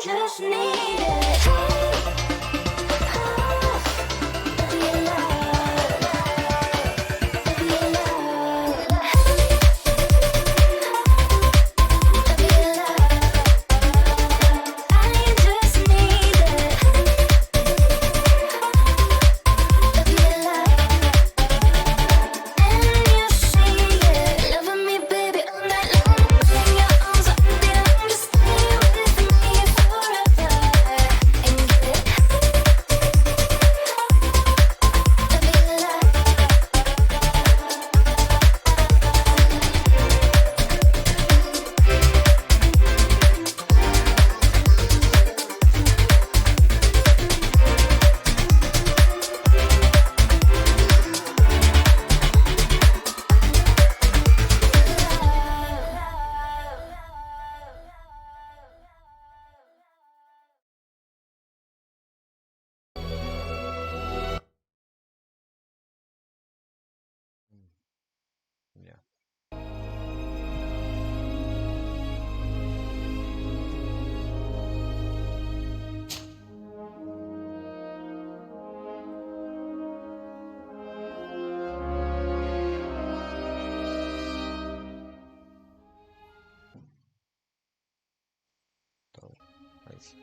just need it. Ya. Todo. Ahí sí.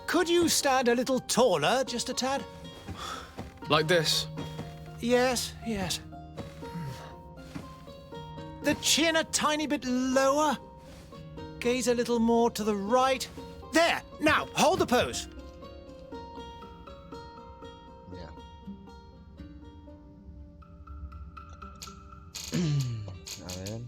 Could you stand a little taller, just a tad? Like this? Yes, yes. The chin a tiny bit lower. Gaze a little more to the right. There! Now, hold the pose. Ya. A ver.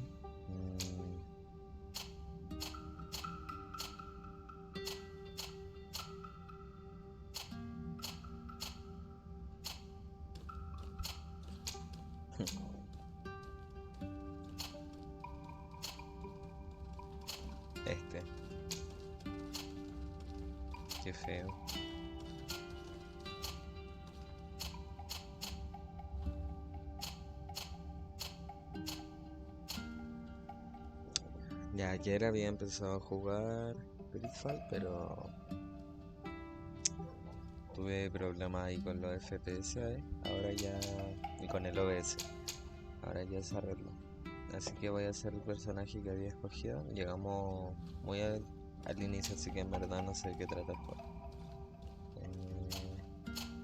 Este. Qué feo. Ya ayer había empezado a jugar Greedfall, pero tuve problemas ahí con los FPS, ahora ya, y con el OBS. Ahora ya se arregló. Así que voy a hacer el personaje que había escogido. Llegamos muy al inicio, así que en verdad no sé de qué trata el juego.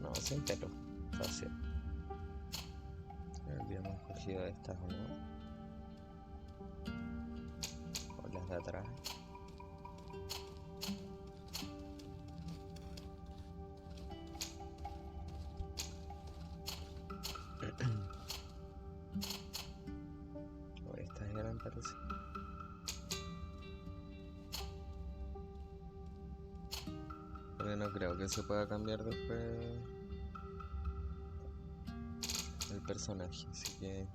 No, sin pelo. Fácil. Habíamos escogido estas o no. O las de atrás. O estas eran, parece. Porque no creo que se pueda cambiar después el personaje, así que...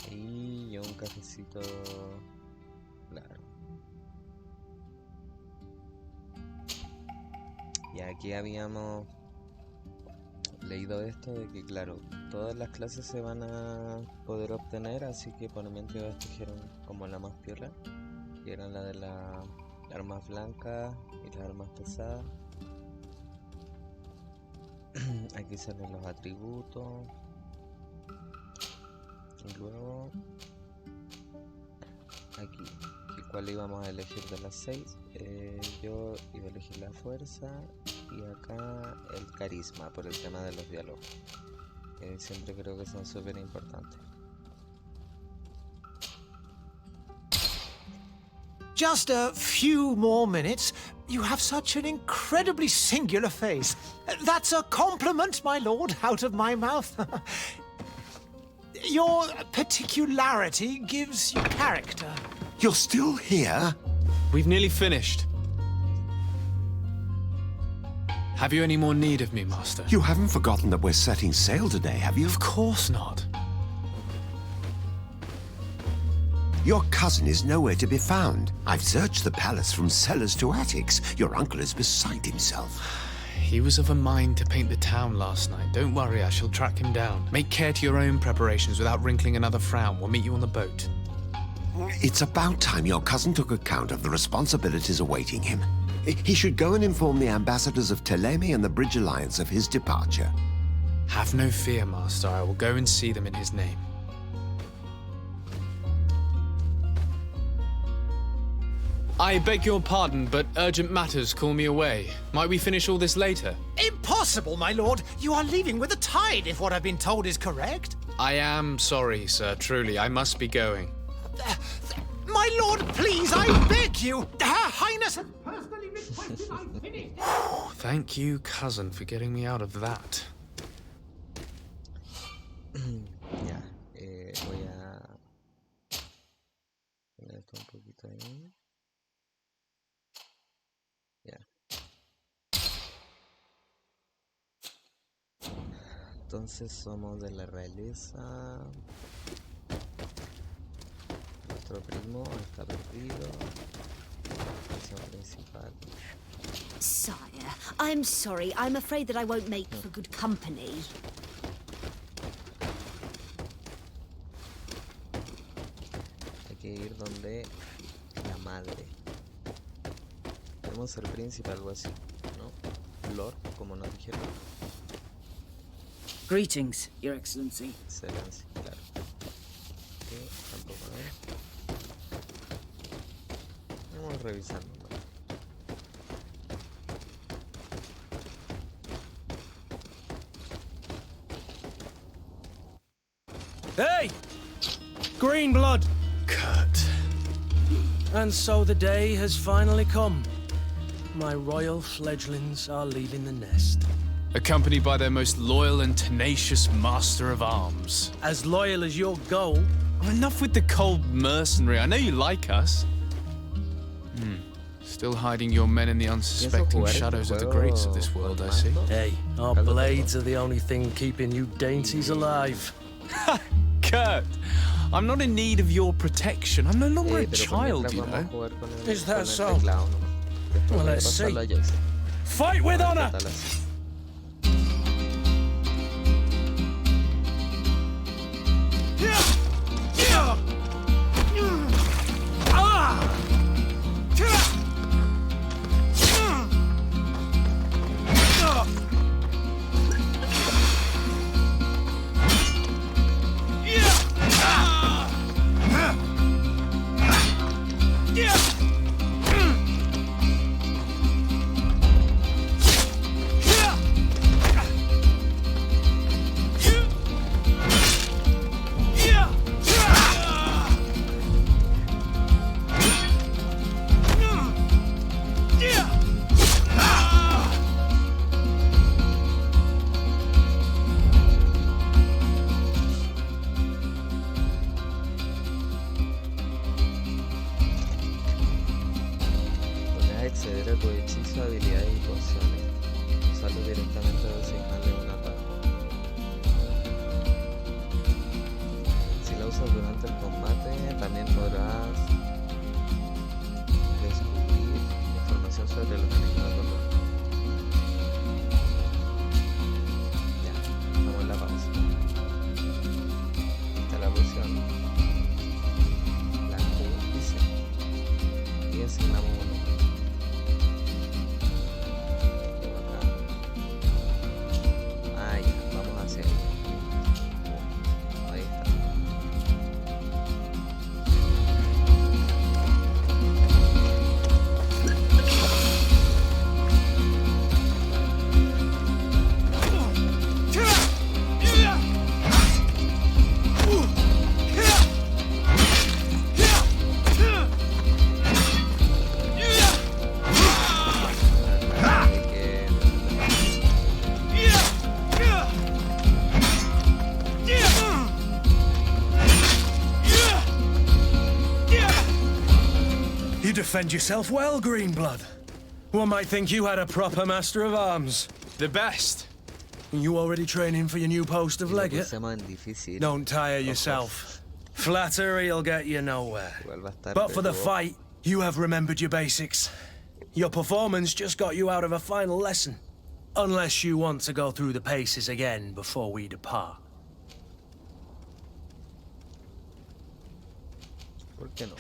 Ahí yo un cafecito claro. Y aquí habíamos leído esto de que claro, todas las clases se van a poder obtener, así que por mientras escogieron como la más piola, que era la de las armas blancas y las armas pesadas. Aquí salen los atributos. Y luego ¿Cuál íbamos a elegir de las 6? Yo iba a elegir la fuerza y acá el carisma por el tema de los diálogos. Siempre creo que son súper importantes. Just a few more minutes. You have such an incredibly singular face. That's a compliment, my lord, out of my mouth. Your particularity gives you character. You're still here? We've nearly finished. Have you any more need of me, Master? You haven't forgotten that we're setting sail today, have you? Of course not. Your cousin is nowhere to be found. I've searched the palace from cellars to attics. Your uncle is beside himself. He was of a mind to paint the town last night. Don't worry, I shall track him down. Make care to your own preparations without wrinkling another frown. We'll meet you on the boat. It's about time your cousin took account of the responsibilities awaiting him. He should go and inform the ambassadors of Teleme and the Bridge Alliance of his departure. Have no fear, Master. I will go and see them in his name. I beg your pardon, but urgent matters call me away. Might we finish all this later? Impossible, my lord. You are leaving with the tide, if what I've been told is correct. I am sorry, sir. Truly, I must be going. My lord, please, I beg you. Her Highness has personally requested I finish. Thank you, cousin, for getting me out of that. Ya, voy a poner esto un poquito ahí. Ya. Entonces somos de la realeza. Nuestro primo está perdido. Misión principal. Sire, I'm sorry. I'm afraid that I won't make for good company. Hay que ir donde la madre. Debemos ser príncipe, algo así, ¿no? Lord, como nos dijeron. Greetings, Your Excellency. Excelencia, claro. Ok, tampoco, vamos revisando, ¿no? Hey! Green blood! Kurt. And so the day has finally come. My royal fledglings are leaving the nest. Accompanied by their most loyal and tenacious master of arms. As loyal as your goal. Oh, enough with the cold mercenary. I know you like us. Still hiding your men in the unsuspecting shadows of the greats of this world, I see. Hey, our blades are the only thing keeping you dainties alive. Kurt, I'm not in need of your protection. I'm no longer a child, you know. Is that so? Well, let's see. Fight with honor! Acceder a tu hechizo, habilidades y pociones. Usarlo directamente o designarle una parte. Si la usas durante el combate, también podrás descubrir información sobre los enemigos con los... Ya, vamos a la pausa. Está la poción. La Q dice. Y asignamos uno. You defend yourself well, Greenblood. One might think you had a proper master of arms. The best. You already training for your new post of Y lo legate? pusimos en difícil. Don't tire yourself. Flattery'll get you nowhere. Igual va a estar But for the peludo. fight, you have remembered your basics. Your performance just got you out of a final lesson. Unless you want to go through the paces again before we depart. ¿Por qué no?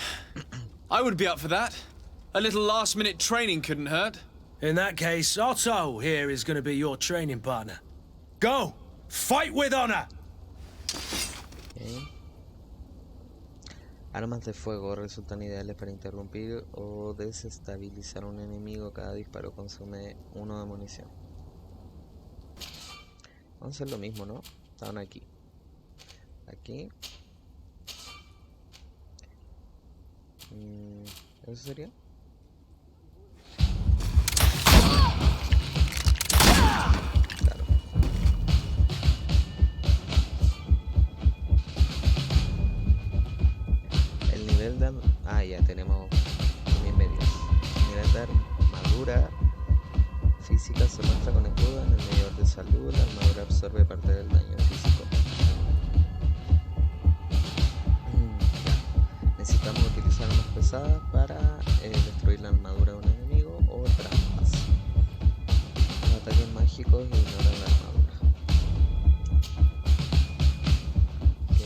I would be up for that. A little last-minute training couldn't hurt. In that case, Otto here is going to be your training partner. Go! Fight with honor! Okay. Armas de fuego resultan ideales para interrumpir o desestabilizar a un enemigo. Cada disparo consume 1 de munición. Vamos a hacer lo mismo, ¿no? Estaban aquí. Aquí. ¿Eso sería? Claro. El nivel de... Ah, ya tenemos 1000 medios. El nivel de armadura física se muestra con escudo en el medidor de salud. La armadura absorbe parte del daño físico. Necesitamos utilizar armas pesadas para destruir la armadura de un enemigo o trampas. Los ataques mágicos ignoran la armadura. Ok.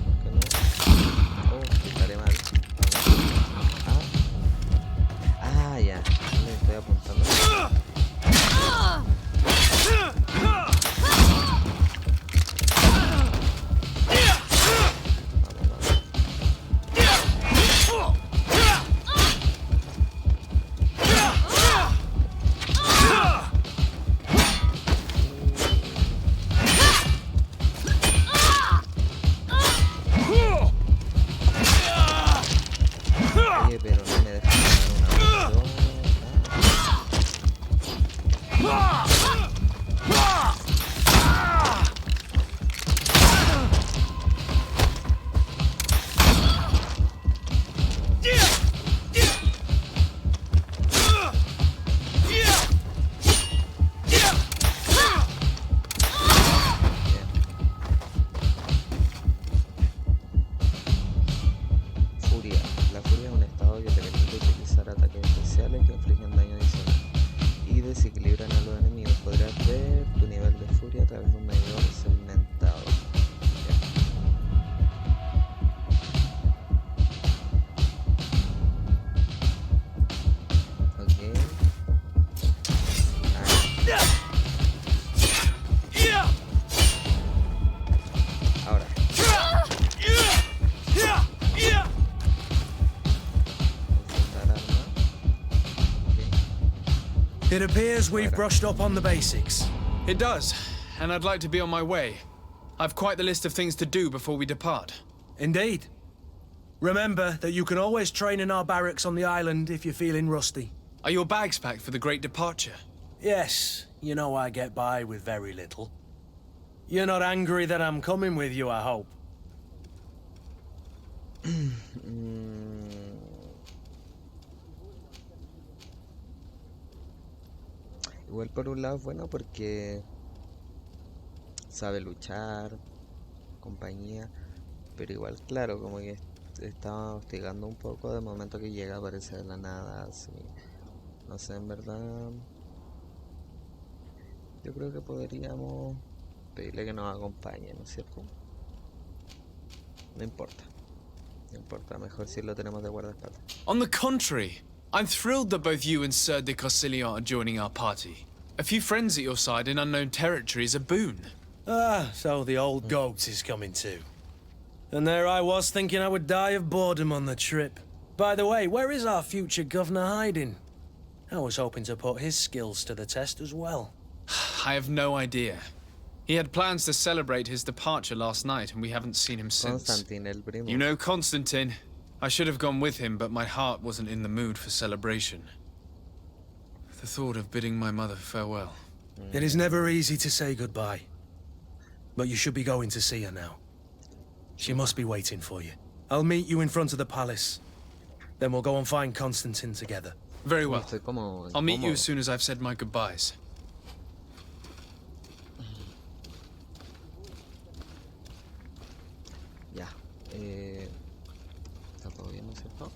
¿Por qué no? Oh, estaré mal. Vamos. Ah, ya. Le estoy apuntando. Oye, pero no me dejan dar una munición. Furia. La furia es un estado que te permite utilizar ataques especiales que infligen daño adicional y desequilibran a los enemigos. Podrás ver tu nivel de furia a través de un medidor segmentado. Ok. Ahora. It appears we've brushed up on the basics. It does, and I'd like to be on my way. I've quite the list of things to do before we depart. Indeed. Remember that you can always train in our barracks on the island if you're feeling rusty. Are your bags packed for the great departure? Yes, you know I get by with very little. You're not angry that I'm coming with you, I hope. Igual por un lado es bueno porque sabe luchar, compañía, pero igual claro, como que estaba hostigando un poco de momento que llega, aparece de la nada, así. No sé, en verdad yo creo que podríamos pedirle que nos acompañe, ¿no es cierto? No importa, mejor si lo tenemos de guardaespaldas. On the contrary, I'm thrilled that both you and Sir de Corsilion are joining our party. A few friends at your side in unknown territory is a boon. Ah, so the old goat is coming too. And there I was thinking I would die of boredom on the trip. By the way, where is our future governor hiding? I was hoping to put his skills to the test as well. I have no idea. He had plans to celebrate his departure last night, and we haven't seen him since. Constantine, el primo. You know Constantine. I should have gone with him, but my heart wasn't in the mood for celebration. The thought of bidding my mother farewell. It is never easy to say goodbye. But you should be going to see her now. She must be waiting for you. I'll meet you in front of the palace. Then we'll go and find Constantine together. Very well. Estoy como I'll meet you incómodo. as soon as I've said my goodbyes. Ya. ¿Está todo bien, no es cierto?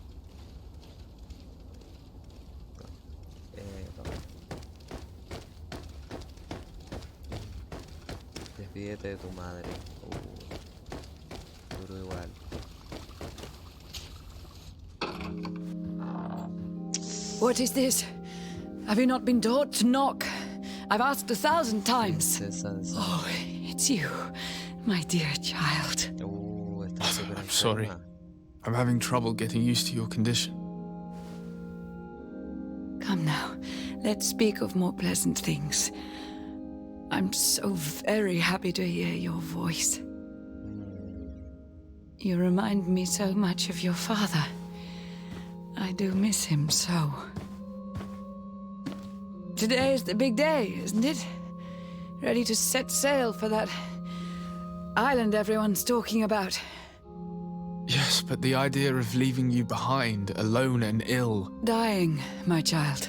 No. Despídete de tu madre. Duro igual. What is this? Have you not been taught to knock? I've asked 1,000 times. Princesa de Oh, it's you, my dear child. está súper I'm sorry. enferma. I'm having trouble getting used to your condition. Come now, let's speak of more pleasant things. I'm so very happy to hear your voice. You remind me so much of your father. I do miss him so. Today is the big day, isn't it? Ready to set sail for that island everyone's talking about. Yes, but the idea of leaving you behind, alone and ill. Dying, my child.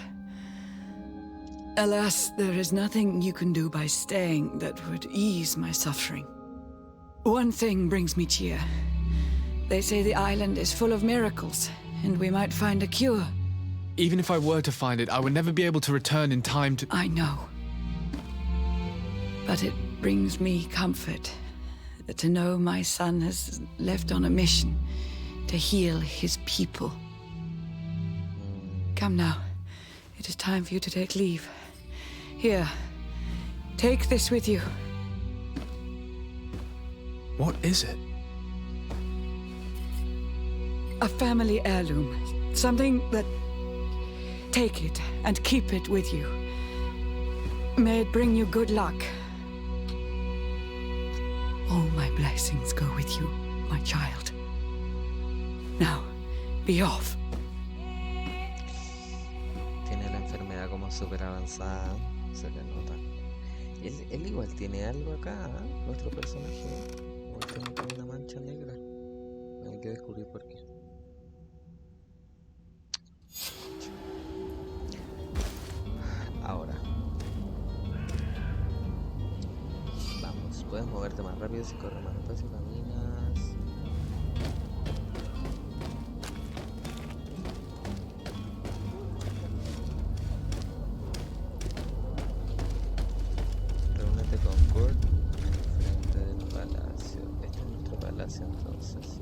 Alas, there is nothing you can do by staying that would ease my suffering. One thing brings me cheer. They say the island is full of miracles, and we might find a cure. Even if I were to find it, I would never be able to return in time to... I know. But it brings me comfort to know my son has left on a mission to heal his people. Come now. It is time for you to take leave. Here, take this with you. What is it? A family heirloom. Something that... Take it and keep it with you. May it bring you good luck. All my blessings go with you, my child. Now, be off. Tiene la enfermedad como súper avanzada, se le nota. Y él igual tiene algo acá, ¿eh? Nuestro personaje. Igual tiene como una mancha negra. Hay que descubrir por qué. Ahora. Vamos, puedes moverte más rápido si corres más despacio y caminas. Reúnete con Kurt frente del palacio. Este es nuestro palacio entonces.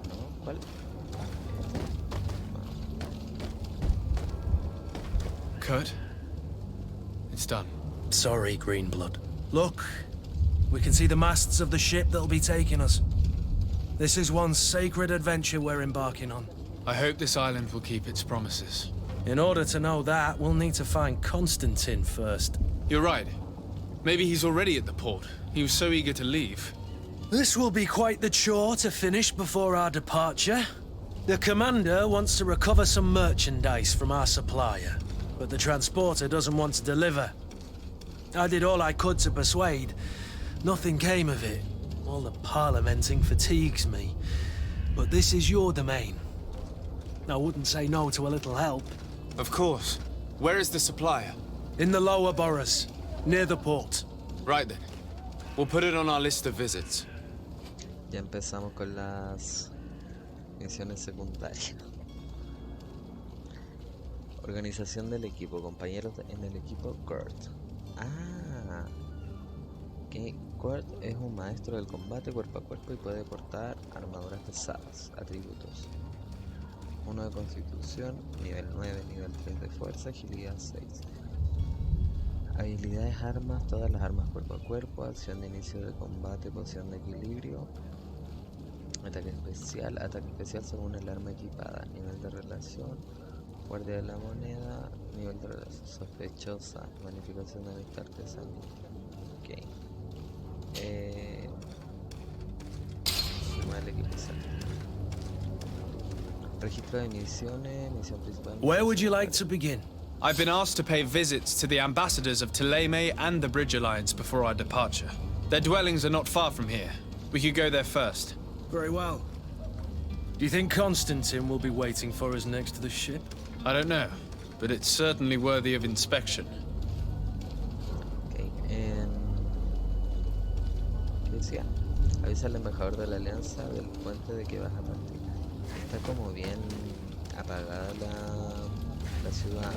¿No? ¿Cuál? Kurt? It's done. Sorry, Greenblood. Look, we can see the masts of the ship that'll be taking us. This is one sacred adventure we're embarking on. I hope this island will keep its promises. In order to know that, we'll need to find Constantine first. You're right. Maybe he's already at the port. He was so eager to leave. This will be quite the chore to finish before our departure. The commander wants to recover some merchandise from our supplier, but the transporter doesn't want to deliver. I did all I could to persuade. Nothing came of it. All the parliamenting fatigues me. But this is your domain. I wouldn't say no to a little help. Of course. Where is the supplier? In the lower boroughs, near the port. Right then. We'll put it on our list of visits. Ya empezamos con las misiones secundarias. Organización del equipo, compañeros en el equipo Kurt. Ah, que Kurt es un maestro del combate cuerpo a cuerpo y puede portar armaduras pesadas. Atributos: 1 de constitución, nivel 9, nivel 3 de fuerza, agilidad 6. Habilidades: armas, todas las armas cuerpo a cuerpo, acción de inicio de combate, poción de equilibrio, ataque especial según el arma equipada, nivel de relación, guardia de la moneda, nivel de relación, sospechosa, magnificación de vista artesanal. Ok. Firma el equipo. Registro de misiones, misión principal. Where would you like to begin? I've been asked to pay visits to the ambassadors of Thélème and the Bridge Alliance before our departure. Their dwellings are not far from here. We could go there first. Very well. Do you think Constantine will be waiting for us next to the ship? I don't know, but it's certainly worthy of inspection. Ok, ¿qué decía? Avisa al embajador de la Alianza del puente de que vas a partir. Está como bien apagada la ciudad.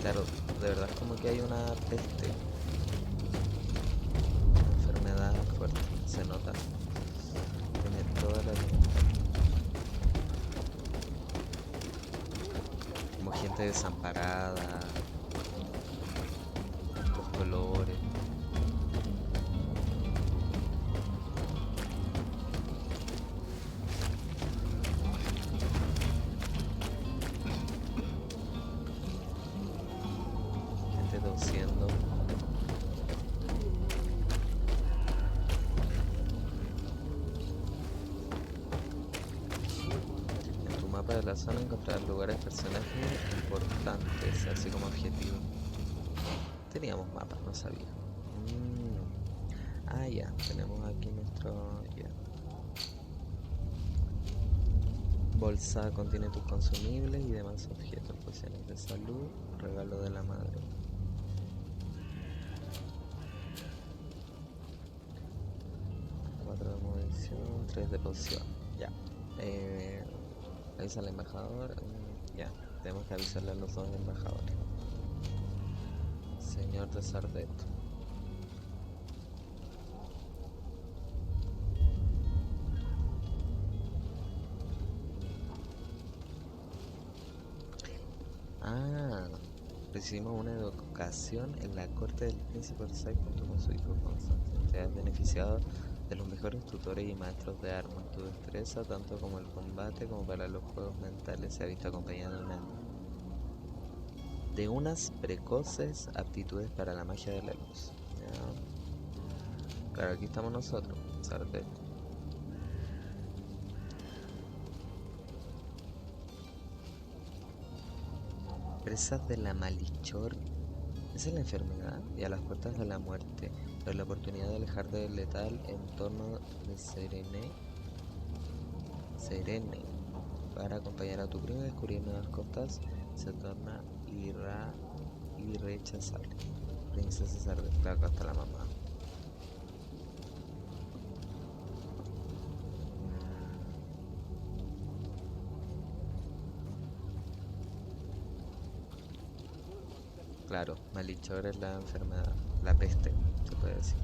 Claro, de verdad es como que hay una peste. Una enfermedad fuerte, se nota. Tiene toda la pinta. Como gente desamparada, los colores. Gente tosiendo. En tu mapa de la zona encontrarás lugares, personajes importantes, así como objetivos. Teníamos mapas, no sabía. Ah, ya, tenemos aquí nuestro... ya. Bolsa contiene tus consumibles y demás objetos, pociones de salud, regalo de la madre. Cuatro de munición, 3 de poción, ya. Avisa al embajador, ya, tenemos que avisarle a los dos embajadores. Señor de Sardeto. Ah, recibimos una educación en la corte del príncipe Orsay junto con su hijo Constantino. Te has beneficiado de los mejores tutores y maestros de armas. Tu destreza, tanto como el combate como para los juegos mentales, se ha visto acompañada de unas precoces aptitudes para la magia de la luz. Ya. Claro, aquí estamos nosotros, Sardeto. Presas de la maldichor. Esa es la enfermedad y a las puertas de la muerte, pero la oportunidad de alejar del letal entorno de Serene para acompañar a tu primo y descubrir nuevas costas se torna irrechazable. Princesa Sardeto, claro, hasta la mamá. Claro, maldichor es la enfermedad, la peste, se puede decir.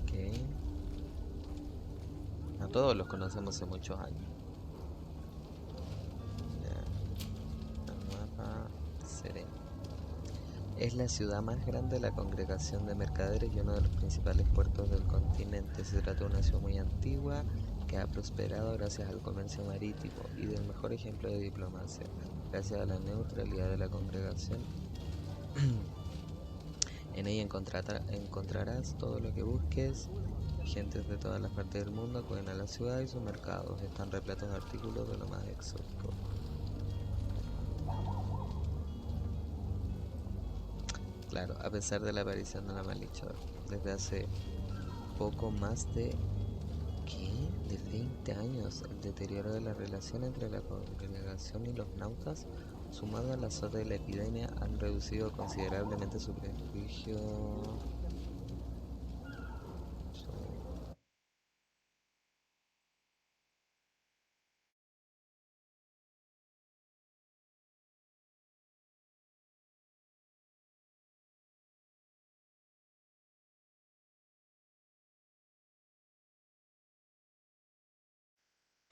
Ok. A todos los conocemos hace muchos años. Es la ciudad más grande de la congregación de mercaderes y uno de los principales puertos del continente. Se trata de una ciudad muy antigua que ha prosperado gracias al comercio marítimo y del mejor ejemplo de diplomacia, gracias a la neutralidad de la congregación. En ella encontrarás todo lo que busques. Gentes de todas las partes del mundo acuden a la ciudad y sus mercados están repletos de artículos de lo más exótico. Claro, a pesar de la aparición de la maldichor, desde hace poco más de 20 años, el deterioro de la relación entre la congregación y los nautas, sumado al azote de la epidemia, han reducido considerablemente su prestigio.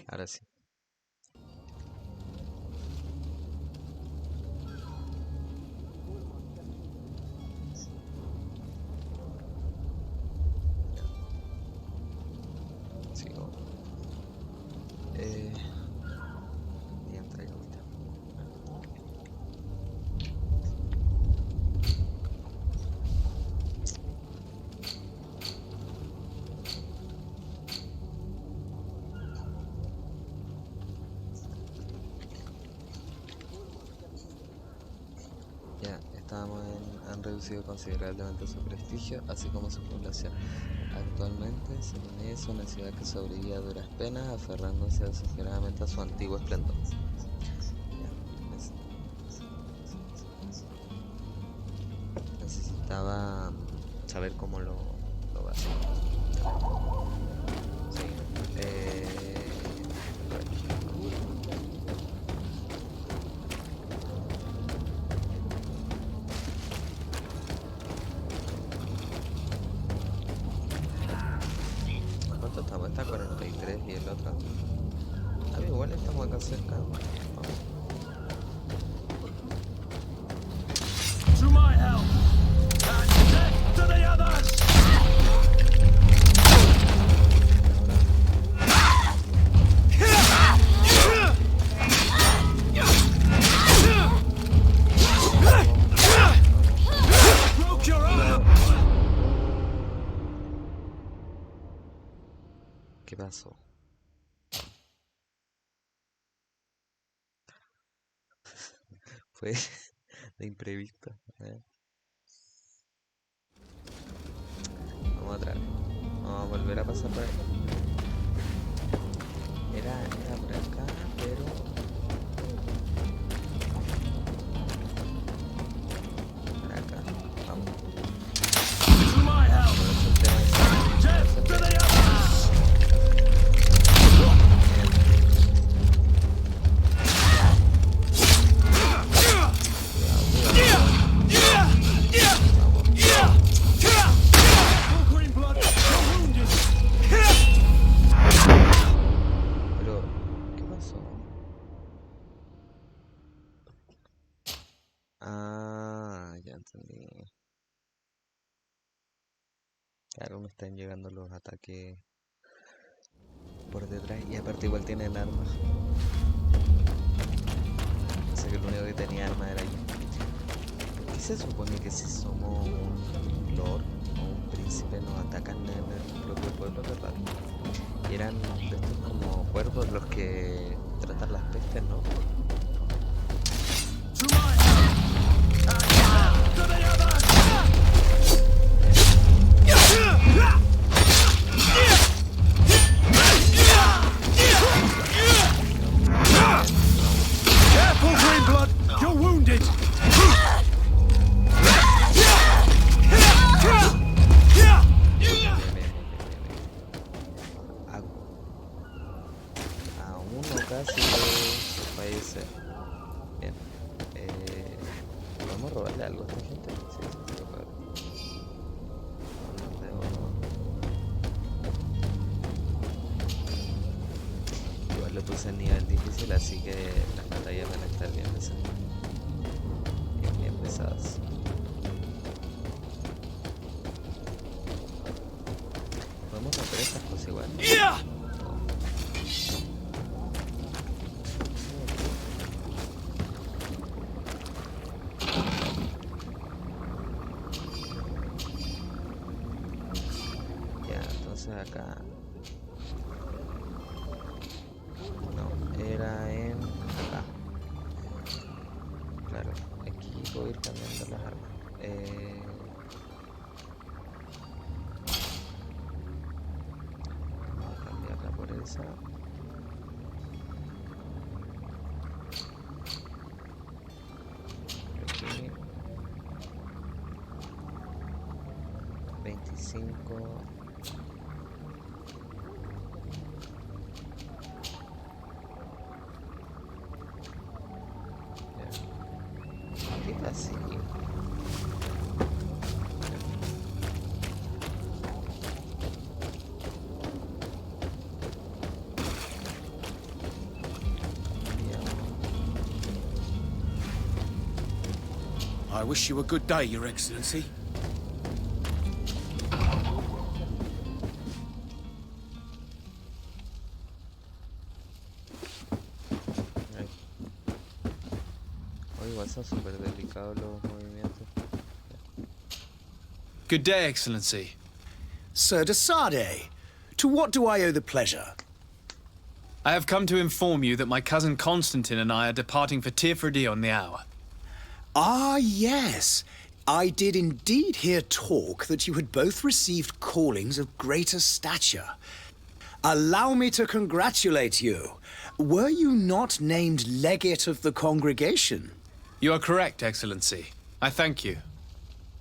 Ahora sí. Sigo. Bien, traigo ahorita. han reducido considerablemente su prestigio, así como su población. Actualmente SÍGUEME es una ciudad que sobrevive a duras penas, aferrándose desesperadamente a su antiguo esplendor. Necesitaba saber cómo lo básico. Sí. ¿Cuánto estamos? Está 43 y el otro. A ver, igual estamos acá cerca. Vamos. To my help! And death to the others! Broke your arm! ¿Qué pasó? Fue de imprevisto. Vamos atrás. Vamos a volver a pasar por ahí. Era por acá, pero... por acá. Vamos. To my help! Death to the others! Green blood, you're wounded! Pero, ¿qué pasó? Ah, ya entendí. Claro, me están llegando los ataques por detrás y aparte igual tienen armas. Pensé que lo único que tenía arma era yo. ¿Qué se supone que si somos un lord o un príncipe nos atacan en el propio pueblo, verdad? Y eran de estos como cuervos los que tratan las pestes, ¿no? To my help! And death to the others! Careful, Green blood! You're wounded! A uno casi se fallece. Bien. ¿Podemos robarle algo a esta gente? Sí, se lo puedo. Igual lo puse en nivel difícil, así que las batallas van a estar bien pesadas. Bien pesadas. Podemos hacer estas cosas igual. Ya, entonces acá. No, era en acá. Claro, aquí puedo ir cambiando las armas. Vamos a cambiarla por esa. Aquí. 25. Ya. ¿Qué así? I wish you a good day, Your Excellency. Ay. Oh, igual son súper delicados los movimientos. Good day, Excellency. Sir Desade, to what do I owe the pleasure? I have come to inform you that my cousin Constantine and I are departing for Tirfredi on the hour. Ah, yes. I did indeed hear talk that you had both received callings of greater stature. Allow me to congratulate you. Were you not named legate of the congregation? You are correct, Excellency. I thank you.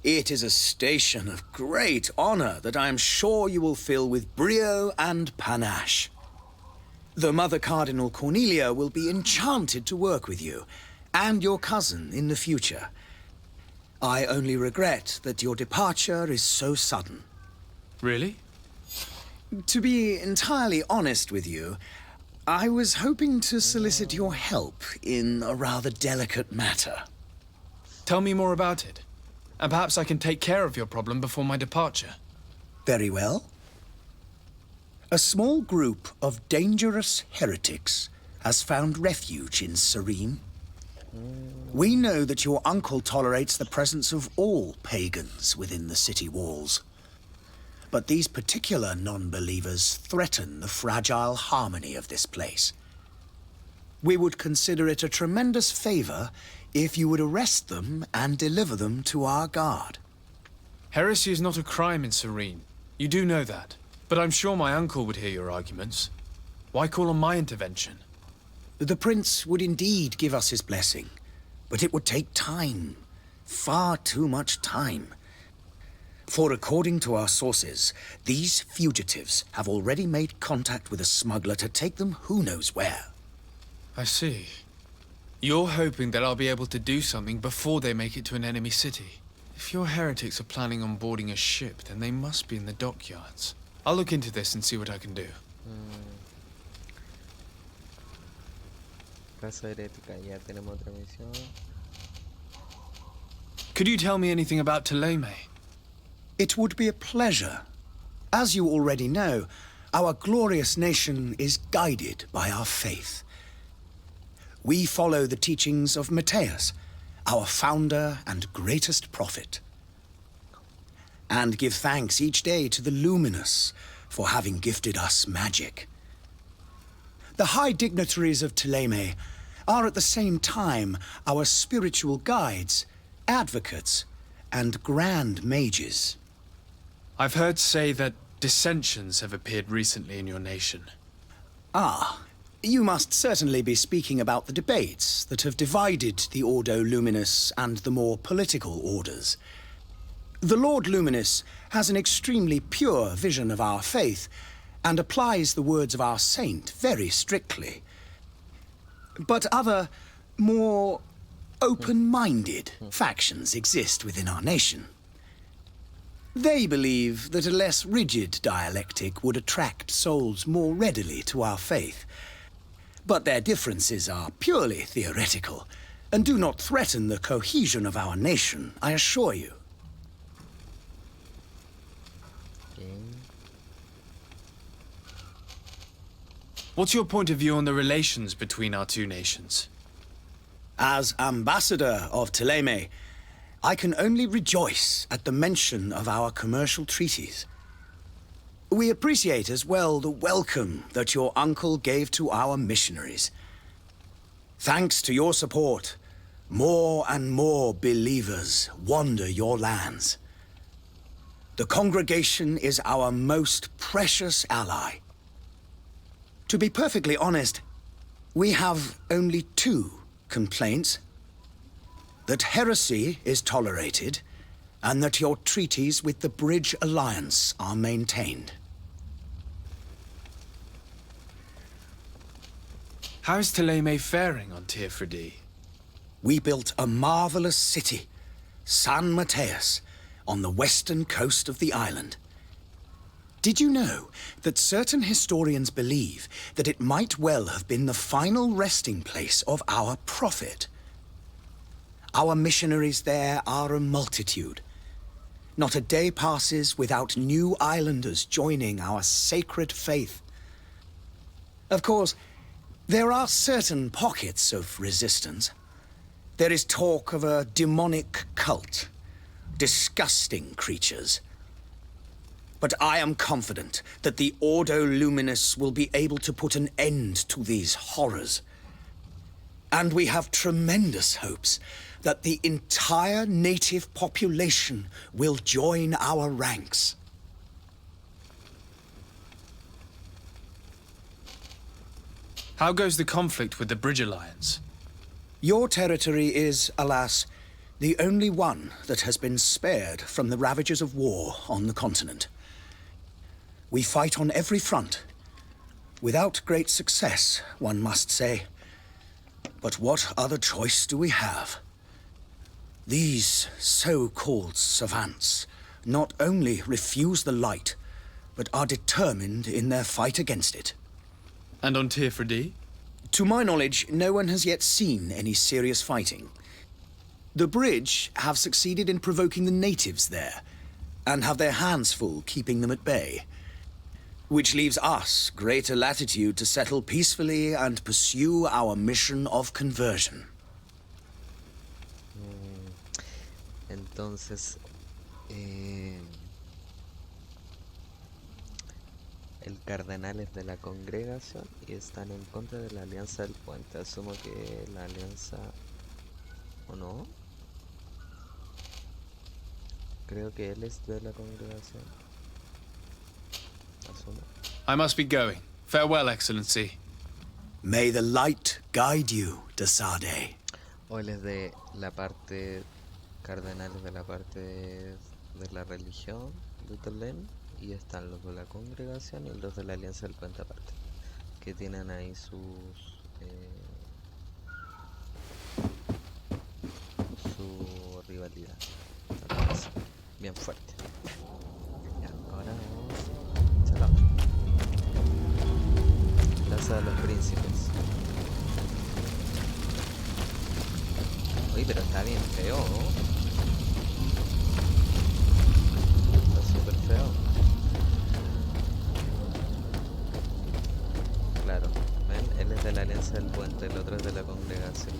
It is a station of great honor that I am sure you will fill with brio and panache. The Mother Cardinal Cornelia will be enchanted to work with you, and your cousin in the future. I only regret that your departure is so sudden. Really? To be entirely honest with you, I was hoping to solicit your help in a rather delicate matter. Tell me more about it, and perhaps I can take care of your problem before my departure. Very well. A small group of dangerous heretics has found refuge in Serene. We know that your uncle tolerates the presence of all pagans within the city walls. But these particular non-believers threaten the fragile harmony of this place. We would consider it a tremendous favor if you would arrest them and deliver them to our guard. Heresy is not a crime in Serene. You do know that. But I'm sure my uncle would hear your arguments. Why call on my intervention? The prince would indeed give us his blessing, but it would take time. Far too much time. For according to our sources, these fugitives have already made contact with a smuggler to take them who knows where. I see. You're hoping that I'll be able to do something before they make it to an enemy city. If your heretics are planning on boarding a ship, then they must be in the dockyards. I'll look into this and see what I can do. Raza herética, ya tenemos otra misión. Could you tell me anything about Thélème? It would be a pleasure. As you already know, our glorious nation is guided by our faith. We follow the teachings of Matthias, our founder and greatest prophet, and give thanks each day to the Luminous for having gifted us magic. The high dignitaries of Thélème are at the same time our spiritual guides, advocates, and grand mages. I've heard say that dissensions have appeared recently in your nation. Ah, you must certainly be speaking about the debates that have divided the Ordo Luminous and the more political orders. The Lord Luminous has an extremely pure vision of our faith and applies the words of our saint very strictly. But other, more open-minded factions exist within our nation. They believe that a less rigid dialectic would attract souls more readily to our faith. But their differences are purely theoretical and do not threaten the cohesion of our nation, I assure you. What's your point of view on the relations between our two nations? As ambassador of Thélème, I can only rejoice at the mention of our commercial treaties. We appreciate as well the welcome that your uncle gave to our missionaries. Thanks to your support, more and more believers wander your lands. The congregation is our most precious ally. To be perfectly honest, we have only two complaints. That heresy is tolerated, and that your treaties with the Bridge Alliance are maintained. How is Thélème faring on Tier-Freddy? We built a marvelous city, San Matthias, on the western coast of the island. Did you know that certain historians believe that it might well have been the final resting place of our prophet? Our missionaries there are a multitude. Not a day passes without new islanders joining our sacred faith. Of course, there are certain pockets of resistance. There is talk of a demonic cult, disgusting creatures. But I am confident that the Ordo Luminous will be able to put an end to these horrors. And we have tremendous hopes that the entire native population will join our ranks. How goes the conflict with the Bridge Alliance? Your territory is, alas, the only one that has been spared from the ravages of war on the continent. We fight on every front. Without great success, one must say. But what other choice do we have? These so-called savants not only refuse the light, but are determined in their fight against it. And on Tirfredi? To my knowledge, no one has yet seen any serious fighting. The Bridge have succeeded in provoking the natives there, and have their hands full keeping them at bay. Which leaves us greater latitude to settle peacefully and pursue our mission of conversion. Entonces, el cardenal es de la congregación y están en contra de la alianza del puente. Asumo que la alianza... ¿O no? Creo que él es de la congregación. Asumo. I must be going. Farewell, Excellency. May the light guide you, de Sade. O él es de la parte... Cardenales de la parte de la religión de Tolem. Y están los de la congregación y los de la alianza del puente aparte, que tienen ahí su rivalidad bien fuerte. Ya, ahora vamos a la otra. Plaza de los Príncipes. Uy, pero está bien feo, ¿no? Está súper feo. Claro, ven, él es de la alianza del puente, el otro es de la congregación.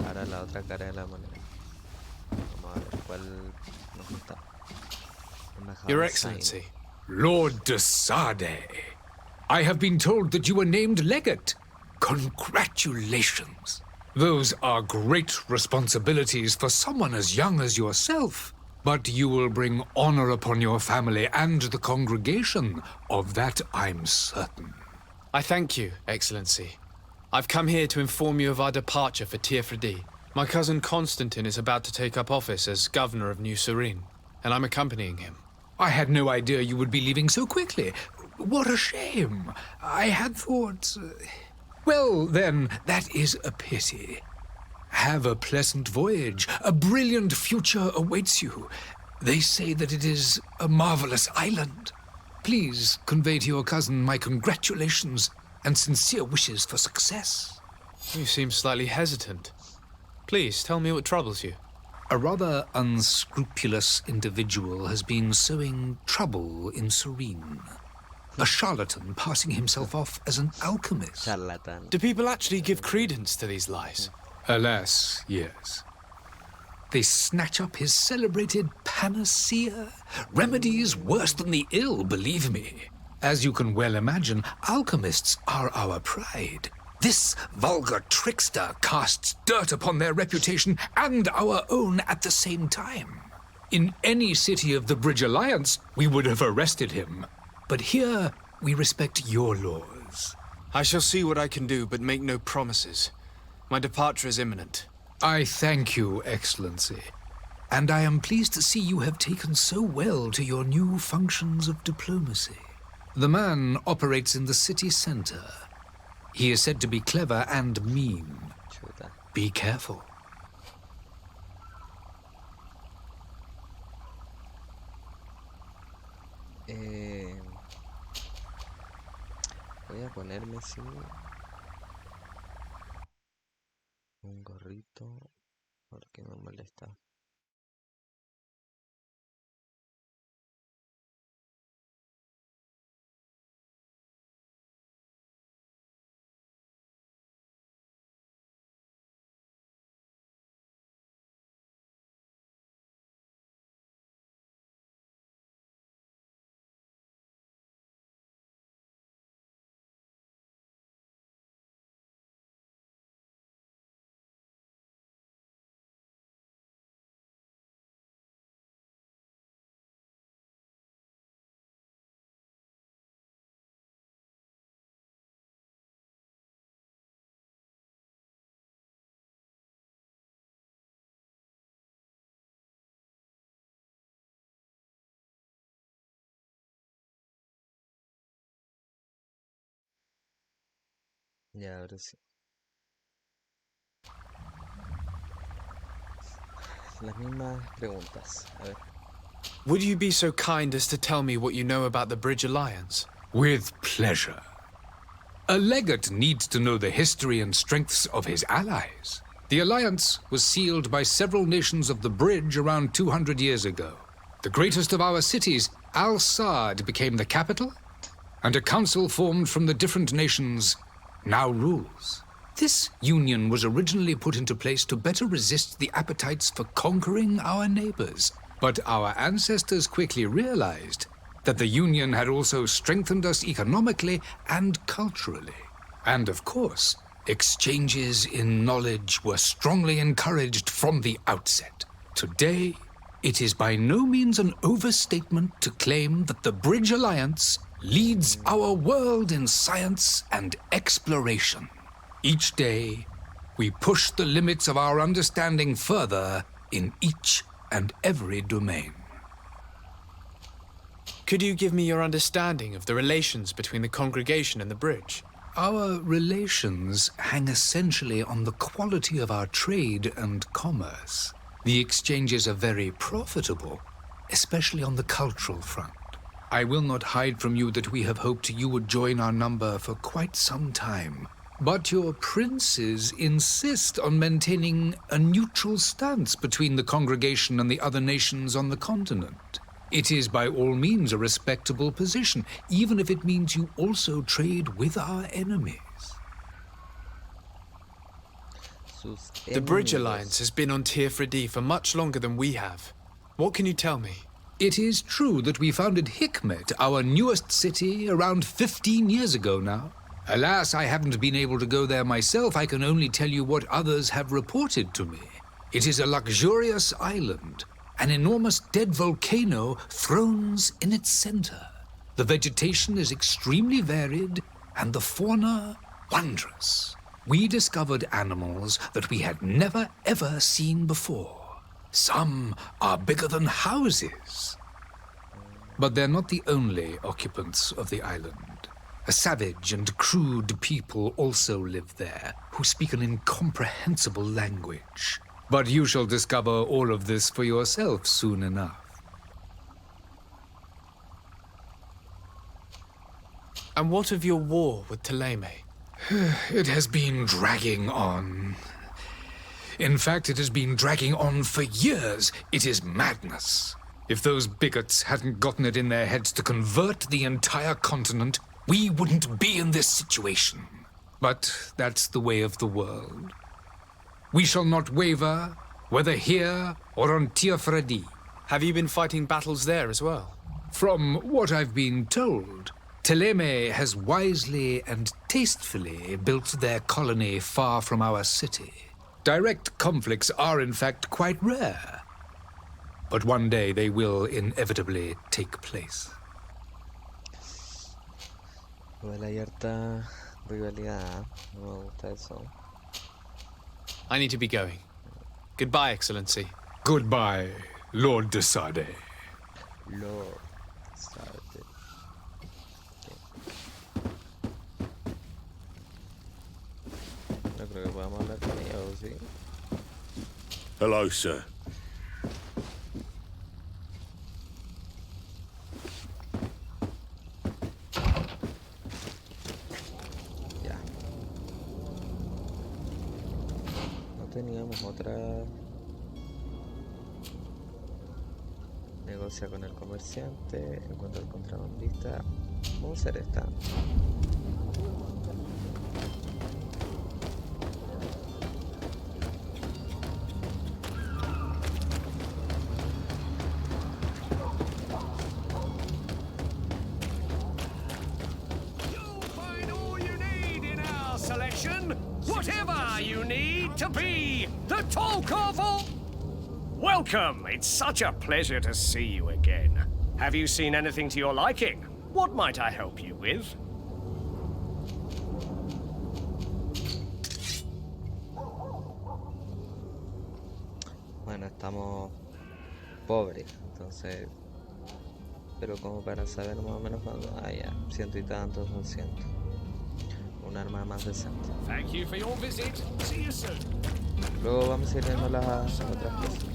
Ahora la otra cara de la moneda. Vamos a ver cuál nos gusta. Your Excellency. Lord de Sade, I have been told that you were named legate. Congratulations. Those are great responsibilities for someone as young as yourself. But you will bring honor upon your family and the congregation. Of that I'm certain. I thank you, Excellency. I've come here to inform you of our departure for Tirfredi. My cousin Constantine is about to take up office as governor of New Serene, and I'm accompanying him. I had no idea you would be leaving so quickly. What a shame. I had thought... Well, then, that is a pity. Have a pleasant voyage. A brilliant future awaits you. They say that it is a marvelous island. Please convey to your cousin my congratulations and sincere wishes for success. You seem slightly hesitant. Please, tell me what troubles you. A rather unscrupulous individual has been sowing trouble in Serene. A charlatan passing himself off as an alchemist. Charlatan. Do people actually give credence to these lies? Alas, yes. They snatch up his celebrated panacea. Remedies worse than the ill, believe me. As you can well imagine, alchemists are our pride. This vulgar trickster casts dirt upon their reputation and our own at the same time. In any city of the Bridge Alliance, we would have arrested him. But here, we respect your laws. I shall see what I can do, but make no promises. My departure is imminent. I thank you, Excellency. And I am pleased to see you have taken so well to your new functions of diplomacy. The man operates in the city center. He is said to be clever and mean. Chuta. Be careful. Voy a ponerme así un gorrito porque me molesta. Ya, ahora sí. Las mismas preguntas. A ver. Would you be so kind as to tell me what you know about the Bridge Alliance? With pleasure. A legate needs to know the history and strengths of his allies. The alliance was sealed by several nations of the Bridge around 200 years ago. The greatest of our cities, Al-Sad, became the capital, and a council formed from the different nations now rules. This union was originally put into place to better resist the appetites for conquering our neighbors, but our ancestors quickly realized that the union had also strengthened us economically and culturally. And of course, exchanges in knowledge were strongly encouraged from the outset. Today, it is by no means an overstatement to claim that the Bridge Alliance leads our world in science and exploration. Each day, we push the limits of our understanding further in each and every domain. Could you give me your understanding of the relations between the congregation and the Bridge? Our relations hang essentially on the quality of our trade and commerce. The exchanges are very profitable, especially on the cultural front. I will not hide from you that we have hoped you would join our number for quite some time. But your princes insist on maintaining a neutral stance between the congregation and the other nations on the continent. It is by all means a respectable position, even if it means you also trade with our enemies. The Bridge Alliance has been on Tirfredi for much longer than we have. What can you tell me? It is true that we founded Hikmet, our newest city, around 15 years ago now. Alas, I haven't been able to go there myself. I can only tell you what others have reported to me. It is a luxurious island. An enormous dead volcano thrones in its center. The vegetation is extremely varied, and the fauna wondrous. We discovered animals that we had never ever seen before. Some are bigger than houses. But they're not the only occupants of the island. A savage and crude people also live there, who speak an incomprehensible language. But you shall discover all of this for yourself soon enough. And what of your war with Thélème? It has been dragging on. In fact, it has been dragging on for years. It is madness. If those bigots hadn't gotten it in their heads to convert the entire continent, we wouldn't be in this situation. But that's the way of the world. We shall not waver, whether here or on Tirfredi. Have you been fighting battles there as well? From what I've been told, Thélème has wisely and tastefully built their colony far from our city. Direct conflicts are in fact quite rare. But one day they will inevitably take place. Igual hay harta rivalidad, no me gusta eso. I need to be going. Goodbye, Excellency. Goodbye, Lord de Sade. Lord Sade. No creo que podamos hablar con ella, ¿o sí? Hello, sir. Teníamos otra. Negocia con el comerciante, encuentra al contrabandista. Vamos a hacer esta. Whatever you need to be the talk of all. Welcome. It's such a pleasure to see you again. Have you seen anything to your liking? What might I help you with? Bueno, estamos pobres, entonces. Pero como para saber más o menos cuándo. Ah, ya, ciento y tantos, 200. un arma más decente. Thank you for your visit. See you soon. Luego vamos a ir viendo las otras cosas.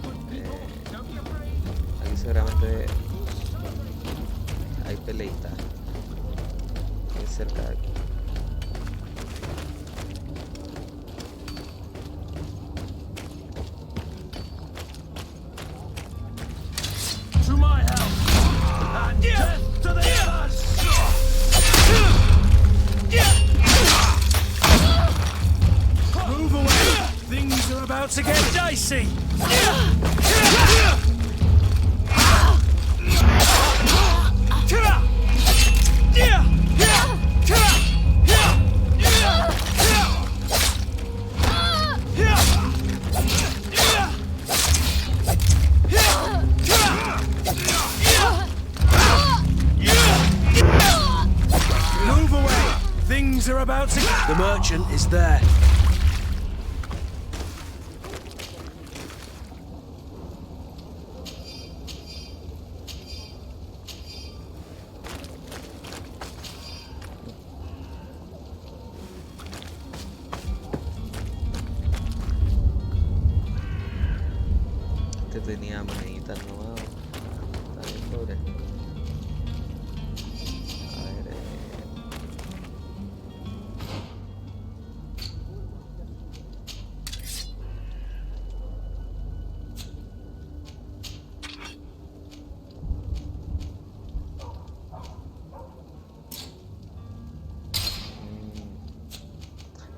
Aquí seguramente hay peleita. Muy cerca de aquí. To my house. And death to the others. Move away. Things are about to get dicey. Move away. Things are about to... The merchant is there. Tenía moneditas nomás. Está bien pobre. A ver,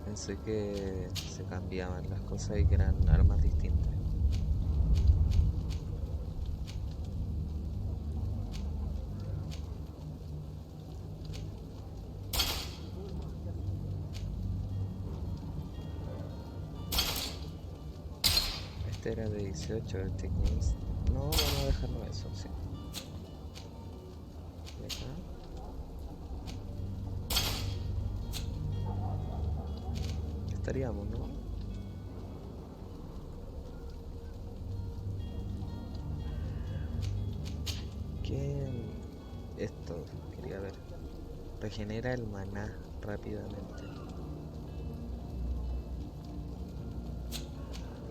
pensé que se cambiaban las cosas y que eran armas distintas. Era de 18, el Techniques. No, vamos a dejarlo eso, sí. Y acá. Estaríamos, ¿no? ¿Qué? Esto, quería ver. Regenera el maná rápidamente.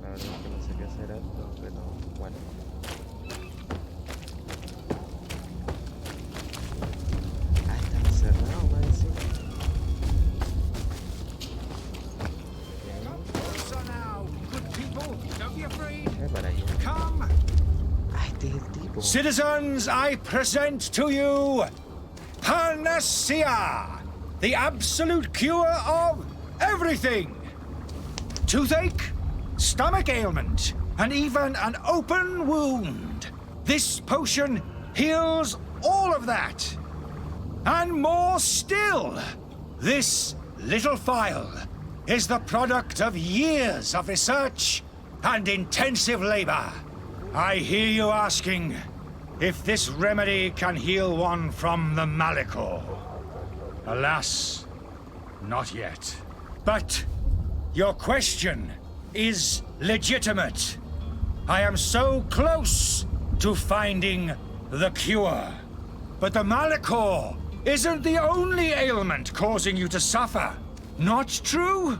La verdad es que no sé qué hacer esto, pero bueno. Ah, está encerrado, me decía. ¿Qué para allá? Ah, este es el tipo. Citizens, I present to you Panacea, the absolute cure of everything. Toothache, stomach ailment, and even an open wound. This potion heals all of that. And more still. This little phial is the product of years of research and intensive labor. I hear you asking if this remedy can heal one from the Malachor. Alas, not yet. But your question is legitimate. I am so close to finding the cure. But the Malachor isn't the only ailment causing you to suffer. Not true?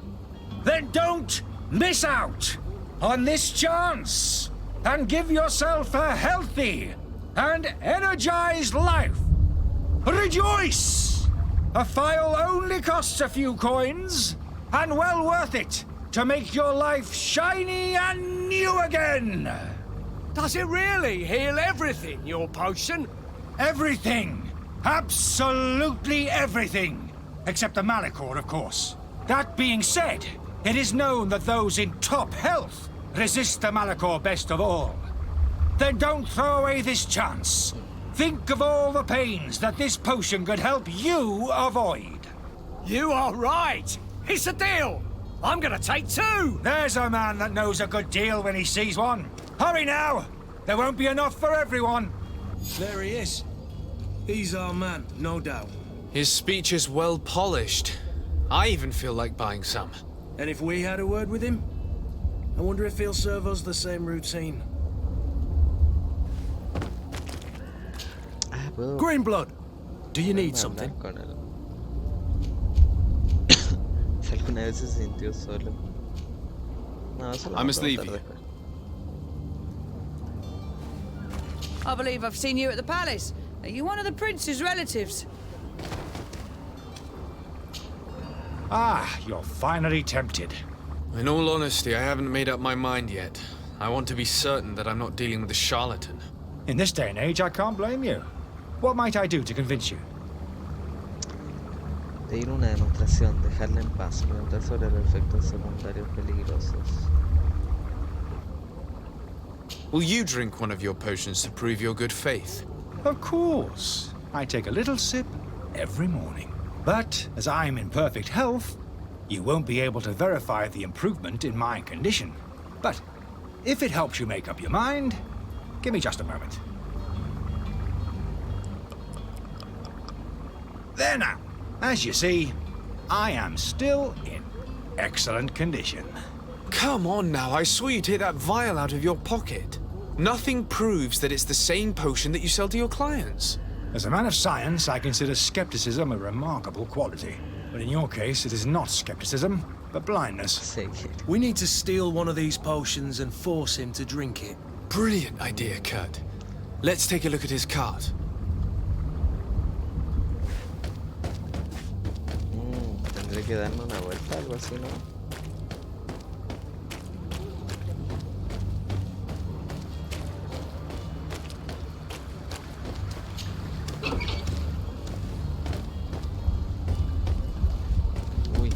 Then don't miss out on this chance and give yourself a healthy and energized life. Rejoice! A phial only costs a few coins, and well worth it to make your life shiny and new again. Does it really heal everything, your potion? Everything. Absolutely everything. Except the Malachor, of course. That being said, it is known that those in top health resist the Malachor best of all. Then don't throw away this chance. Think of all the pains that this potion could help you avoid. You are right. It's a deal. I'm gonna take two. There's a man that knows a good deal when he sees one. Hurry now. There won't be enough for everyone. There he is. He's our man, no doubt. His speech is well polished. I even feel like buying some. And if we had a word with him? I wonder if he'll serve us the same routine. Greenblood, do you need something? Si alguna vez se sintió solo. No, eso lo I vamos must a leave preguntar you. después. I believe I've seen you at the palace. Are you one of the prince's relatives? Ah, you're finally tempted. In all honesty, I haven't made up my mind yet. I want to be certain that I'm not dealing with a charlatan. In this day and age, I can't blame you. What might I do to convince you? Pedir una demostración, dejarla en paz, preguntar sobre los efectos secundarios peligrosos. Will you drink one of your potions to prove your good faith? Of course. I take a little sip every morning. But as I'm in perfect health, you won't be able to verify the improvement in my condition. But if it helps you make up your mind, give me just a moment. There now. As you see, I am still in excellent condition. Come on now, I saw you take that vial out of your pocket. Nothing proves that it's the same potion that you sell to your clients. As a man of science, I consider skepticism a remarkable quality. But in your case, it is not skepticism, but blindness. We need to steal one of these potions and force him to drink it. Brilliant idea, Kurt. Let's take a look at his cart. Tendré que darme una vuelta, algo así, ¿no? Uy.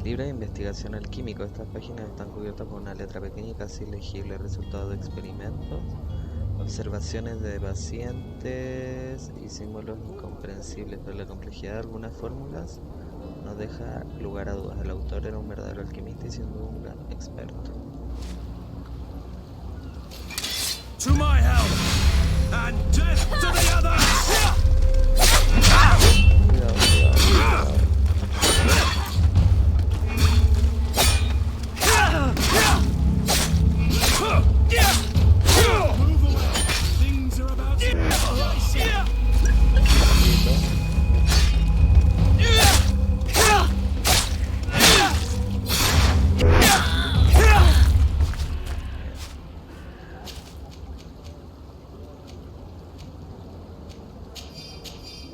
Libro de investigación alquímico. Estas páginas están cubiertas por una letra pequeña y casi legible. Resultado de experimentos, observaciones de pacientes y símbolos incomprensibles, pero la complejidad de algunas fórmulas no deja lugar a dudas. El autor era un verdadero alquimista y siendo un gran experto. To my help, and death to the others! Cuidado, cuidado, cuidado. Things are about to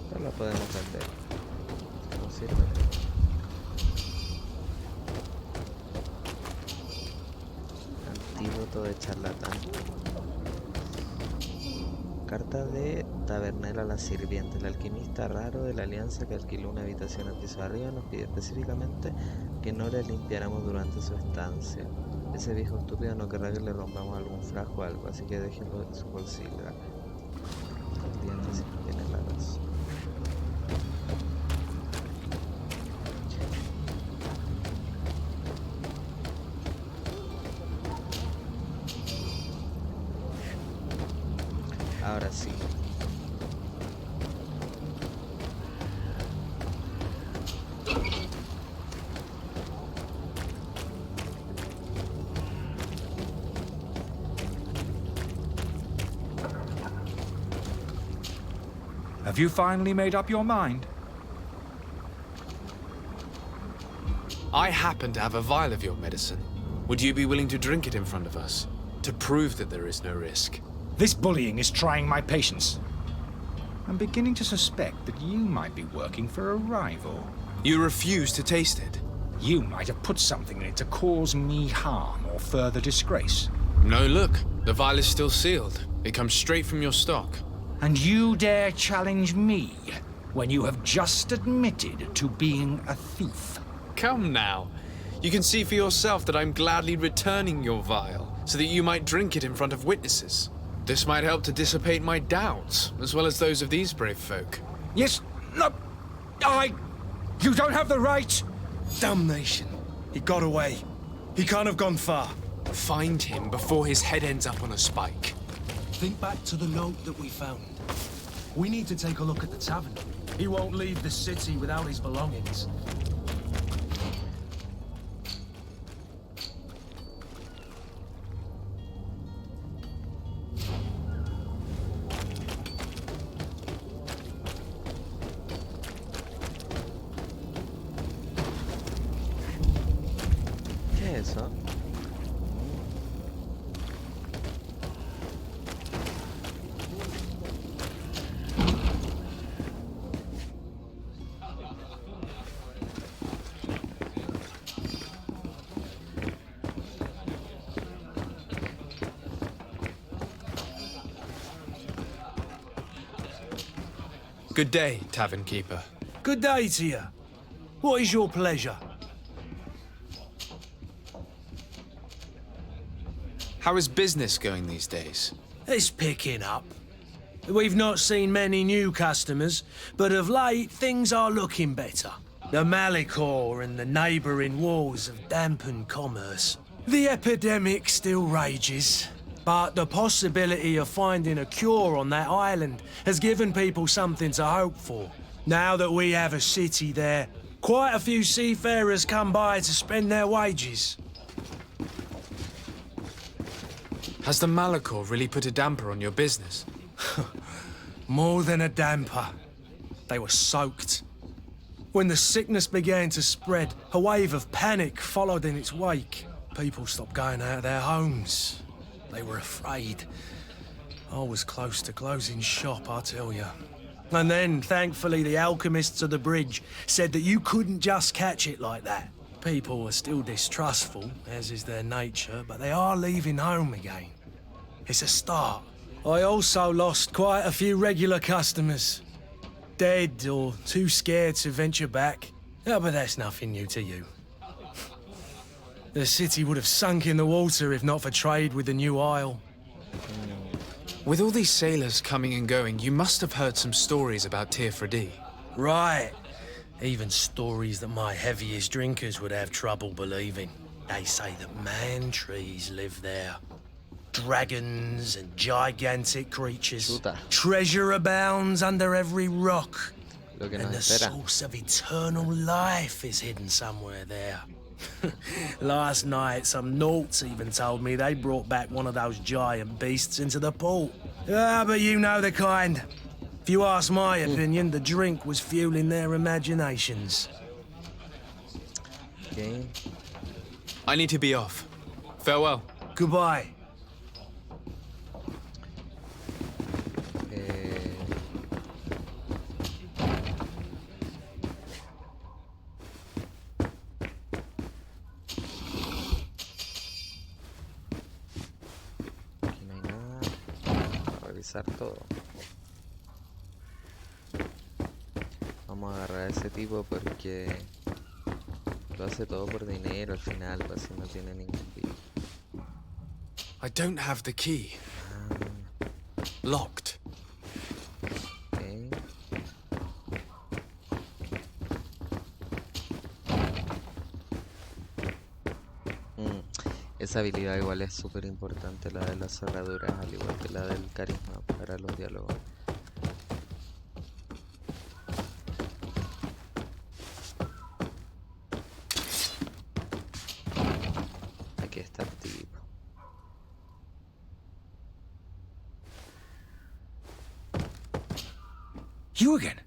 Esta la podemos vender. No sirve. Antídoto de charlatán. Carta de Tabernel a la sirviente. El alquimista raro de la alianza que alquiló una habitación al piso de arriba nos pidió específicamente que no le limpiáramos durante su estancia. Ese viejo estúpido no querrá que le rompamos algún frasco o algo, así que déjenlo en su bolsillo. El diente siempre tiene la razón. Ahora sí. Have you finally made up your mind? I happen to have a vial of your medicine. Would you be willing to drink it in front of us? To prove that there is no risk? This bullying is trying my patience. I'm beginning to suspect that you might be working for a rival. You refuse to taste it? You might have put something in it to cause me harm or further disgrace. No, look. The vial is still sealed. It comes straight from your stock. And you dare challenge me when you have just admitted to being a thief? Come now. You can see for yourself that I'm gladly returning your vial, so that you might drink it in front of witnesses. This might help to dissipate my doubts, as well as those of these brave folk. Yes, no, you don't have the right. Damnation. He got away. He can't have gone far. Find him before his head ends up on a spike. Think back to the note that we found. We need to take a look at the tavern. He won't leave the city without his belongings. Good day, tavern keeper. Good day to you. What is your pleasure? How is business going these days? It's picking up. We've not seen many new customers, but of late things are looking better. The Malachor and the neighbouring wars have dampened commerce. The epidemic still rages, but the possibility of finding a cure on that island has given people something to hope for. Now that we have a city there, quite a few seafarers come by to spend their wages. Has the Malachor really put a damper on your business? More than a damper. They were soaked. When the sickness began to spread, a wave of panic followed in its wake. People stopped going out of their homes. They were afraid. I was close to closing shop, I tell you. And then, thankfully, the alchemists of the bridge said that you couldn't just catch it like that. People are still distrustful, as is their nature, but they are leaving home again. It's a start. I also lost quite a few regular customers. Dead or too scared to venture back. Oh, but that's nothing new to you. The city would have sunk in the water if not for trade with the new isle. With all these sailors coming and going, you must have heard some stories about Tirfredi. Right. Even stories that my heaviest drinkers would have trouble believing. They say that man-trees live there. Dragons and gigantic creatures. Treasure abounds under every rock. And the source of eternal life is hidden somewhere there. Last night, some Nauts even told me they brought back one of those giant beasts into the port. Ah, but you know the kind. If you ask my opinion, the drink was fueling their imaginations. Okay. I need to be off. Farewell. Goodbye. Todo. Vamos a agarrar a ese tipo porque lo hace todo por dinero al final, pues no tiene ningún tipo. I don't have the key. Locked. Okay. Esa habilidad igual es súper importante, la de las cerraduras, al igual que la del carisma para los diálogos. Aquí está el tipo. You again?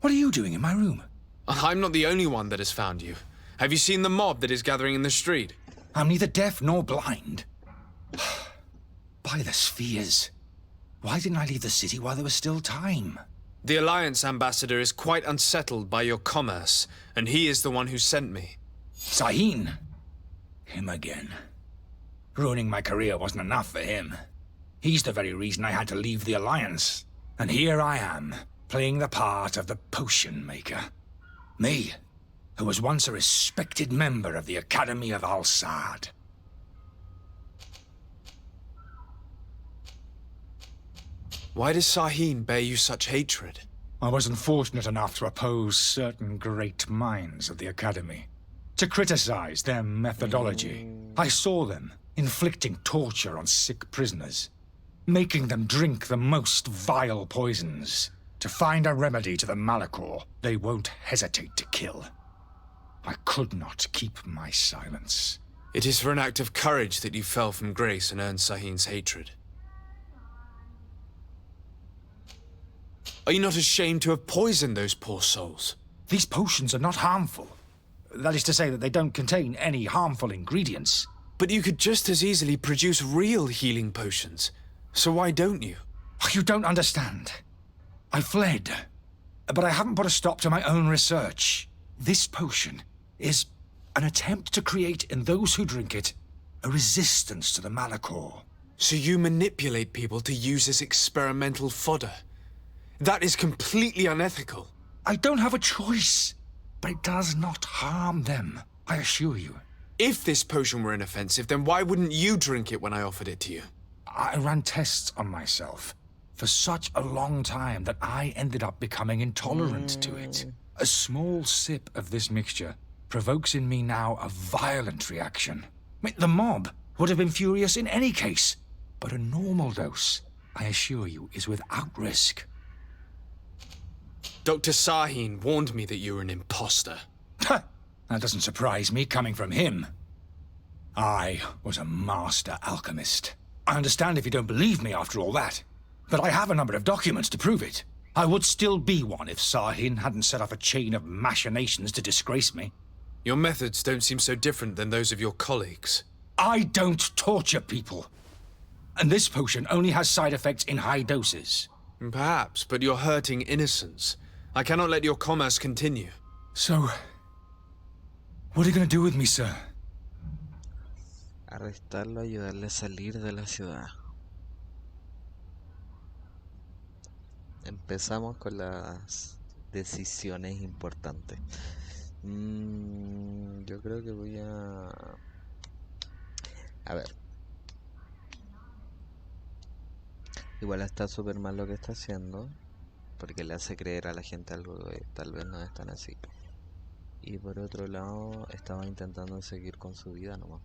What are you doing in my room? I'm not the only one that has found you. Have you seen the mob that is gathering in the street? I'm neither deaf nor blind. By the spheres. Why didn't I leave the city while there was still time? The Alliance ambassador is quite unsettled by your commerce, and he is the one who sent me. Sahin. Him again. Ruining my career wasn't enough for him. He's the very reason I had to leave the Alliance. And here I am, playing the part of the potion maker. Me, who was once a respected member of the Academy of Al-Sad. Why does Sahin bear you such hatred? I wasn't fortunate enough to oppose certain great minds of the Academy. To criticize their methodology. I saw them inflicting torture on sick prisoners. Making them drink the most vile poisons. To find a remedy to the Malachor they won't hesitate to kill. I could not keep my silence. It is for an act of courage that you fell from grace and earned Sahin's hatred. Are you not ashamed to have poisoned those poor souls? These potions are not harmful. That is to say that they don't contain any harmful ingredients. But you could just as easily produce real healing potions. So why don't you? You don't understand. I fled. But I haven't put a stop to my own research. This potion is an attempt to create in those who drink it a resistance to the Malachor. So you manipulate people to use as experimental fodder. That is completely unethical. I don't have a choice, but it does not harm them, I assure you. If this potion were inoffensive, then why wouldn't you drink it when I offered it to you? I ran tests on myself for such a long time that I ended up becoming intolerant to it. A small sip of this mixture provokes in me now a violent reaction. I mean, the mob would have been furious in any case, but a normal dose, I assure you, is without risk. Dr. Sahin warned me that you were an imposter. That doesn't surprise me, coming from him. I was a master alchemist. I understand if you don't believe me after all that, but I have a number of documents to prove it. I would still be one if Sahin hadn't set off a chain of machinations to disgrace me. Your methods don't seem so different than those of your colleagues. I don't torture people. And this potion only has side effects in high doses. Perhaps, but you're hurting innocents. I cannot let your commerce continue. So, what are you going to do with me, sir? Arrestarlo, ayudarle a salir de la ciudad. Empezamos con las decisiones importantes. Yo creo que voy a... A ver. Igual está súper mal lo que está haciendo, porque le hace creer a la gente algo que tal vez no es tan así. Y por otro lado, estaba intentando seguir con su vida nomás.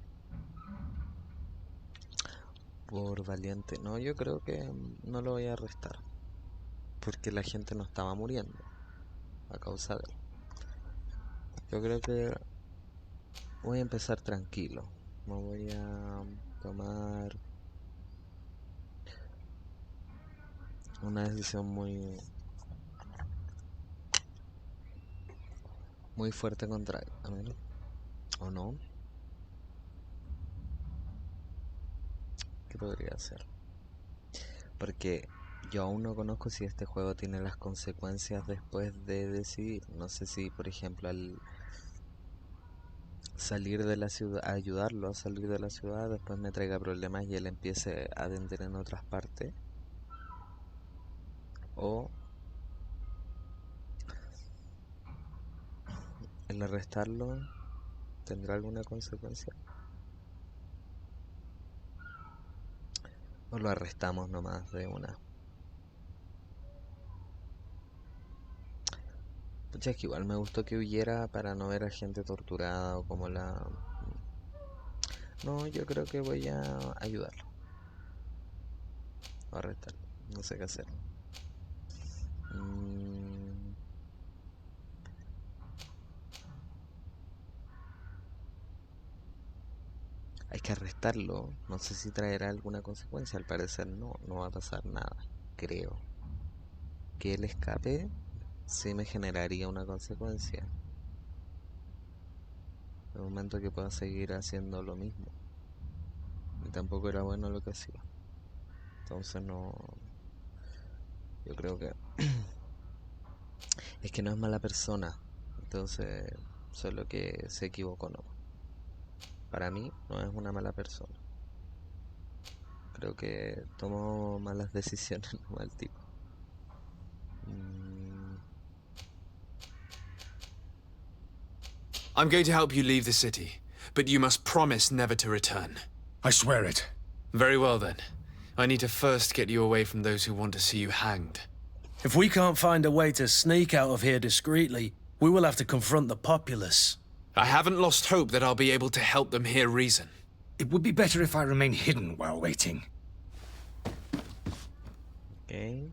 Por valiente. No, yo creo que no lo voy a arrestar, porque la gente no estaba muriendo a causa de él. Yo creo que voy a empezar tranquilo. No voy a tomar una decisión muy fuerte contra él. A ver, ¿o no? ¿Qué podría hacer? Porque yo aún no conozco si este juego tiene las consecuencias después de decidir. No sé si, por ejemplo, al salir de la ciudad, ayudarlo a salir de la ciudad, después me traiga problemas y él empiece a vender en otras partes. O el arrestarlo tendrá alguna consecuencia. O lo arrestamos nomás de una. Pucha, es que igual me gustó que huyera para no ver a gente torturada o como la... No, yo creo que voy a ayudarlo. O arrestarlo. No sé qué hacer. Hay que arrestarlo. No sé si traerá alguna consecuencia. Al parecer no va a pasar nada. Creo. Que él escape sí me generaría una consecuencia. El momento que pueda seguir haciendo lo mismo. Y tampoco era bueno lo que hacía. Entonces no... Yo creo que... es que no es mala persona. Entonces, solo que se equivocó, no. Para mí, no es una mala persona. Creo que tomó malas decisiones, no mal tipo. I'm going to help you leave the city, but you must promise never to return. I swear it. Very well then. I need to first get you away from those who want to see you hanged. If we can't find a way to sneak out of here discreetly, we will have to confront the populace. I haven't lost hope that I'll be able to help them hear reason. It would be better if I remain hidden while waiting. Okay.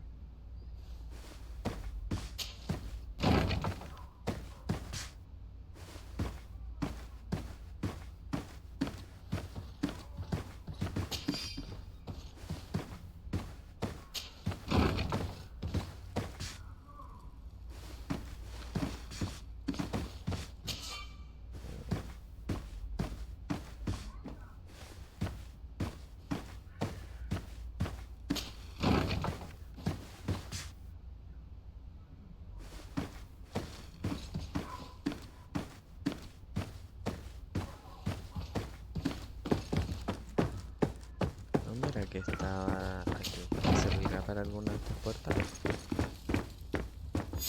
Que estaba aquí. ¿Servirá para alguna de estas puertas?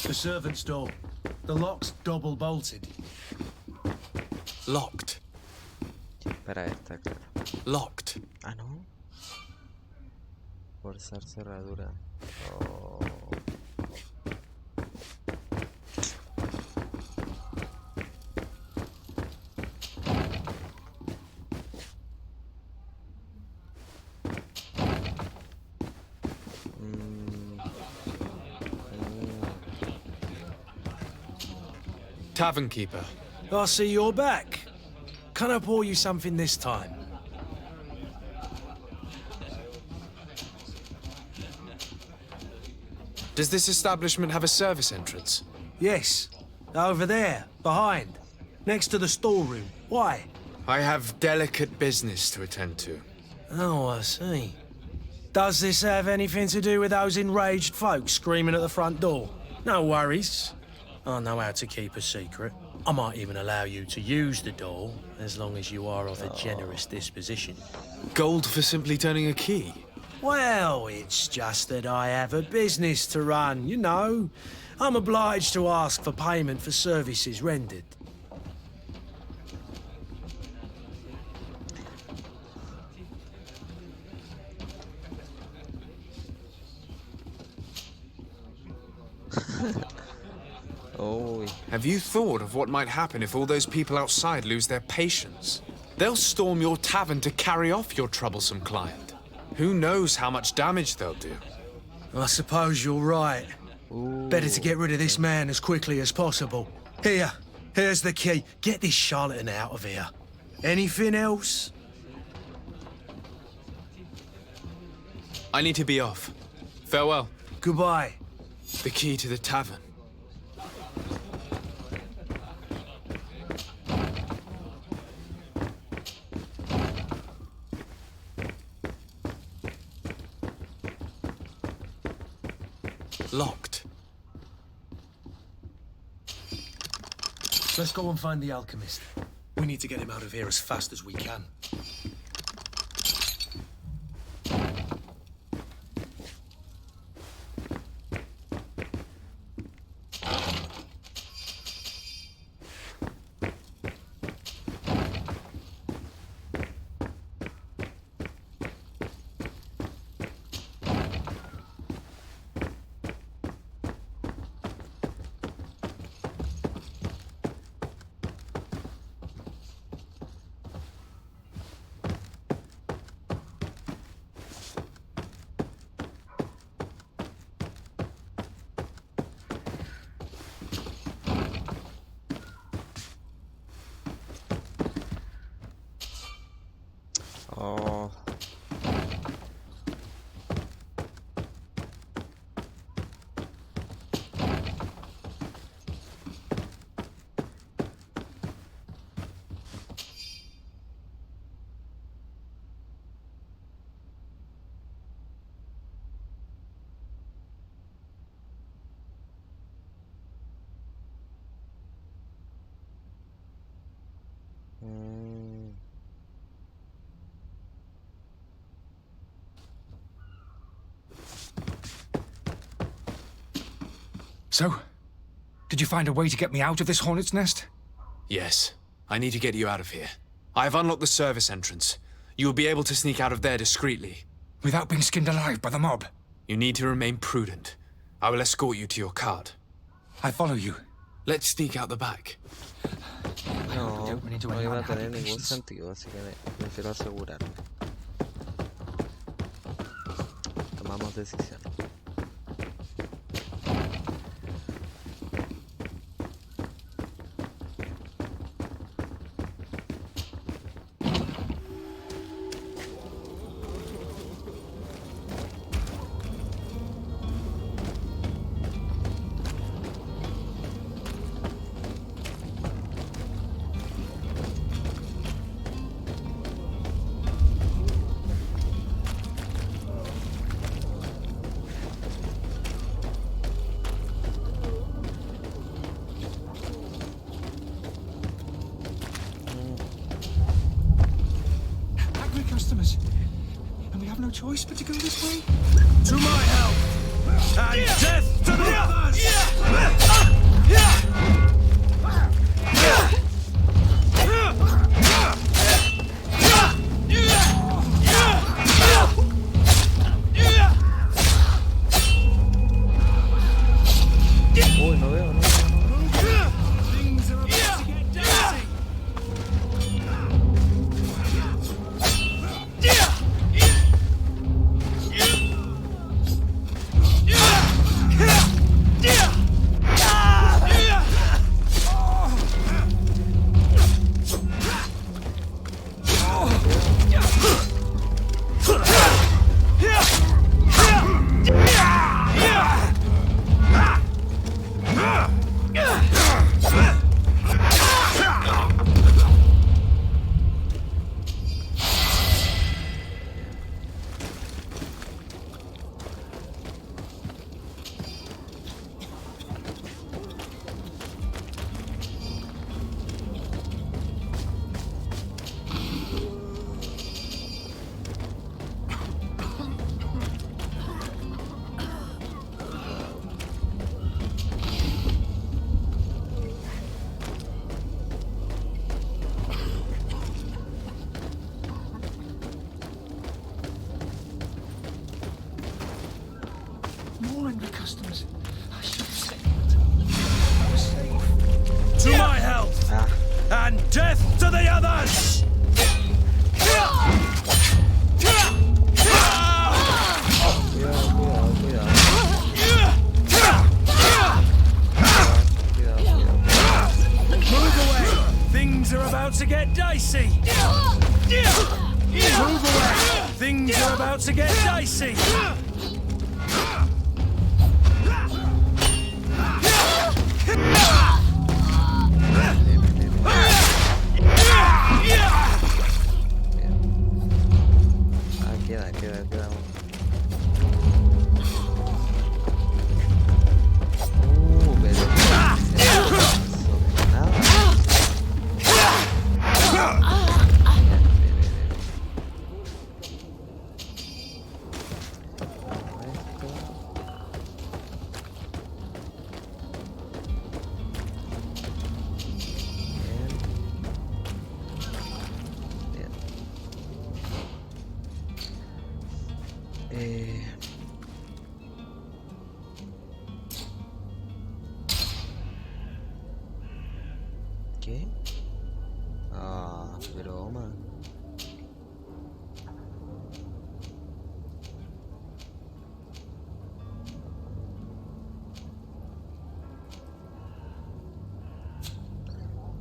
The servant's door. The lock's double bolted. Locked. Para esta, claro. Locked. Ah, no. Forzar cerradura. Oh. Tavern keeper. I see you're back. Can I pour you something this time? Does this establishment have a service entrance? Yes. Over there, behind. Next to the storeroom. Why? I have delicate business to attend to. Oh, I see. Does this have anything to do with those enraged folks screaming at the front door? No worries. I know how to keep a secret. I might even allow you to use the door, as long as you are of a generous disposition. Gold for simply turning a key? Well, it's just that I have a business to run, you know. I'm obliged to ask for payment for services rendered. Oh. Have you thought of what might happen if all those people outside lose their patience? They'll storm your tavern to carry off your troublesome client. Who knows how much damage they'll do? I suppose you're right. Better to get rid of this man as quickly as possible. Here's the key. Get this charlatan out of here. Anything else? I need to be off. Farewell. Goodbye. The key to the tavern. Locked. Let's go and find the alchemist. We need to get him out of here as fast as we can. Oh. So, did you find a way to get me out of this hornet's nest? Yes. I need to get you out of here. I have unlocked the service entrance. You will be able to sneak out of there discreetly. Without being skinned alive by the mob? You need to remain prudent. I will escort you to your cart. I follow you. Let's sneak out the back. No, no iba a tener ningún sentido, así que prefiero asegurarme. Tomamos decisión. Angry customers. And we have no choice but to go this way? To my help! And death to the others! Uy, no veo, no. Things are about to get dicey. More angry customers. I should have said it. I was safe. To my health! And death to the others! Move away! Things are about to get dicey! Move away! Things are about to get dicey! Queda. ¿Qué? Ah, broma.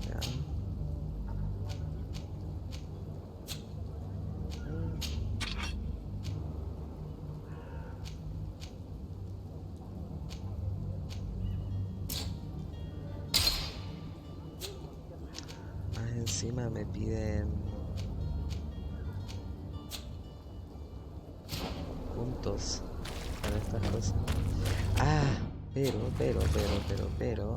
Ya. Encima me piden puntos para estas cosas. Ah, pero.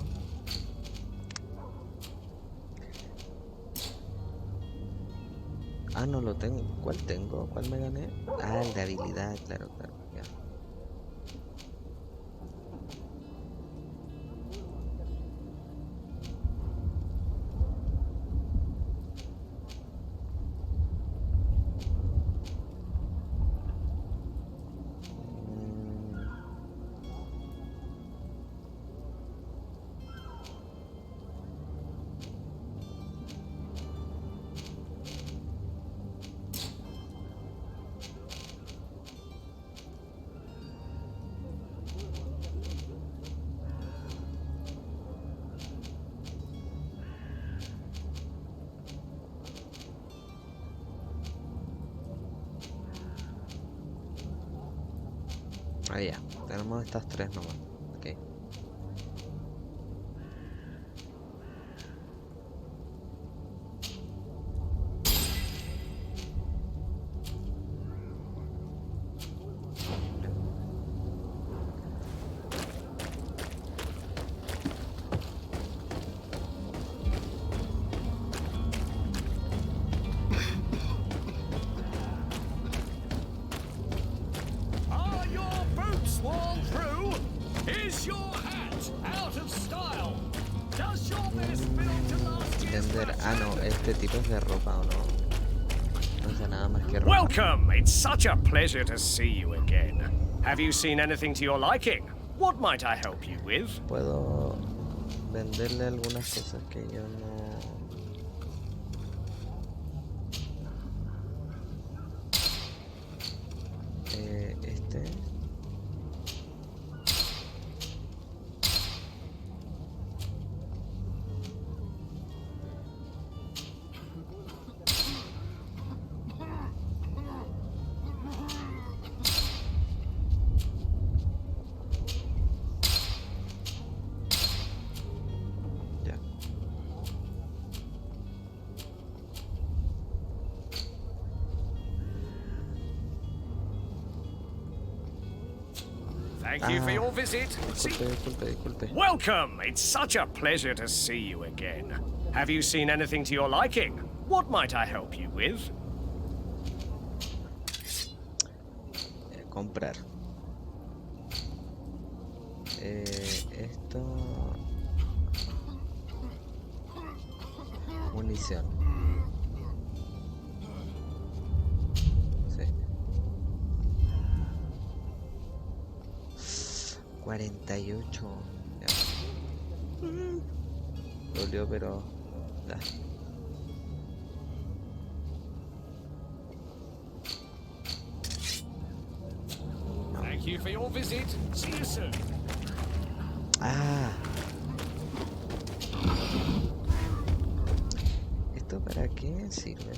Ah, no lo tengo. ¿Cuál tengo? ¿Cuál me gané? Ah, el de habilidad, claro, ya. Ah, ya, tenemos estas tres nomás. Ok. Are your boots worn through? Vender. Ah, no, este tipo es de ropa o no. No hace nada más que ropa. Welcome! It's such a pleasure to see you again. Have you seen anything to your liking? What might I help you with? Puedo venderle algunas cosas que yo no. Este. Thank you for your visit. Disculpe. Welcome! It's such a pleasure to see you again. Have you seen anything to your liking? What might I help you with? Comprar. Esto. Munición. Sí. 48. Ya. Dolió, pero. Ya. Thank you for your visit. See you soon. Ah. ¿Esto para qué sirve?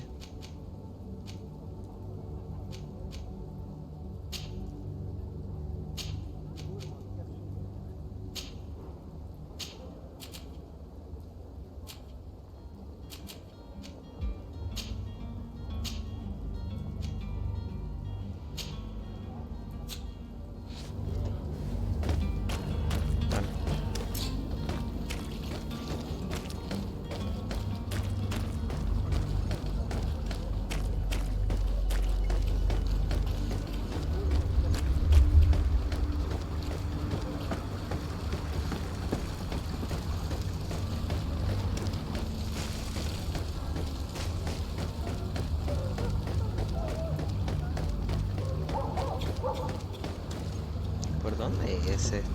¿Por dónde es esto?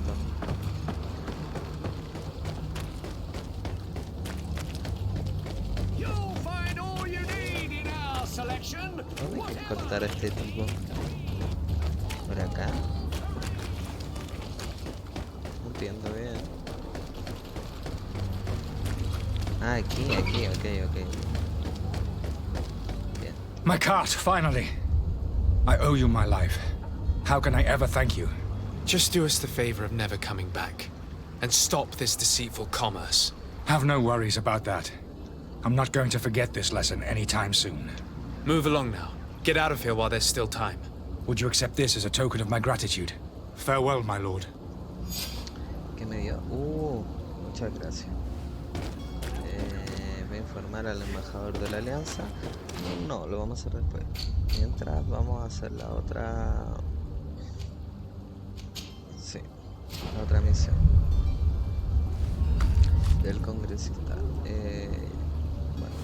¿Dónde hay que cortar a este tipo? ¿Por acá? No entiendo bien. Ah, aquí, ok. Bien. My cart, finally. I owe you my life. How can I ever thank you? Just do us the favor of never coming back, and stop this deceitful commerce. Have no worries about that. I'm not going to forget this lesson anytime soon. Move along now. Get out of here while there's still time. Would you accept this as a token of my gratitude? Farewell, my lord. ¿Qué me dio? Muchas gracias. Voy a informar al embajador de la alianza. No, lo vamos a hacer después. Mientras vamos a hacer la otra... Sí, la otra misión del congresista. Bueno.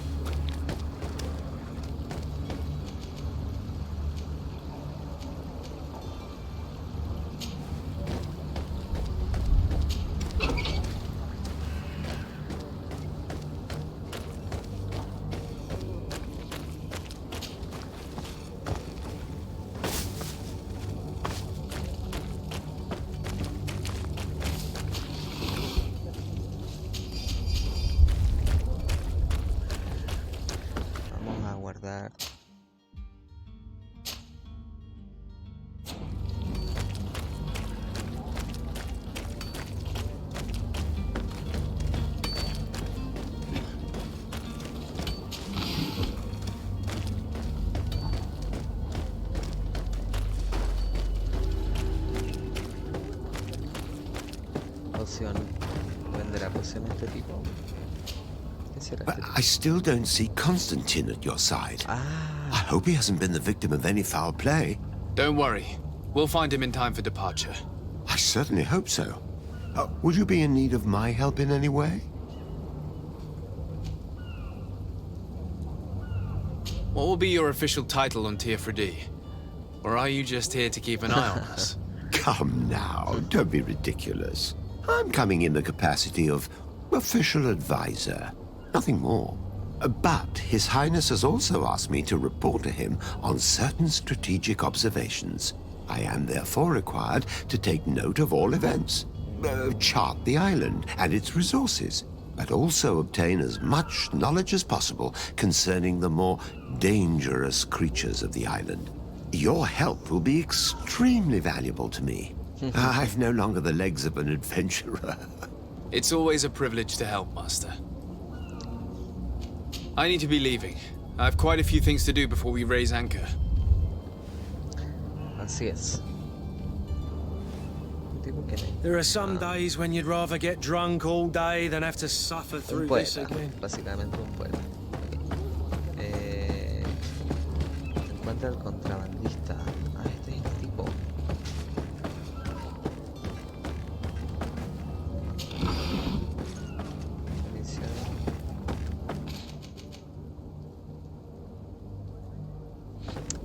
¿Venderá poción este tipo? ¿Qué será este tipo? I still don't see Constantine at your side. I hope he hasn't been the victim of any foul play. Don't worry. We'll find him in time for departure. I certainly hope so. Would you be in need of my help in any way? What will be your official title on Tier Or are you just here to keep an eye on us? Come now, don't be ridiculous. I'm coming in the capacity of official advisor, nothing more. But His Highness has also asked me to report to him on certain strategic observations. I am therefore required to take note of all events, chart the island and its resources, but also obtain as much knowledge as possible concerning the more dangerous creatures of the island. Your help will be extremely valuable to me. I've no longer the legs of an adventurer. It's always a privilege to help, Master. I need to be leaving. I have quite a few things to do before we raise anchor. Así es. There are some days when you'd rather get drunk all day than have to suffer through this again. Básicamente un poeta. Encuentra el contrabandista. Ah, este es el tipo.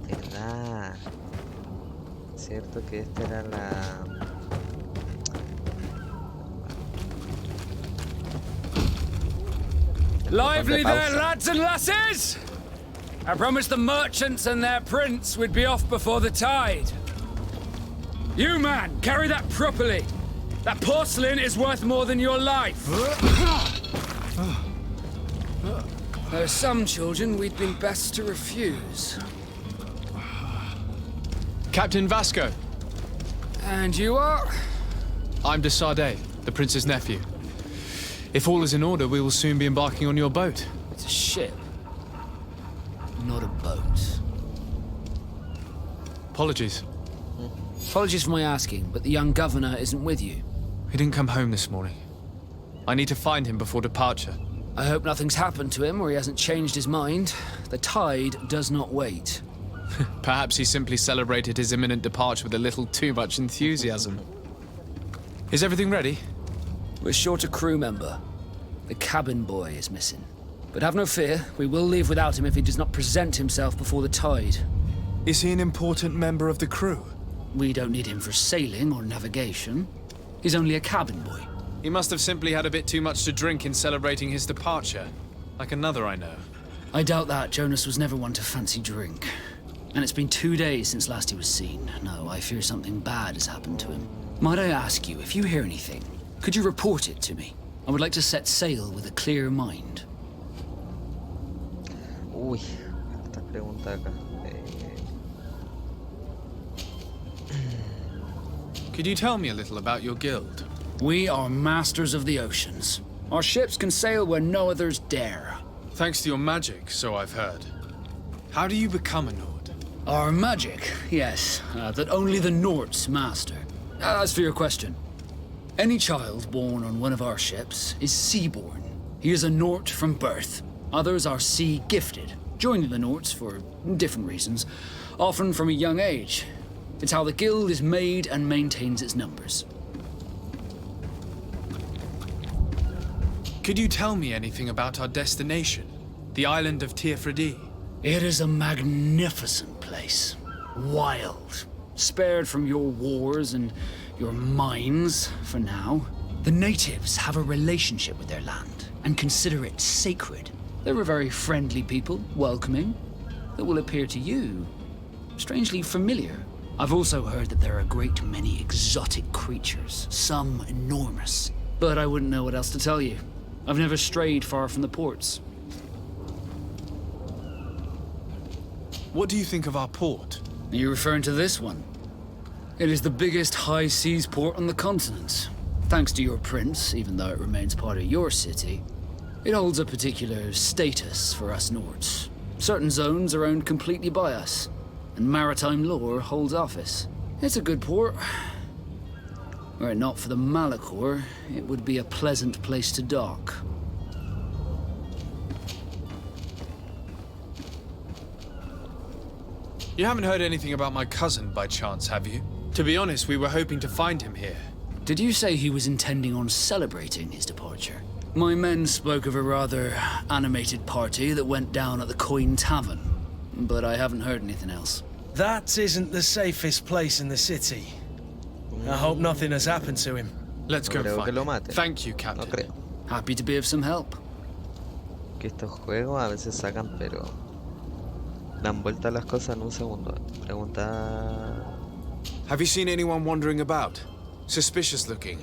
¿Verdad? Cierto que esta era la... Lively there, lads and lasses! I promised the merchants and their prince we'd be off before the tide. You, man, carry that properly. That porcelain is worth more than your life. There are some children we'd been best to refuse. Captain Vasco. And you are? I'm de Sardet, the prince's nephew. If all is in order, we will soon be embarking on your boat. It's a ship, not a boat. Apologies. Apologies for my asking, but the young governor isn't with you. He didn't come home this morning. I need to find him before departure. I hope nothing's happened to him or he hasn't changed his mind. The tide does not wait. Perhaps he simply celebrated his imminent departure with a little too much enthusiasm. Is everything ready? We're short a crew member. The cabin boy is missing. But have no fear, we will leave without him if he does not present himself before the tide. Is he an important member of the crew? We don't need him for sailing or navigation. He's only a cabin boy. He must have simply had a bit too much to drink in celebrating his departure. Like another I know. I doubt that. Jonas was never one to fancy drink. And it's been 2 days since last he was seen. No, I fear something bad has happened to him. Might I ask you, if you hear anything, could you report it to me? I would like to set sail with a clear mind. Uy, esta pregunta acá. Could you tell me a little about your guild? We are masters of the oceans. Our ships can sail where no others dare. Thanks to your magic, so I've heard. How do you become a Nord? Our magic, yes, that only the Nords master. As for your question, any child born on one of our ships is sea-born. He is a Nord from birth. Others are sea-gifted, joining the Nords for different reasons, often from a young age. It's how the guild is made and maintains its numbers. Could you tell me anything about our destination? The island of Tier. It is a magnificent place. Wild. Spared from your wars and your mines, for now. The natives have a relationship with their land and consider it sacred. They're a very friendly people, welcoming, that will appear to you strangely familiar. I've also heard that there are a great many exotic creatures, some enormous. But I wouldn't know what else to tell you. I've never strayed far from the ports. What do you think of our port? Are you referring to this one? It is the biggest high seas port on the continent. Thanks to your prince, even though it remains part of your city, it holds a particular status for us Nords. Certain zones are owned completely by us, and maritime law holds office. It's a good port. Were it not for the Malachor, it would be a pleasant place to dock. You haven't heard anything about my cousin by chance, have you? To be honest, we were hoping to find him here. Did you say he was intending on celebrating his departure? My men spoke of a rather animated party that went down at the Coin Tavern, but I haven't heard anything else. That isn't the safest place in the city. I hope nothing has happened to him. Let's go find him. Thank you, Captain. Happy to be of some help. Que estos juegos a veces sacan, pero dan vuelta las cosas en un segundo. Pregunta. Have you seen anyone wandering about? Suspicious looking.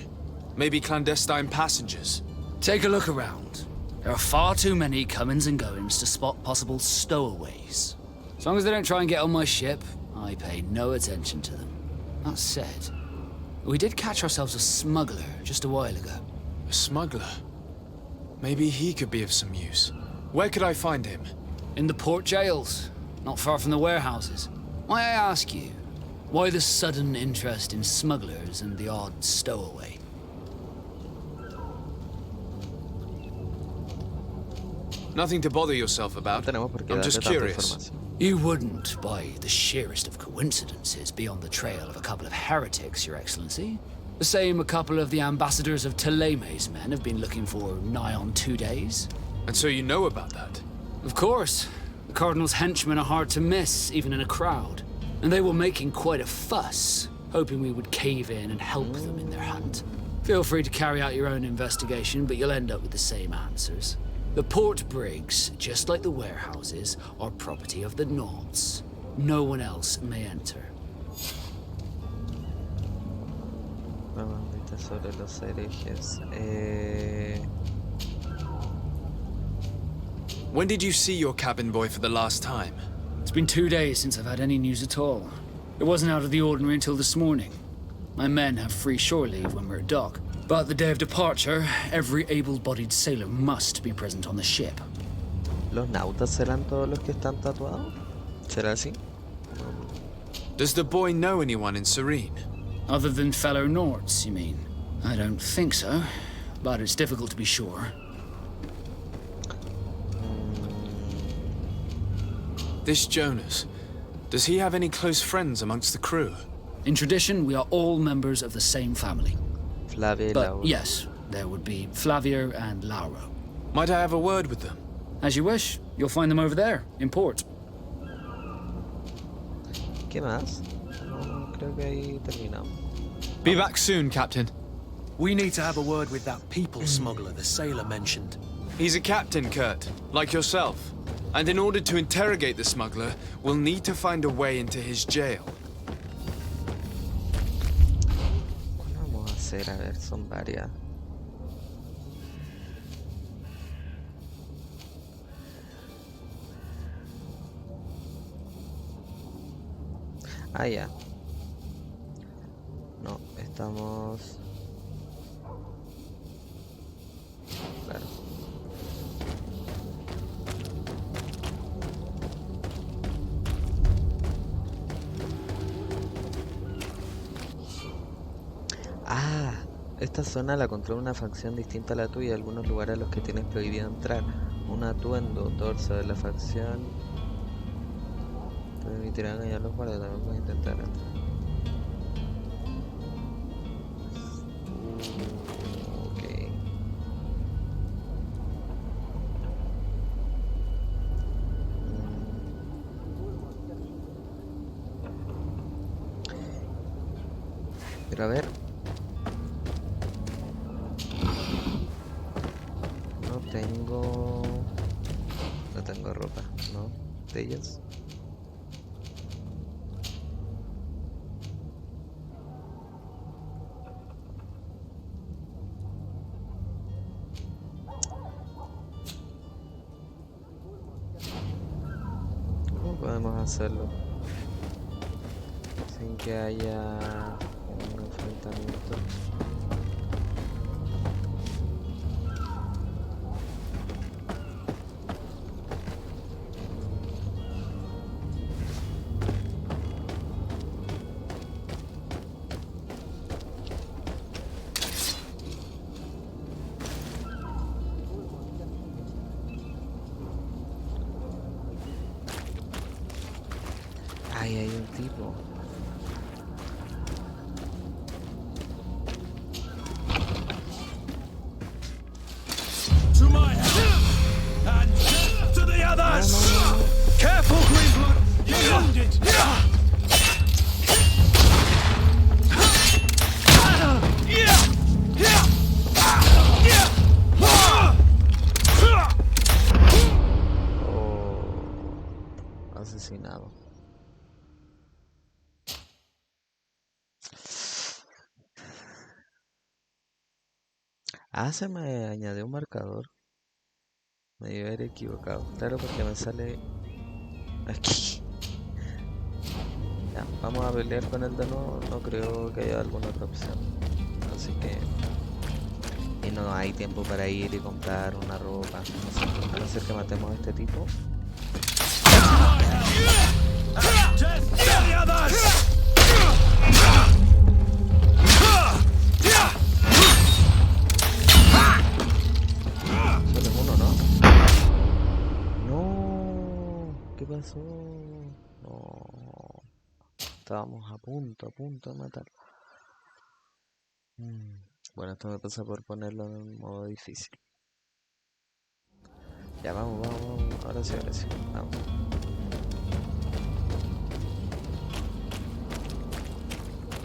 Maybe clandestine passengers. Take a look around. There are far too many comings and goings to spot possible stowaways. As long as they don't try and get on my ship, I pay no attention to them. That said, we did catch ourselves a smuggler just a while ago. A smuggler? Maybe he could be of some use. Where could I find him? In the port jails, not far from the warehouses. May I ask you, why the sudden interest in smugglers and the odd stowaway? Nothing to bother yourself about. I'm just curious. You wouldn't, by the sheerest of coincidences, be on the trail of a couple of heretics, Your Excellency. The same a couple of the ambassadors of Teleme's men have been looking for nigh on 2 days. And so you know about that? Of course. The Cardinal's henchmen are hard to miss, even in a crowd. And they were making quite a fuss, hoping we would cave in and help them in their hunt. Feel free to carry out your own investigation, but you'll end up with the same answers. The port brigs, just like the warehouses, are property of the Nauts. No one else may enter. Sobre los herejes. When did you see your cabin boy for the last time? It's been 2 days since I've had any news at all. It wasn't out of the ordinary until this morning. My men have free shore leave when we're at dock. But the day of departure, every able-bodied sailor must be present on the ship. ¿Los nautas serán todos los que están tatuados? ¿Será así? Does the boy know anyone in Serene? Other than fellow Nords, you mean? I don't think so, but it's difficult to be sure. This Jonas, does he have any close friends amongst the crew? In tradition, we are all members of the same family. Flavia but Lauro. Yes, there would be Flavia and Lauro. Might I have a word with them? As you wish. You'll find them over there, in port. ¿Qué más? No, creo que ahí terminamos. Be back soon, Captain. We need to have a word with that people smuggler the sailor mentioned. He's a captain, Kurt, like yourself. And in order to interrogate the smuggler, we'll need to find a way into his jail. ¿Cuál vamos a hacer? A ver, son varias. Ah, ya. No, estamos... Claro. Ah, esta zona la controla una facción distinta a la tuya, algunos lugares a los que tienes prohibido entrar. Un atuendo, torso de la facción. Te permitirá engañar a los guardias, también puedes intentar entrar. Ok. Pero a ver. No tengo ropa, ¿no? De ellas. ¿Cómo podemos hacerlo sin que haya un enfrentamiento? Ahí hay un tipo. Ah, se me añadió un marcador. Me debe haber equivocado. Claro, porque me sale aquí. Ya, vamos a pelear con él de nuevo. No creo que haya alguna otra opción. Así que... Y no hay tiempo para ir y comprar una ropa. No sé, a no ser que matemos a este tipo. Solo es uno, ¿no? No, ¿qué pasó? No, estábamos a punto de matarlo. Bueno, esto me pasa por ponerlo en modo difícil. Ya, vamos. Ahora sí, vamos.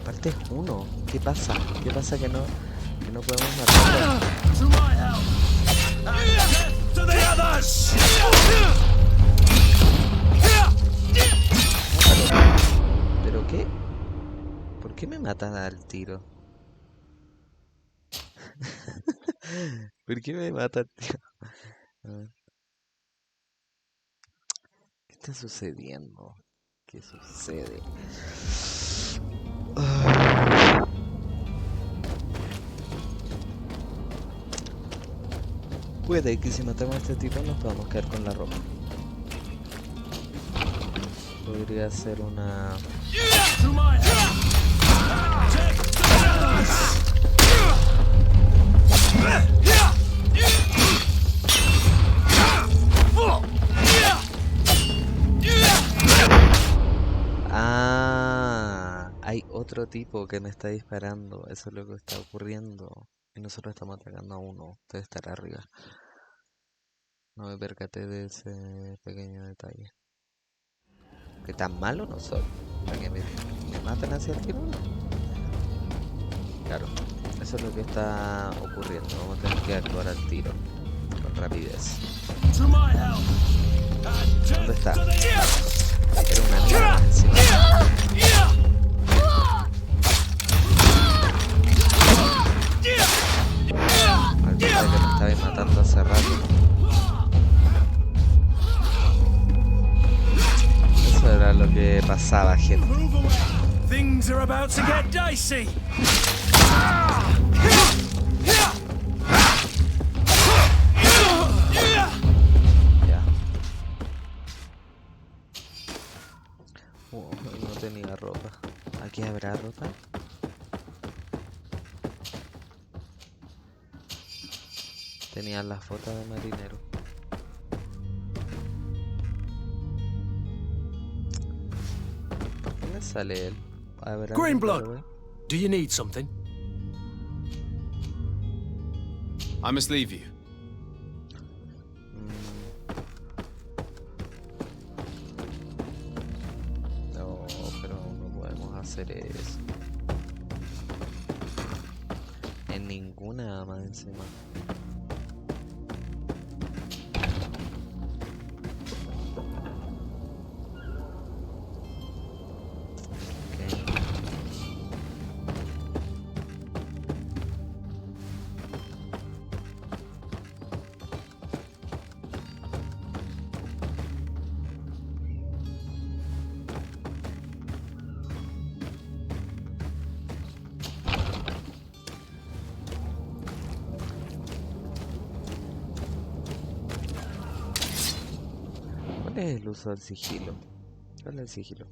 Aparte es uno. ¿Qué pasa? ¿Qué pasa que no podemos matarlo? ¿Pero qué? ¿Por qué me matan al tiro? ¿Por qué me matan, tío? A ver. ¿Qué está sucediendo? ¿Qué sucede? Puede que si matamos a este tipo nos podamos quedar con la ropa. Podría ser una... Ah, hay otro tipo que me está disparando. Eso es lo que está ocurriendo. Y nosotros estamos atacando a uno. Debe estar arriba. No me percaté de ese pequeño detalle. ¿Qué tan malo no soy? ¿Para que me maten hacia el tiro? Claro, eso es lo que está ocurriendo. Vamos a tener que actuar al tiro. Con rapidez. ¿Dónde está? Era una mierda encima. Maldita que me estabais matando hace rato. Eso era lo que pasaba, gente. Things are about to get dicey. Ya. No tenía ropa. ¿Aquí habrá ropa? Tenía las fotos de marinero. ¿Dónde sale él? Greenblood, do you need something? I must leave you. No, pero no podemos hacer eso. En ninguna más encima. ¿Cuál es el uso del sigilo? ¿Cuál es el sigilo?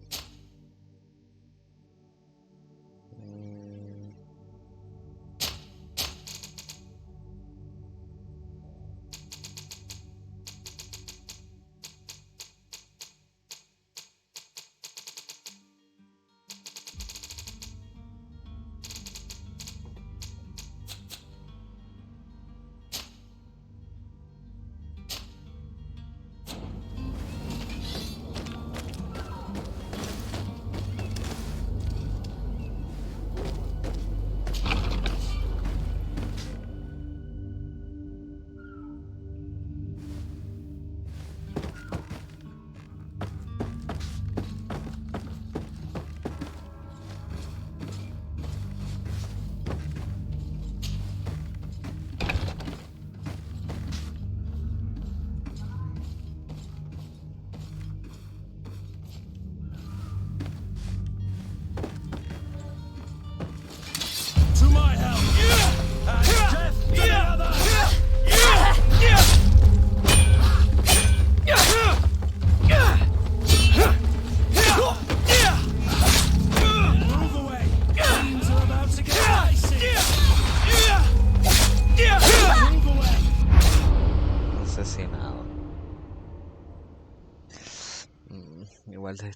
igual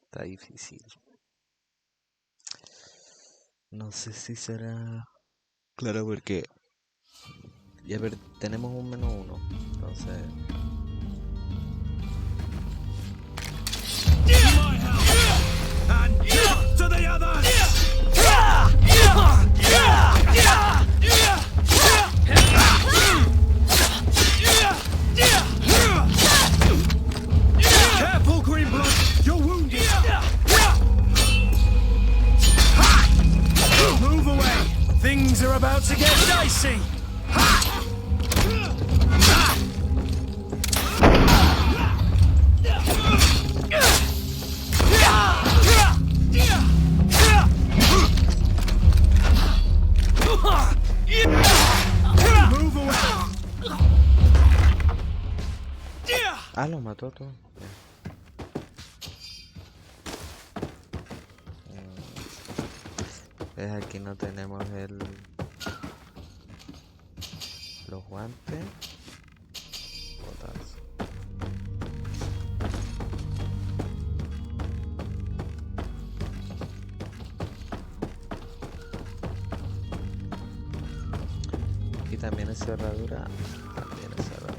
está difícil. No sé si será claro porque ya ver, tenemos un -1, entonces To the others! Careful, Greenblood! You're wounded! Move away! Things are about to get dicey! Ah, lo mató todo. Es aquí no tenemos los guantes. Botas. Y también es cerradura. También es cerradura.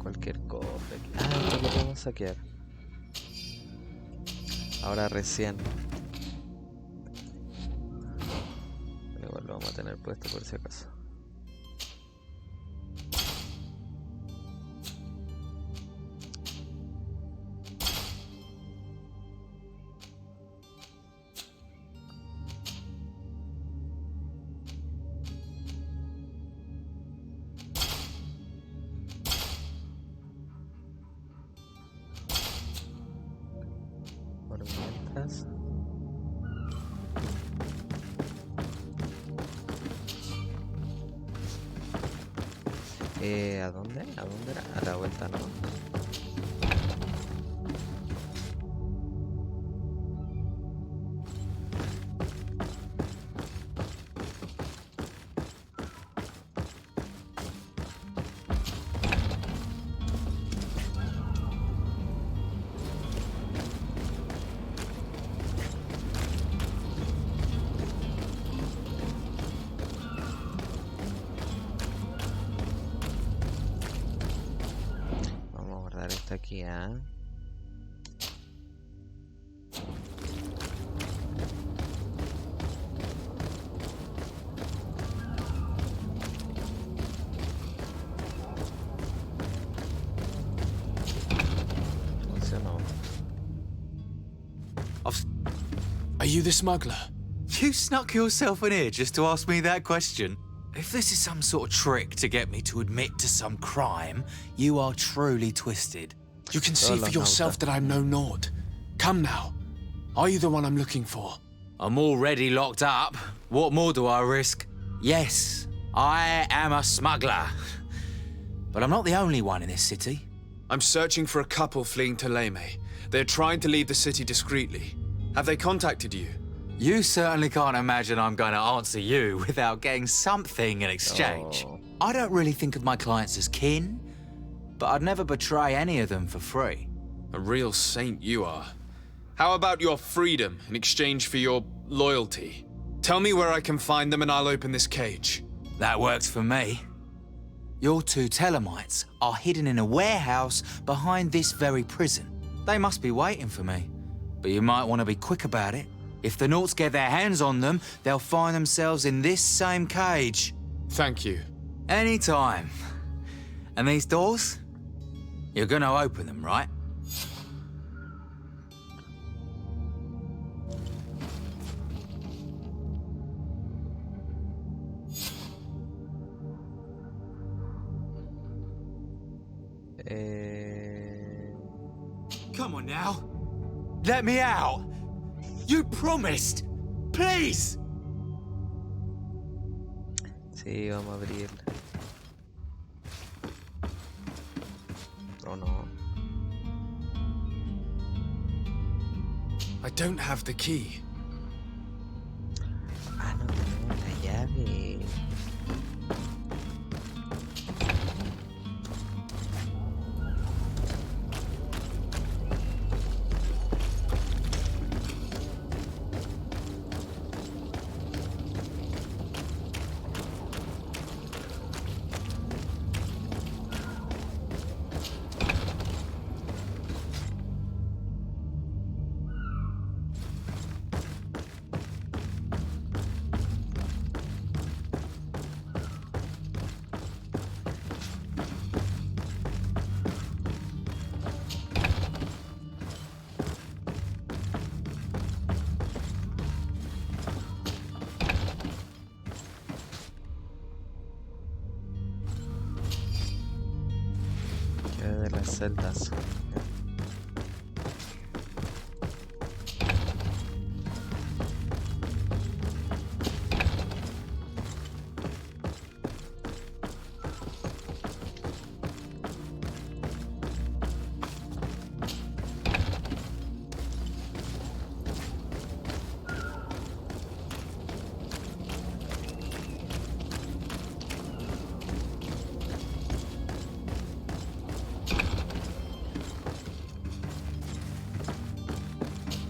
Cualquier cofre aquí. Ah, esto lo podemos saquear. Ahora recién. Pero igual lo vamos a tener puesto por si acaso. Mientras ¿a dónde? ¿A dónde era? A la vuelta, ¿no? Aquí, ¿ah? Funcionó. Are you the smuggler? You snuck yourself in here just to ask me that question? If this is some sort of trick to get me to admit to some crime, you are truly twisted. You can see for yourself that I'm no naught. Come now. Are you the one I'm looking for? I'm already locked up. What more do I risk? Yes, I am a smuggler. But I'm not the only one in this city. I'm searching for a couple fleeing to Leme. They're trying to leave the city discreetly. Have they contacted you? You certainly can't imagine I'm going to answer you without getting something in exchange. Oh. I don't really think of my clients as kin, but I'd never betray any of them for free. A real saint you are. How about your freedom in exchange for your loyalty? Tell me where I can find them and I'll open this cage. That works for me. Your two Telemites are hidden in a warehouse behind this very prison. They must be waiting for me, but you might want to be quick about it. If the Nauts get their hands on them, they'll find themselves in this same cage. Thank you. Anytime. And these doors? You're gonna open them, right? Come on now. Let me out. You promised. Please. Sí, vamos a abrir. Oh no. I don't have the key. celdas.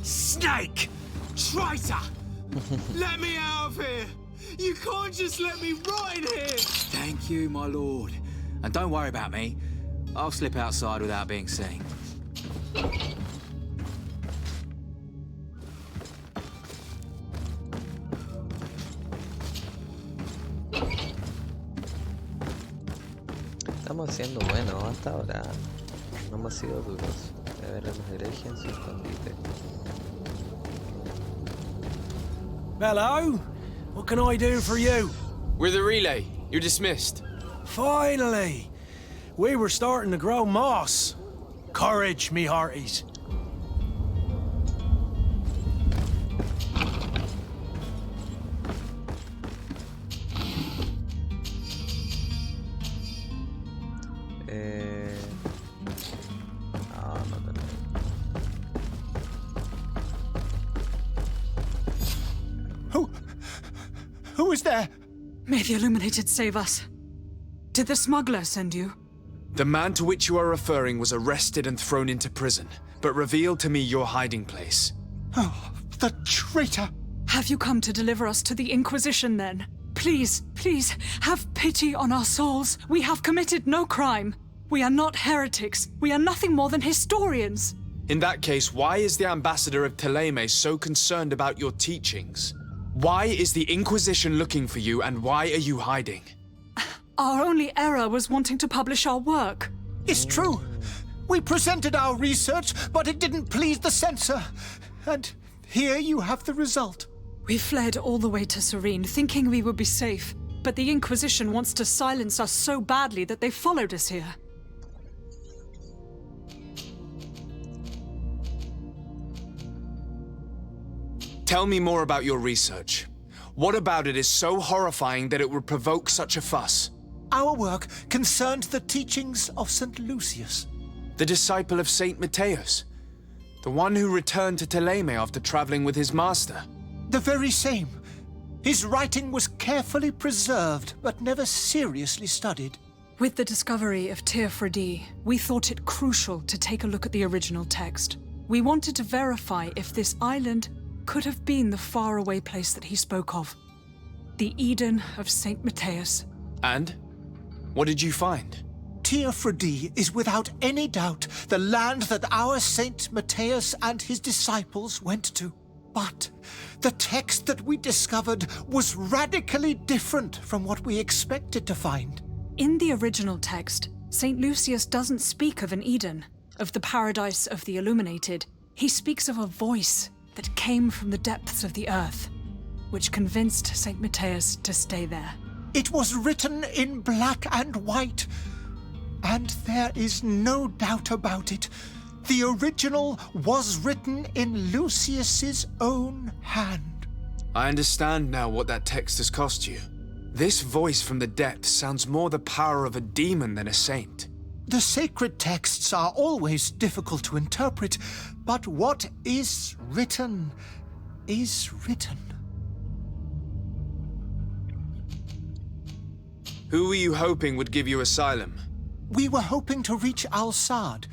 Snake! Traitor! Let me out of here! You can't just let me rot in here! Thank you, my lord. And don't worry about me. I'll slip outside without being seen. Estamos siendo buenos hasta ahora. No hemos sido duros. De ver a los herejes en su escondite. Hello? What can I do for you? We're the relay. You're dismissed. Finally! We were starting to grow moss. Courage, me hearties. Who is there? May the Illuminated save us. Did the smuggler send you? The man to which you are referring was arrested and thrown into prison, but revealed to me your hiding place. Oh, the traitor! Have you come to deliver us to the Inquisition, then? Please, please, have pity on our souls. We have committed no crime. We are not heretics. We are nothing more than historians. In that case, why is the ambassador of Thélème so concerned about your teachings? Why is the Inquisition looking for you, and why are you hiding? Our only error was wanting to publish our work. It's true. We presented our research, but it didn't please the censor. And here you have the result. We fled all the way to Serene, thinking we would be safe. But the Inquisition wants to silence us so badly that they followed us here. Tell me more about your research. What about it is so horrifying that it would provoke such a fuss? Our work concerned the teachings of St. Lucius. The disciple of Saint Matthias? The one who returned to Thélème after traveling with his master? The very same. His writing was carefully preserved, but never seriously studied. With the discovery of Teofredi, we thought it crucial to take a look at the original text. We wanted to verify if this island could have been the faraway place that he spoke of. The Eden of Saint Matthias. And? What did you find? Teofredi is without any doubt the land that our Saint Matthias and his disciples went to. But the text that we discovered was radically different from what we expected to find. In the original text, Saint Lucius doesn't speak of an Eden, of the paradise of the Illuminated. He speaks of a voice that came from the depths of the earth, which convinced Saint Matthias to stay there. It was written in black and white, and there is no doubt about it. The original was written in Lucius's own hand. I understand now what that text has cost you. This voice from the depths sounds more the power of a demon than a saint. The sacred texts are always difficult to interpret, but what is written is written. Who were you hoping would give you asylum? We were hoping to reach Al-Sad.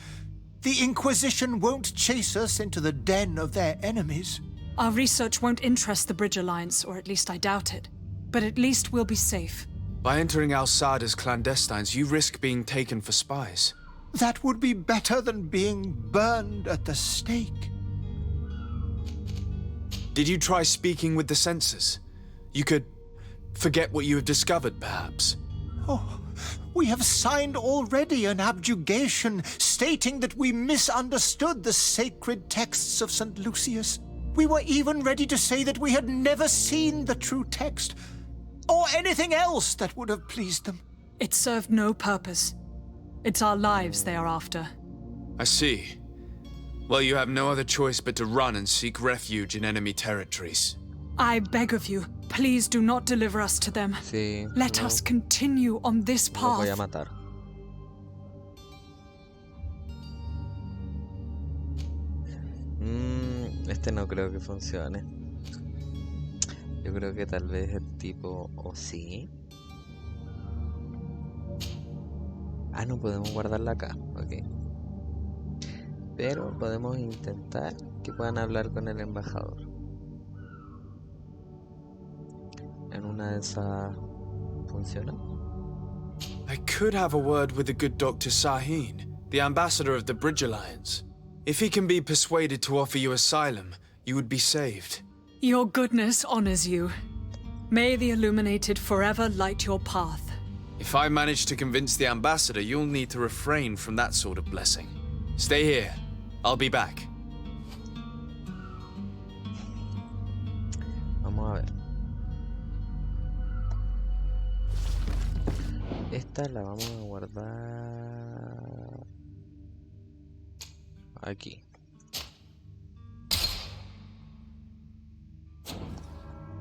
The Inquisition won't chase us into the den of their enemies. Our research won't interest the Bridge Alliance, or at least I doubt it. But at least we'll be safe. By entering Al-Sad as clandestines, you risk being taken for spies. That would be better than being burned at the stake. Did you try speaking with the censors? You could forget what you have discovered, perhaps. Oh, we have signed already an abjugation stating that we misunderstood the sacred texts of St. Lucius. We were even ready to say that we had never seen the true text, or anything else that would have pleased them. It served no purpose. It's our lives they are after. I see. Well, you have no other choice but to run and seek refuge in enemy territories. I beg of you, please do not deliver us to them. Sí, Let no, us continue on this los voy a path. matar. Este no creo que funcione. Yo creo que tal vez el tipo... ¿O sí? Ah, no podemos guardarla acá. Ok. Pero podemos intentar que puedan hablar con el embajador. En una de esas... ¿funciona? I could have a word with the good Dr. Sahin, the ambassador of the Bridge Alliance. If he can be persuaded to offer you asylum, you would be saved. Your goodness honors you. May the Illuminated forever light your path. If I manage to convince the ambassador, you'll need to refrain from that sort of blessing. Stay here. I'll be back. Vamos a ver. Esta la vamos a guardar aquí.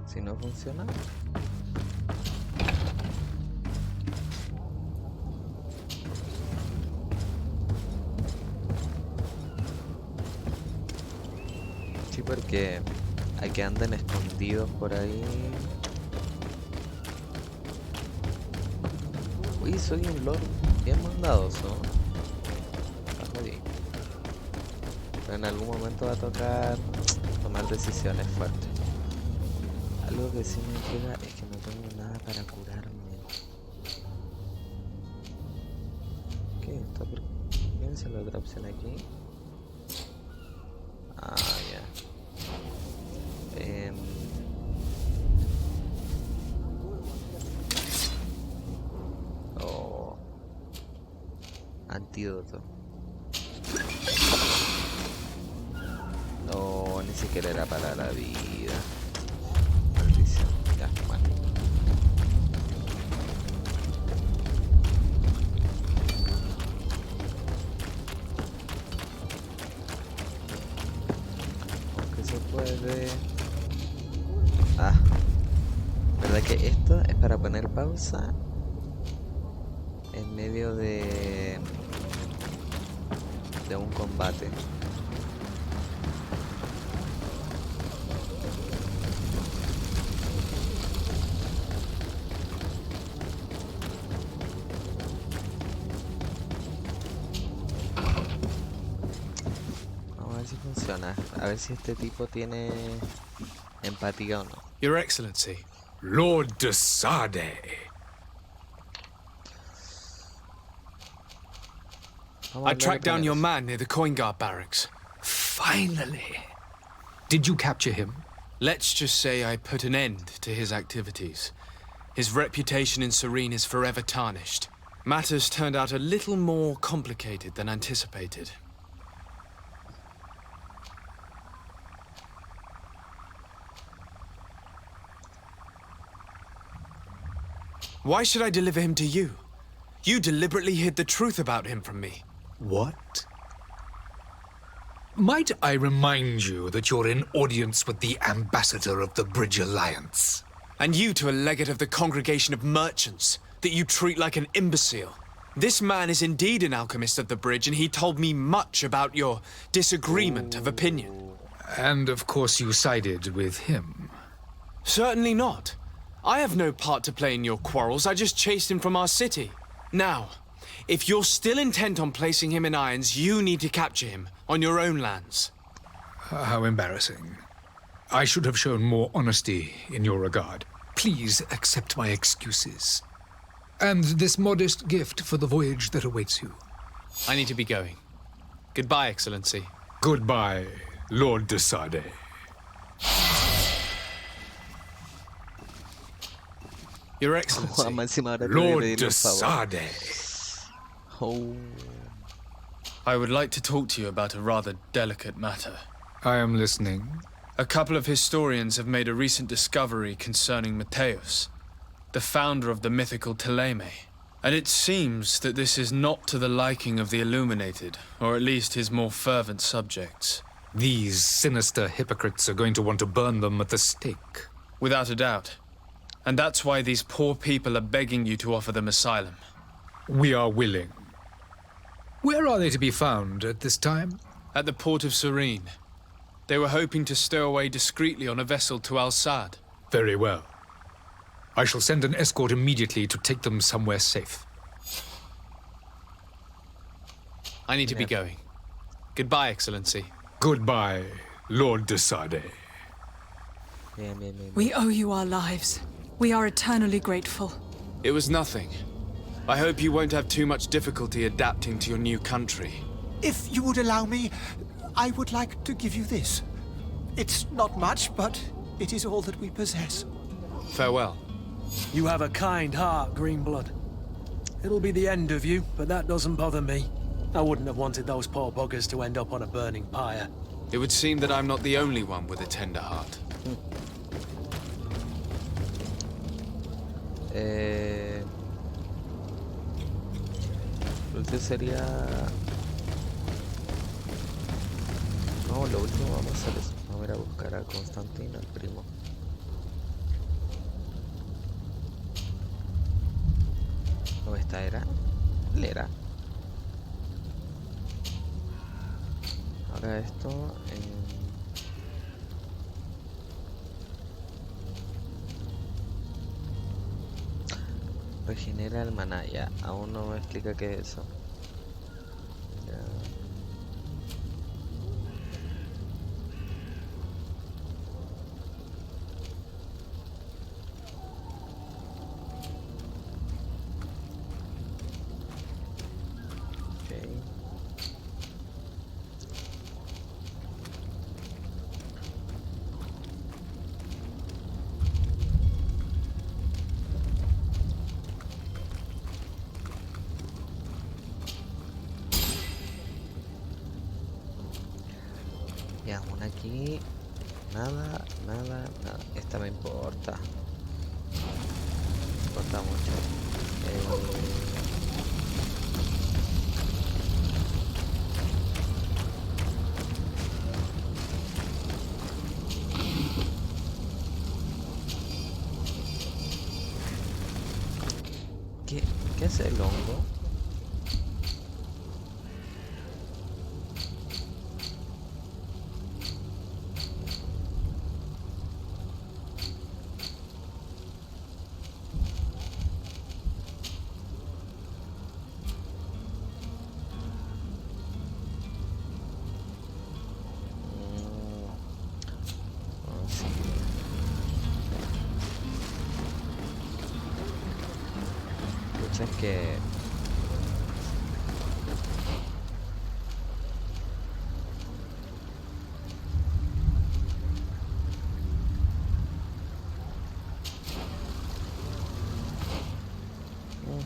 Si no funciona, sí, porque hay que anden escondidos por ahí. Uy, soy un lord bien mandadoso. Está jodido. Pero en algún momento va a tocar tomar decisiones fuertes. Algo que sí me queda es que no tengo nada para curarme. ¿Qué? ¿Está por qué es la otra opción aquí? Ah, ya. Oh. Antídoto. No, ni siquiera era para la vida. Maldición. Ya, bueno. Aunque se puede. Ah. ¿Verdad que esto es para poner pausa en medio de un combate? Vamos a ver si funciona. A ver si este tipo tiene empatía o no. Your Excellency. Lord de Sade. I tracked down your man near the Coin Guard barracks. Finally. Did you capture him? Let's just say I put an end to his activities. His reputation in Serene is forever tarnished. Matters turned out a little more complicated than anticipated. Why should I deliver him to you? You deliberately hid the truth about him from me. What? Might I remind you that you're in audience with the ambassador of the Bridge Alliance? And you to a legate of the Congregation of Merchants, that you treat like an imbecile. This man is indeed an alchemist of the Bridge, and he told me much about your disagreement of opinion. And of course you sided with him. Certainly not. I have no part to play in your quarrels. I just chased him from our city. Now, if you're still intent on placing him in irons, you need to capture him on your own lands. How embarrassing. I should have shown more honesty in your regard. Please accept my excuses. And this modest gift for the voyage that awaits you. I need to be going. Goodbye, Excellency. Goodbye, Lord de Sade. Your Excellency. Lord de Sade. Oh. I would like to talk to you about a rather delicate matter. I am listening. A couple of historians have made a recent discovery concerning Mateus, the founder of the mythical Teleme. And it seems that this is not to the liking of the Illuminated, or at least his more fervent subjects. These sinister hypocrites are going to want to burn them at the stake. Without a doubt. And that's why these poor people are begging you to offer them asylum. We are willing. Where are they to be found at this time? At the port of Serene. They were hoping to stow away discreetly on a vessel to Al-Sad. Very well. I shall send an escort immediately to take them somewhere safe. I need to be going. Goodbye, Excellency. Goodbye, Lord de Sade. We owe you our lives. We are eternally grateful. It was nothing. I hope you won't have too much difficulty adapting to your new country. If you would allow me, I would like to give you this. It's not much, but it is all that we possess. Farewell. You have a kind heart, Greenblood. It'll be the end of you, but that doesn't bother me. I wouldn't have wanted those poor buggers to end up on a burning pyre. It would seem that I'm not the only one with a tender heart. Creo que sería... No, lo último vamos a hacer es... Vamos a ir a buscar a Constantino, el primo. ¿O esta era? Lera. Ahora esto... Regenera el maná, ya. Aún no me explica qué es eso. Ya. Ya, una aquí. Nada. Esta me importa. Me importa mucho. ¿Qué hace el hongo? Es que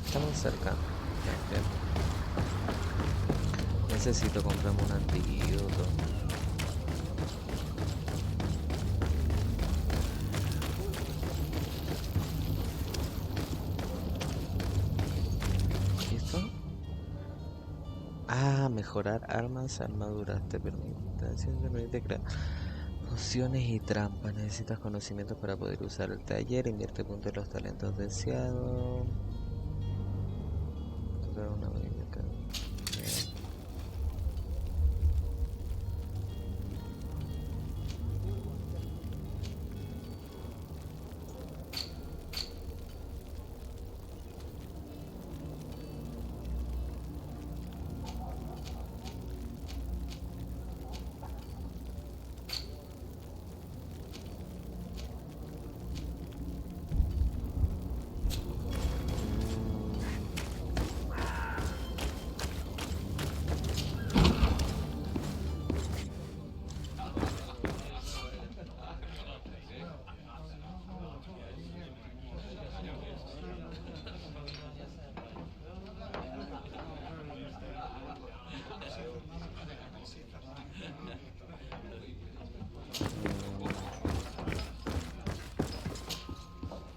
estamos cerca. Necesito comprarme un antídoto. Mejorar armas, armaduras, te permite crear pociones y trampas. Necesitas conocimientos para poder usar el taller. Invierte puntos en los talentos deseados.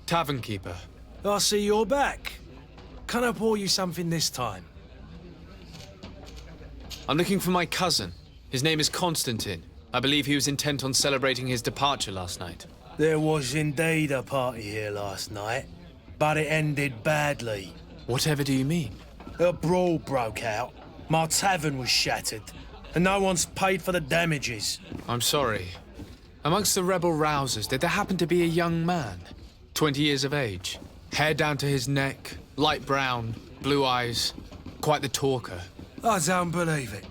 Tavern keeper. I see you're back. Can I pour you something this time? I'm looking for my cousin. His name is Constantine. I believe he was intent on celebrating his departure last night. There was indeed a party here last night, but it ended badly. Whatever do you mean? A brawl broke out. My tavern was shattered, and no one's paid for the damages. I'm sorry. Amongst the rebel rousers, did there happen to be a young man? 20 years of age. Hair down to his neck, light brown, blue eyes. Quite the talker. I don't believe it.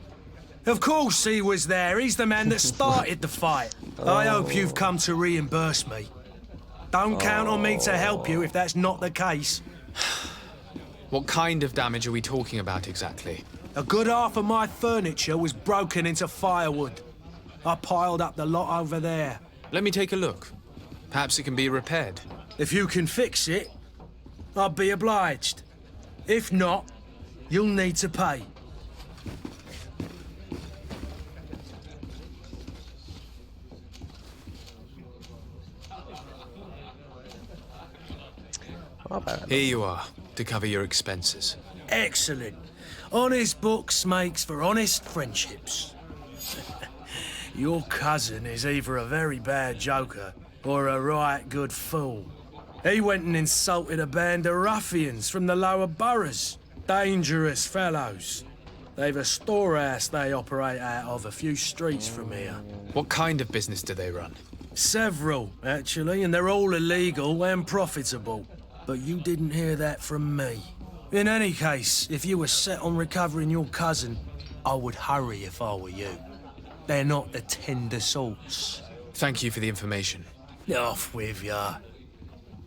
Of course he was there. He's the man that started the fight. I hope you've come to reimburse me. Don't count on me to help you if that's not the case. What kind of damage are we talking about exactly? A good half of my furniture was broken into firewood. I piled up the lot over there. Let me take a look. Perhaps it can be repaired. If you can fix it, I'll be obliged. If not, you'll need to pay. Here you are, to cover your expenses. Excellent. Honest books makes for honest friendships. Your cousin is either a very bad joker or a right good fool. He went and insulted a band of ruffians from the lower boroughs. Dangerous fellows. They've a storehouse they operate out of a few streets from here. What kind of business do they run? Several, actually, and they're all illegal and profitable. But you didn't hear that from me. In any case, if you were set on recovering your cousin, I would hurry if I were you. They're not the tender sorts. Thank you for the information. Off with ya.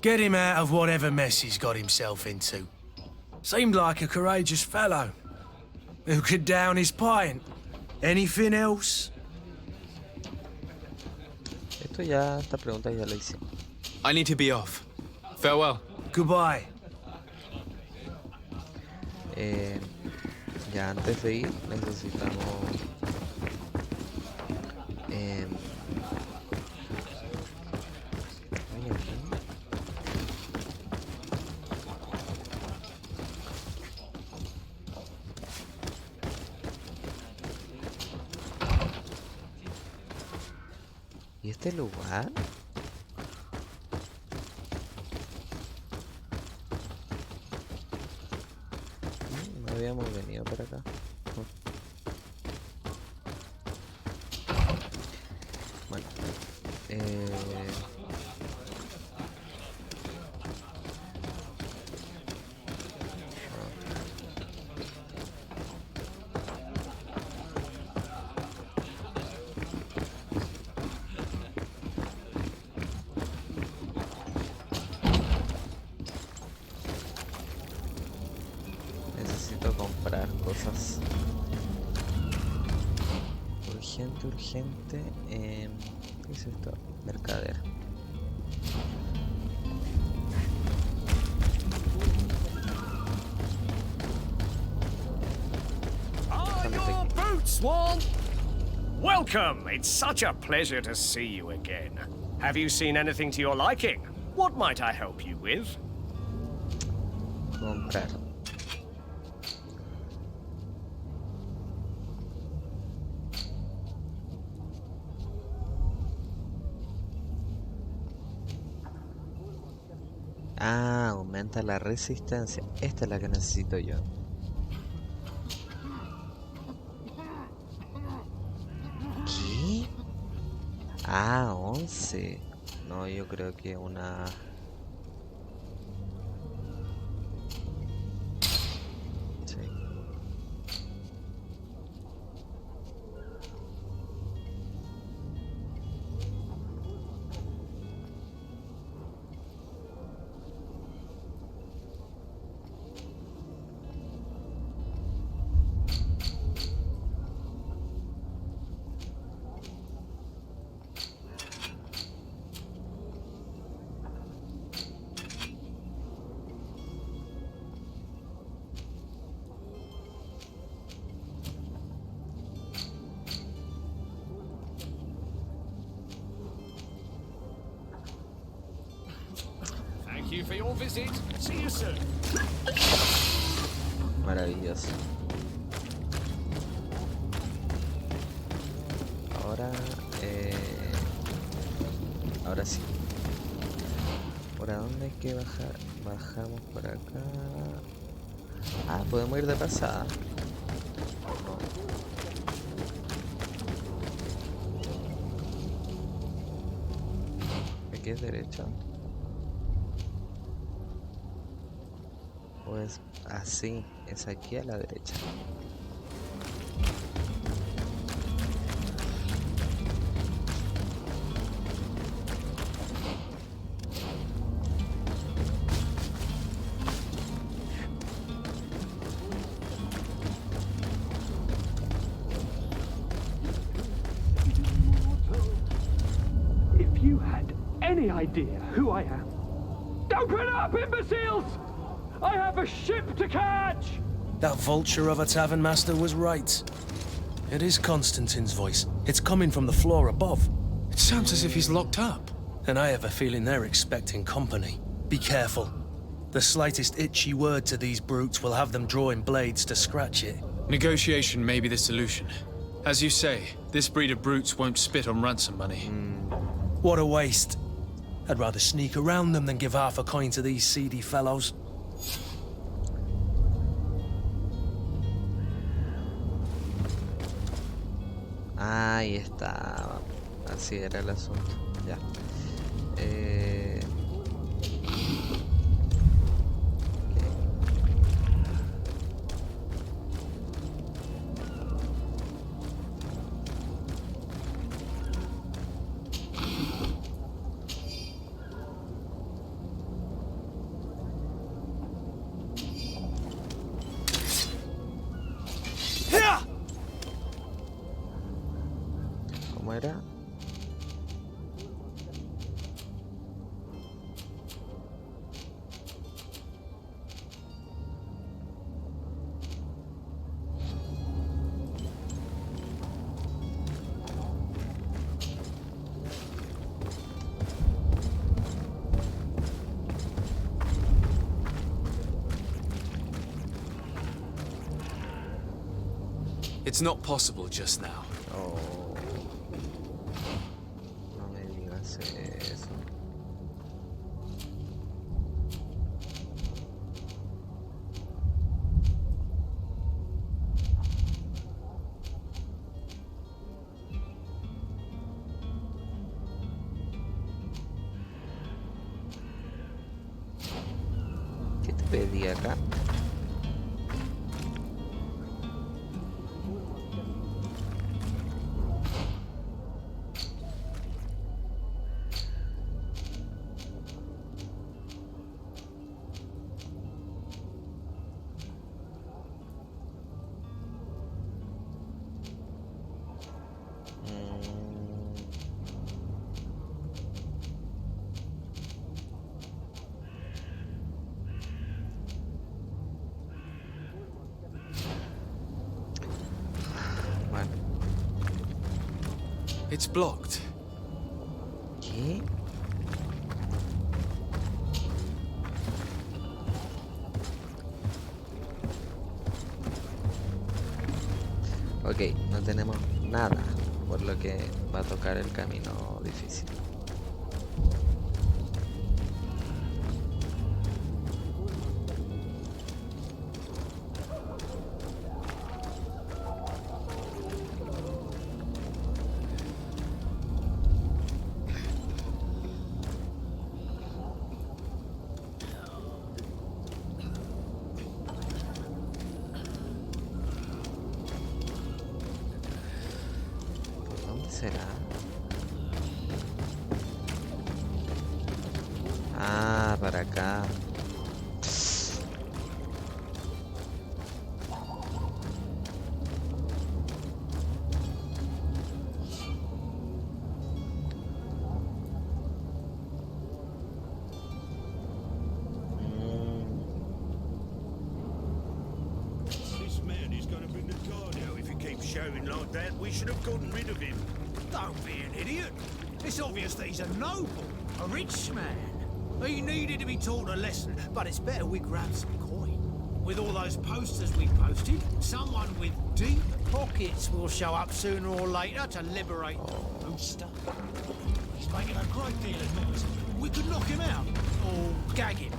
Get him out of whatever mess he's got himself into. Seemed like a courageous fellow. Who could down his pint? Anything else? Esta pregunta ya la hicimos. I need to be off. Farewell. Goodbye. Ya antes de ir necesitamos ¿y este lugar? No habíamos venido por acá. Bueno, necesito comprar cosas. Urgente. ¿Qué es esto? Mercader. Are your boots warm? Welcome. It's such a pleasure to see you again. Have you seen anything to your liking? What might I help you with? Comprar. Ah, aumenta la resistencia. Esta es la que necesito yo. ¿Qué? Ah, 11. No, yo creo que una... Sí. for your visit. See you soon. Maravilloso. Ahora sí. ¿Por dónde hay que bajar? Bajamos por acá. Ah, podemos ir de pasada. Aquí es derecha. Pues así, es aquí a la derecha. If you had any idea who I am. Open up, imbeciles! I have a ship to catch! That vulture of a tavern master was right. It is Constantine's voice. It's coming from the floor above. It sounds as if he's locked up. And I have a feeling they're expecting company. Be careful. The slightest itchy word to these brutes will have them drawing blades to scratch it. Negotiation may be the solution. As you say, this breed of brutes won't spit on ransom money. What a waste. I'd rather sneak around them than give half a coin to these seedy fellows. Ahí está. Así era el asunto. Ya. ¿Cómo era? It's not possible just now. Oh. No me digas eso. ¿Qué te pedí acá? It's blocked. ¿Qué? Ok, no tenemos nada, por lo que va a tocar el camino difícil. ¿Será? Ah, para acá. This man is gonna bring the guard out if he keeps shouting like that. We should have gotten rid of him. Don't be an idiot. It's obvious that he's a noble, a rich man. He needed to be taught a lesson, but it's better we grab some coin. With all those posters we posted, someone with deep pockets will show up sooner or later to liberate the rooster. He's making a great deal of noise. We could knock him out, or gag him.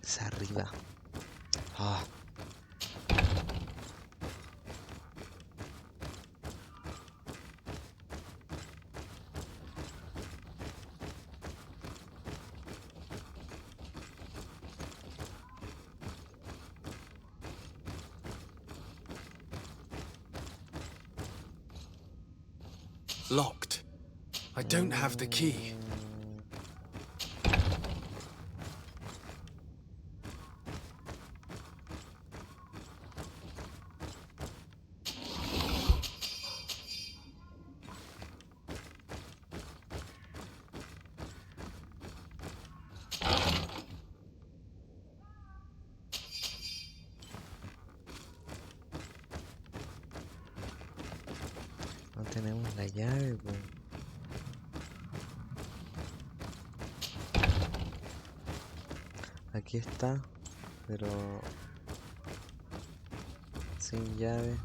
Es arriba. Ah. Locked. I don't have the key. No tenemos la llave, pues. Aquí está, pero sin llave.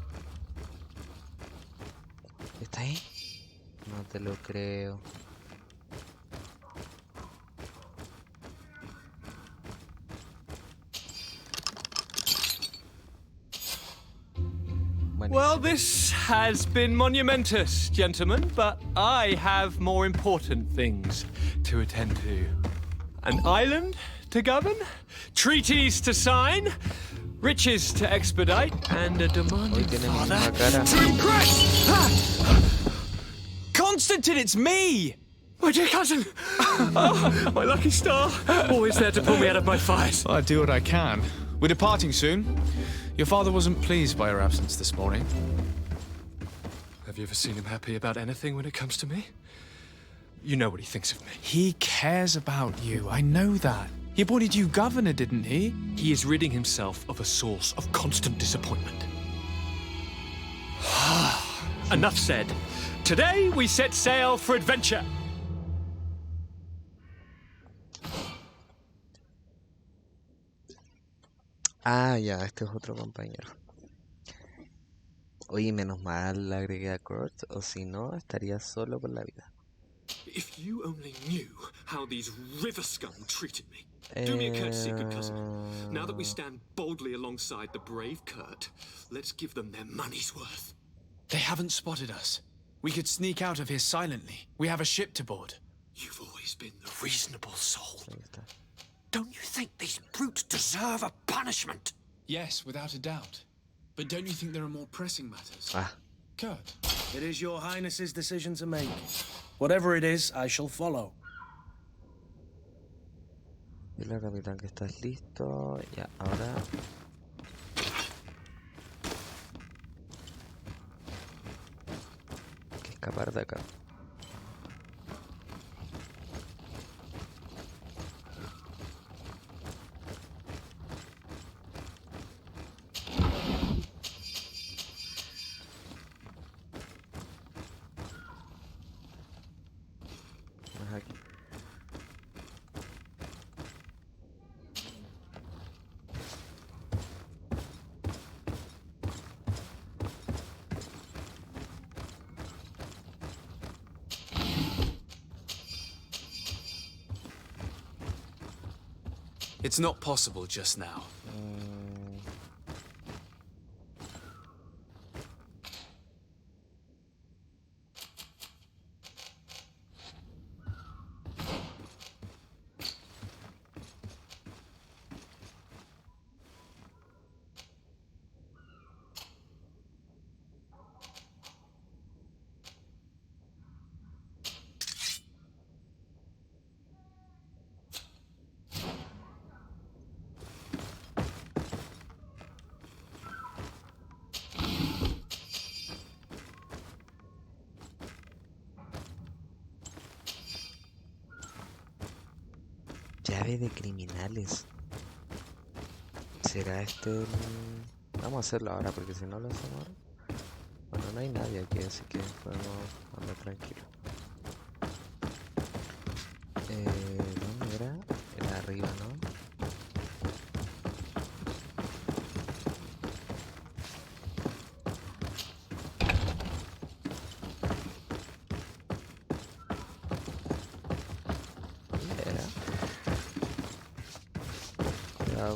¿Está ahí? No te lo creo. Well, this has been monumentous, gentlemen, but I have more important things to attend to. An island to govern, treaties to sign, riches to expedite, and a demanding father to impress! Constantine, it's me! My dear cousin! Oh, my lucky star! Always there to pull me out of my fires. Well, I do what I can. We're departing soon. Your father wasn't pleased by your absence this morning. Have you ever seen him happy about anything when it comes to me? You know what he thinks of me. He cares about you, I know that. He appointed you governor, didn't he? He is ridding himself of a source of constant disappointment. Enough said. Today we set sail for adventure. Ah, ya, este es otro compañero. Oye, menos mal le agregué a Kurt, o si no, estaría solo por la vida. If you only knew how these river scum treated me. Do me a courtesy, good cousin. Now that we stand boldly alongside the brave Kurt, let's give them their money's worth. They haven't spotted us. We could sneak out of here silently. We have a ship to board. You've always been the reasonable soul. Don't you think these brutes deserve a punishment? Yes, without a doubt. But don't you think there are more pressing matters? Kurt. It is your highness's decision to make. Whatever it is, I shall follow. Dile al capitán que estás listo. Ya, ahora... hay que escapar de acá. It's not possible just now. Llave de criminales. ¿Será este el...? Vamos a hacerlo ahora porque si no lo hacemos ahora... Bueno, no hay nadie aquí, así que podemos andar tranquilo. ¿Dónde era? Era arriba, ¿no?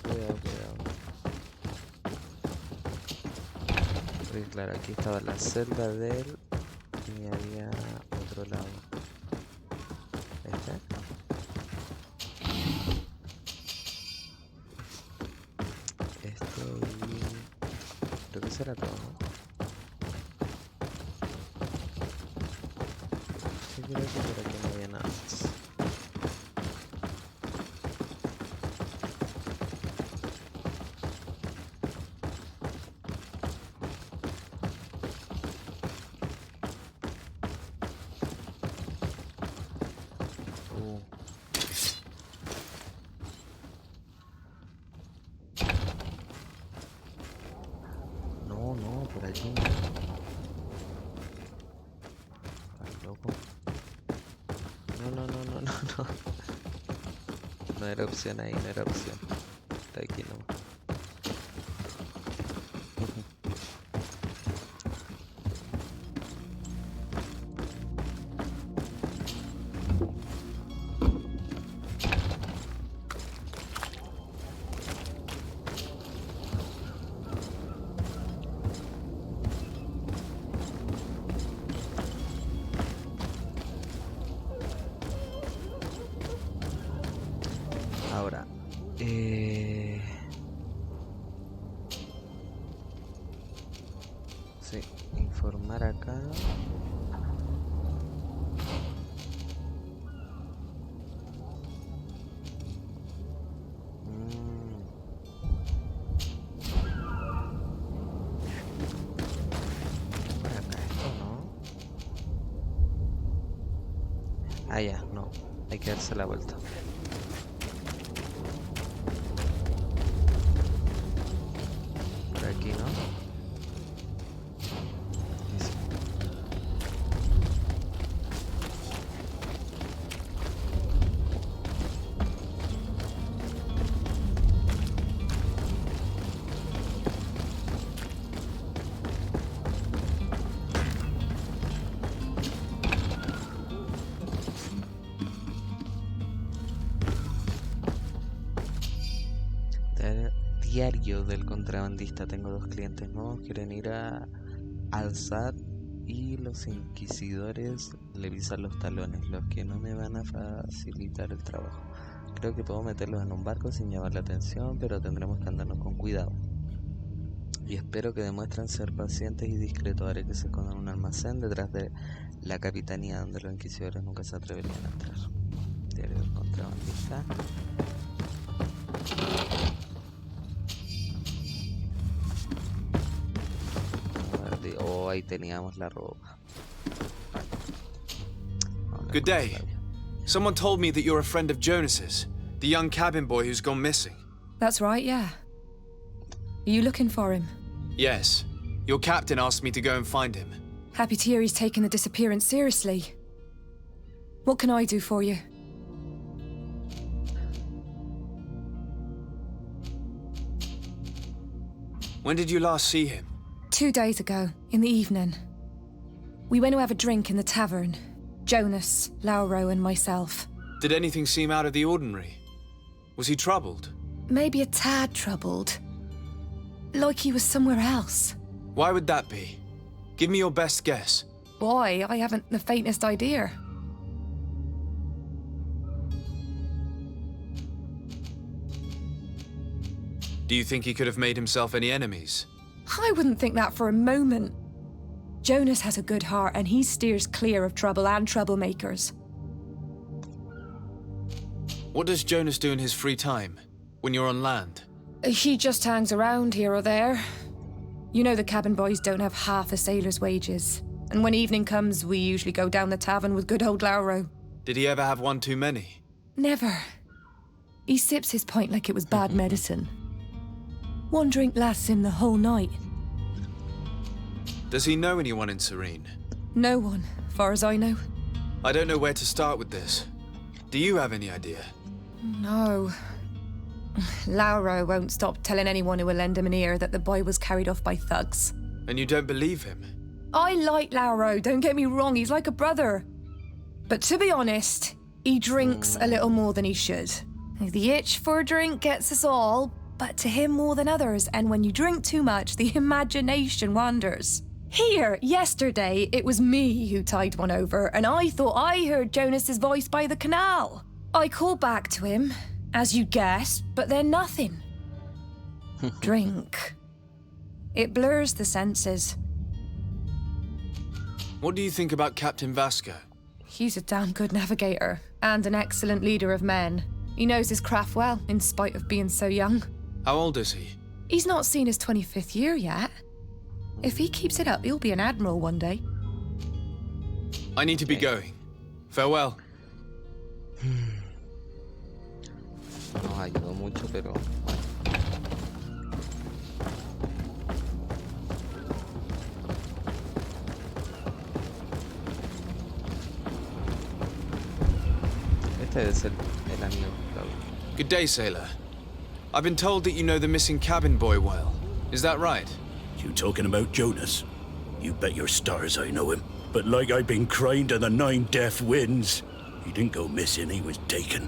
Cuidado. Porque claro, aquí estaba la celda de él y había otro lado. ¿Este? Y... creo que será todo, ¿no? Sí, creo que por aquí no había nada más. No, por aquí no. Estás loco. No. No era opción ahí, no era opción. Está aquí no. Ahora, sí, informar acá. Por acá esto, ¿no? Ah, ya, no, hay que darse la vuelta. Aquí, ¿no? Sí. Diario del contrabandista. Tengo 2 clientes nuevos, quieren ir a Alzad y los inquisidores le pisan los talones, los que no me van a facilitar el trabajo. Creo que puedo meterlos en un barco sin llamar la atención, pero tendremos que andarnos con cuidado. Y espero que demuestren ser pacientes y discretos. Haré que se escondan en un almacén detrás de la capitanía donde los inquisidores nunca se atreverían a entrar. Diario del contrabandista. Oh, ahí teníamos la ropa. Good day. Someone told me that you're a friend of Jonas's, the young cabin boy who's gone missing. That's right, yeah. Are you looking for him? Yes. Your captain asked me to go and find him. Happy to hear he's taken the disappearance seriously. What can I do for you? When did you last see him? 2 days ago, in the evening. We went to have a drink in the tavern. Jonas, Lauro, and myself. Did anything seem out of the ordinary? Was he troubled? Maybe a tad troubled. Like he was somewhere else. Why would that be? Give me your best guess. Why? I haven't the faintest idea. Do you think he could have made himself any enemies? I wouldn't think that for a moment. Jonas has a good heart and he steers clear of trouble and troublemakers. What does Jonas do in his free time, when you're on land? He just hangs around here or there. You know the cabin boys don't have half a sailor's wages. And when evening comes, we usually go down the tavern with good old Lauro. Did he ever have one too many? Never. He sips his pint like it was bad medicine. One drink lasts him the whole night. Does he know anyone in Serene? No one, far as I know. I don't know where to start with this. Do you have any idea? No. Lauro won't stop telling anyone who will lend him an ear that the boy was carried off by thugs. And you don't believe him? I like Lauro, don't get me wrong, he's like a brother. But to be honest, he drinks a little more than he should. The itch for a drink gets us all, but to him more than others, and when you drink too much, the imagination wanders. Here, yesterday, it was me who tied one over, and I thought I heard Jonas's voice by the canal. I called back to him, as you guessed, but then nothing. Drink. It blurs the senses. What do you think about Captain Vasco? He's a damn good navigator, and an excellent leader of men. He knows his craft well, in spite of being so young. How old is he? He's not seen his 25th year yet. If he keeps it up, he'll be an admiral one day. I need to be going. Farewell. Nos ayudó mucho, pero... Este debe ser el amigo, claro. Good day, sailor. I've been told that you know the missing cabin boy well. Is that right? You talking about Jonas? You bet your stars I know him. But like I've been crying to the 9 deaf winds, he didn't go missing, he was taken.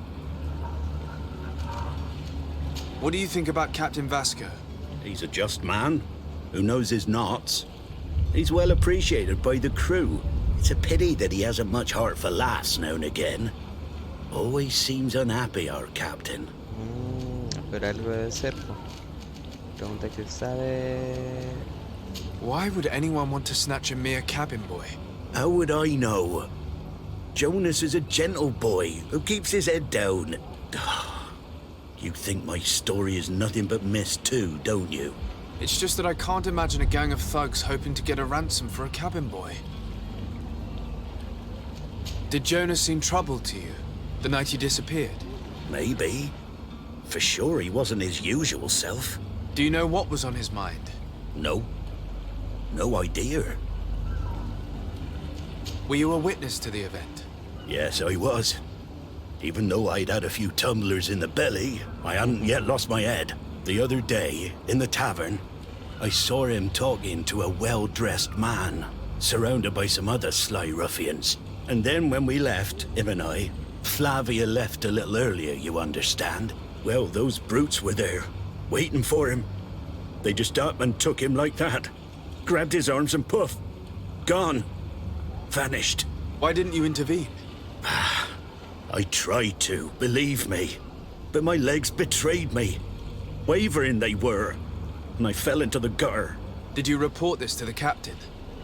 What do you think about Captain Vasco? He's a just man who knows his knots. He's well appreciated by the crew. It's a pity that he hasn't much heart for laughs now and again. Always seems unhappy, our captain. Pero algo debe ser, po. Pregunta que sabe... Why would anyone want to snatch a mere cabin boy? How would I know? Jonas is a gentle boy who keeps his head down. You think my story is nothing but mist too, don't you? It's just that I can't imagine a gang of thugs hoping to get a ransom for a cabin boy. Did Jonas seem troubled to you the night he disappeared? Maybe. For sure he wasn't his usual self. Do you know what was on his mind? No. No idea. Were you a witness to the event? Yes, I was. Even though I'd had a few tumblers in the belly, I hadn't yet lost my head. The other day, in the tavern, I saw him talking to a well-dressed man, surrounded by some other sly ruffians. And then when we left, him and I, Flavia left a little earlier, you understand. Well, those brutes were there, waiting for him. They just up and took him like that. Grabbed his arms and poof. Gone. Vanished. Why didn't you intervene? I tried to, believe me. But my legs betrayed me. Wavering they were. And I fell into the gutter. Did you report this to the captain?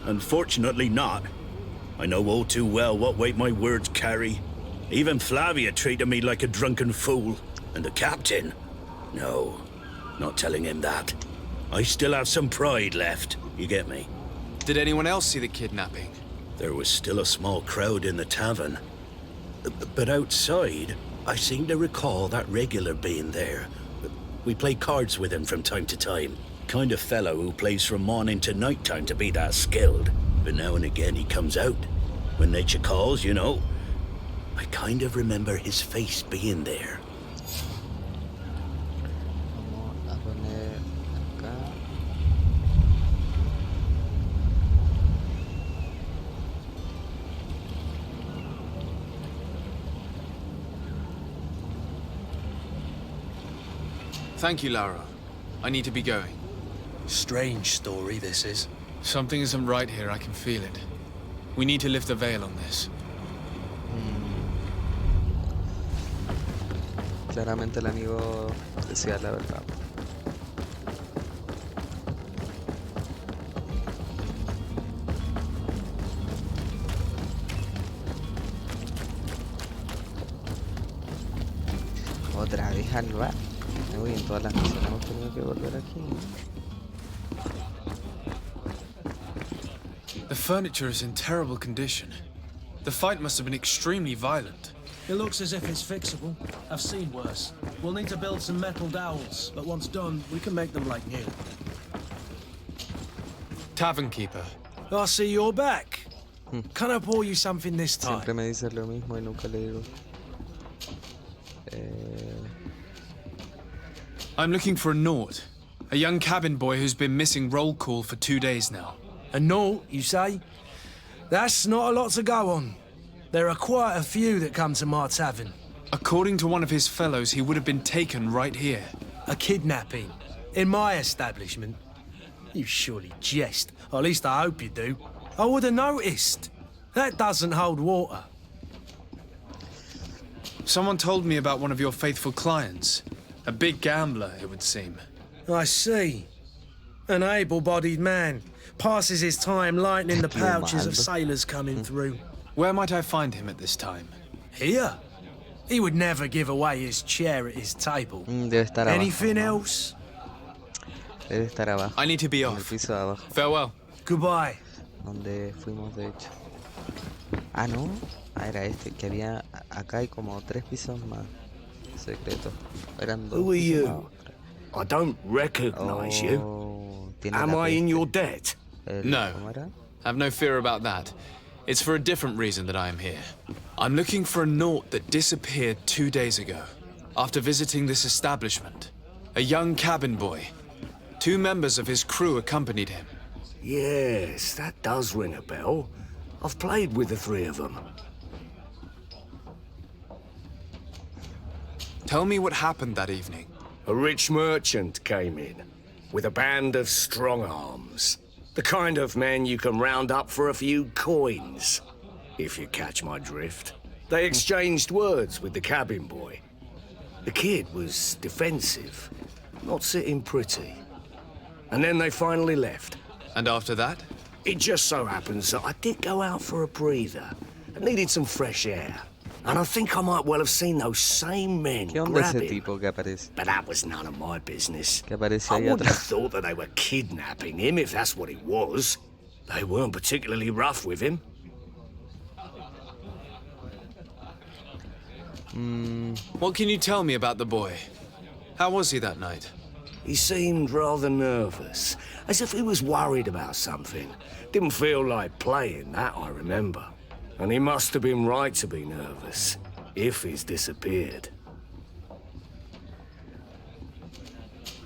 Unfortunately not. I know all too well what weight my words carry. Even Flavia treated me like a drunken fool. And the captain? No, not telling him that. I still have some pride left, you get me? Did anyone else see the kidnapping? There was still a small crowd in the tavern. But outside, I seem to recall that regular being there. We play cards with him from time to time. Kind of fellow who plays from morning to night time to be that skilled. But now and again he comes out. When nature calls, you know. I kind of remember his face being there. Thank you, Lara. I need to be going. Strange story, this is. Something isn't right here, I can feel it. We need to lift the veil on this. Claramente el amigo decía la verdad. Otra vez al bar. Uy, en todas las misiones hemos tenido que volver aquí. The furniture is in terrible condition. The fight must have been extremely violent. It looks as if it's fixable. I've seen worse. We'll need to build some metal dowels, but once done, we can make them like new. Tavern keeper. I see you're back. Can I pour you something this time? Siempre me dice lo mismo y nunca le digo. I'm looking for a Naut. A young cabin boy who's been missing roll call for 2 days now. A Naut, you say? That's not a lot to go on. There are quite a few that come to my tavern. According to one of his fellows, he would have been taken right here. A kidnapping? In my establishment? You surely jest. Or at least I hope you do. I would have noticed. That doesn't hold water. Someone told me about one of your faithful clients. A big gambler, it would seem. I see. An able-bodied man. Passes his time lightening the pouches of sailors coming through. Where might I find him at this time? Here? He would never give away his chair at his table. Debe estar Anything abajo. else? Debe estar abajo. I need to be En el off. piso de abajo. Farewell. Goodbye. Donde fuimos, de hecho. Ah, no. Ah, era este. Que había... Acá hay como 3 pisos más. Secretos. Eran 2 Who are pisos you? más. I don't recognize you. Tiene Am la I in peste. your debt? No. ¿Cómo era? Have no fear about that. It's for a different reason that I am here. I'm looking for a Naut that disappeared 2 days ago, after visiting this establishment. A young cabin boy. 2 members of his crew accompanied him. Yes, that does ring a bell. I've played with the 3 of them. Tell me what happened that evening. A rich merchant came in, with a band of strong arms. The kind of men you can round up for a few coins, if you catch my drift. They exchanged words with the cabin boy. The kid was defensive, not sitting pretty. And then they finally left. And after that? It just so happens that I did go out for a breather. I needed some fresh air. And I think I might well have seen those same men ¿Qué onda grab ese him. tipo que aparece? But that was none of my business. Que aparece I ahí wouldn't have atrás. thought that they were kidnapping him if that's what it was. They weren't particularly rough with him. What can you tell me about the boy? How was he that night? He seemed rather nervous, as if he was worried about something. Didn't feel like playing, that I remember. And he must have been right to be nervous, if he's disappeared.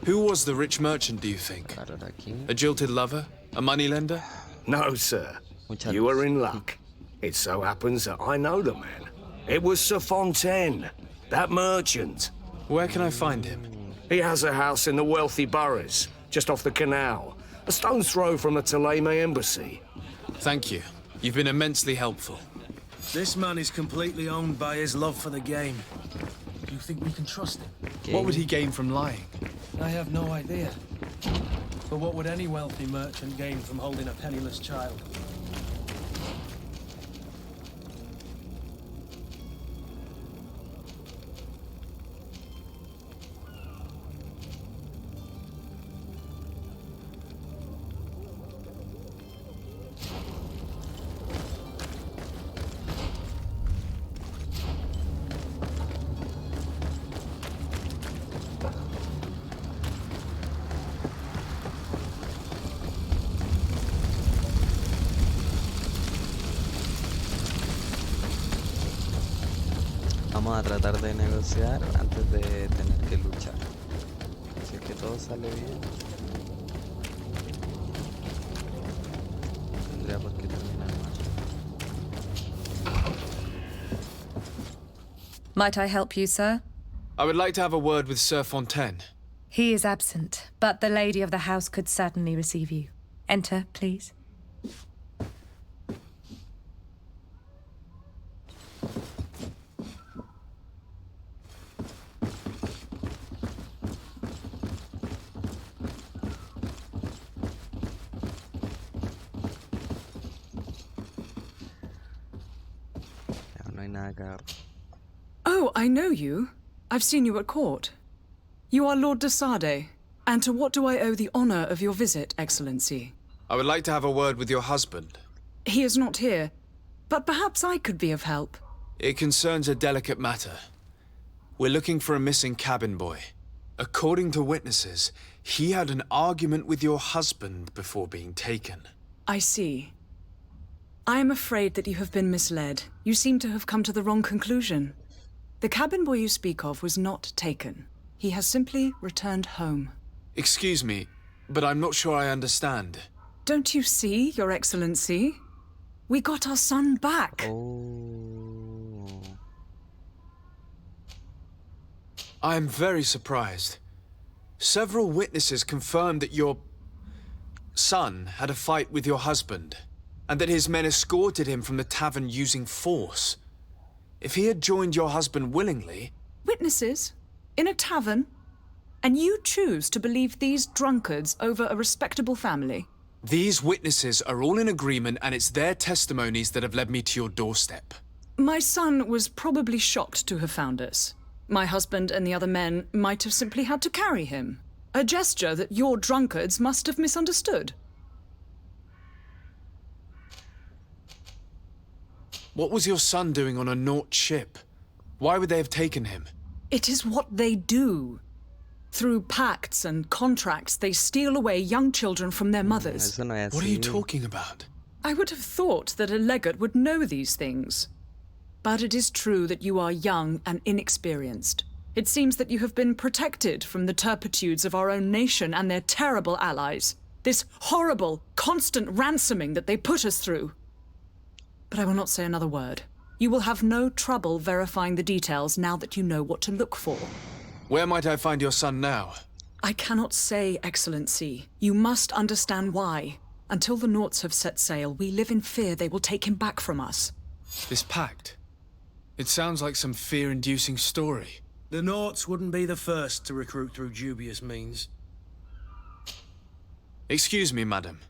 Who was the rich merchant, do you think? A jilted lover? A moneylender? No, sir. You are in luck. It so happens that I know the man. It was Sir Fontaine, that merchant. Where can I find him? He has a house in the wealthy boroughs, just off the canal. A stone's throw from the Theleme embassy. Thank you. You've been immensely helpful. This man is completely owned by his love for the game. Do you think we can trust him? What would he gain from lying? I have no idea. But what would any wealthy merchant gain from holding a penniless child? Vamos a tratar de negociar antes de tener que luchar. Si es que todo sale bien, tendría por qué terminar mal. Might I help you, sir? I would like to have a word with Sir Fontaine. He is absent, but the lady of the house could certainly receive you. Enter, please. Oh, I know you. I've seen you at court. You are Lord de Sade. And to what do I owe the honor of your visit, Excellency? I would like to have a word with your husband. He is not here, but perhaps I could be of help. It concerns a delicate matter. We're looking for a missing cabin boy. According to witnesses, he had an argument with your husband before being taken. I see. I am afraid that you have been misled. You seem to have come to the wrong conclusion. The cabin boy you speak of was not taken. He has simply returned home. Excuse me, but I'm not sure I understand. Don't you see, Your Excellency? We got our son back. I am very surprised. Several witnesses confirmed that your son had a fight with your husband, and that his men escorted him from the tavern using force. If he had joined your husband willingly... Witnesses? In a tavern? And you choose to believe these drunkards over a respectable family? These witnesses are all in agreement, and it's their testimonies that have led me to your doorstep. My son was probably shocked to have found us. My husband and the other men might have simply had to carry him. A gesture that your drunkards must have misunderstood. What was your son doing on a Naut ship? Why would they have taken him? It is what they do. Through pacts and contracts, they steal away young children from their mothers. What are you talking about? I would have thought that a legate would know these things. But it is true that you are young and inexperienced. It seems that you have been protected from the turpitudes of our own nation and their terrible allies. This horrible, constant ransoming that they put us through. But I will not say another word. You will have no trouble verifying the details now that you know what to look for. Where might I find your son now? I cannot say, Excellency. You must understand why. Until the Nauts have set sail, we live in fear they will take him back from us. This pact? It sounds like some fear-inducing story. The Nauts wouldn't be the first to recruit through dubious means. Excuse me, madam,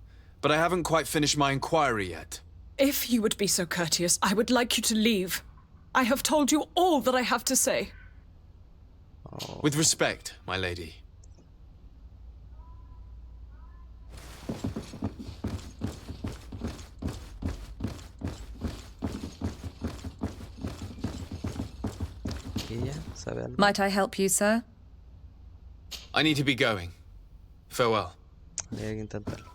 but I haven't quite finished my inquiry yet. If you would be so courteous, I would like you to leave. I have told you all that I have to say. With respect, my lady. Might I help you, sir? I need to be going. Farewell. Hay que intentarlo.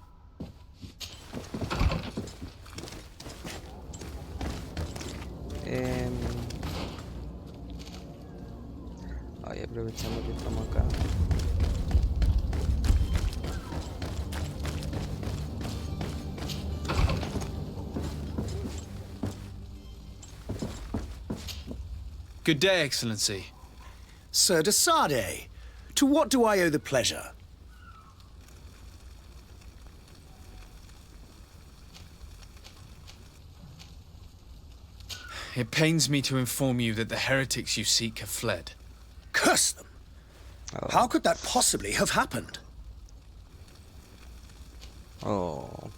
Ay, aprovechando que estamos acá. Good day, Excellency. Sir de Sardet, to what do I owe the pleasure? It pains me to inform you that the heretics you seek have fled. Curse them! How could that possibly have happened? Oh.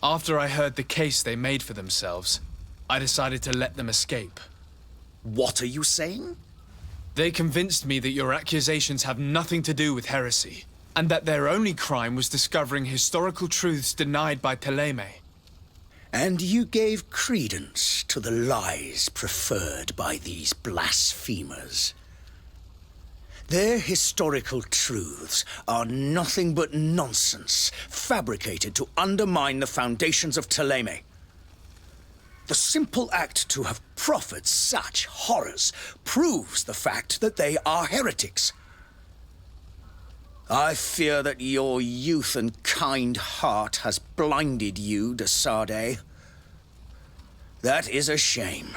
After I heard the case they made for themselves, I decided to let them escape. What are you saying? They convinced me that your accusations have nothing to do with heresy, and that their only crime was discovering historical truths denied by Thélème. And you gave credence to the lies preferred by these blasphemers. Their historical truths are nothing but nonsense, fabricated to undermine the foundations of Thélème. The simple act to have proffered such horrors proves the fact that they are heretics. I fear that your youth and kind heart has blinded you, de Sardet. That is a shame.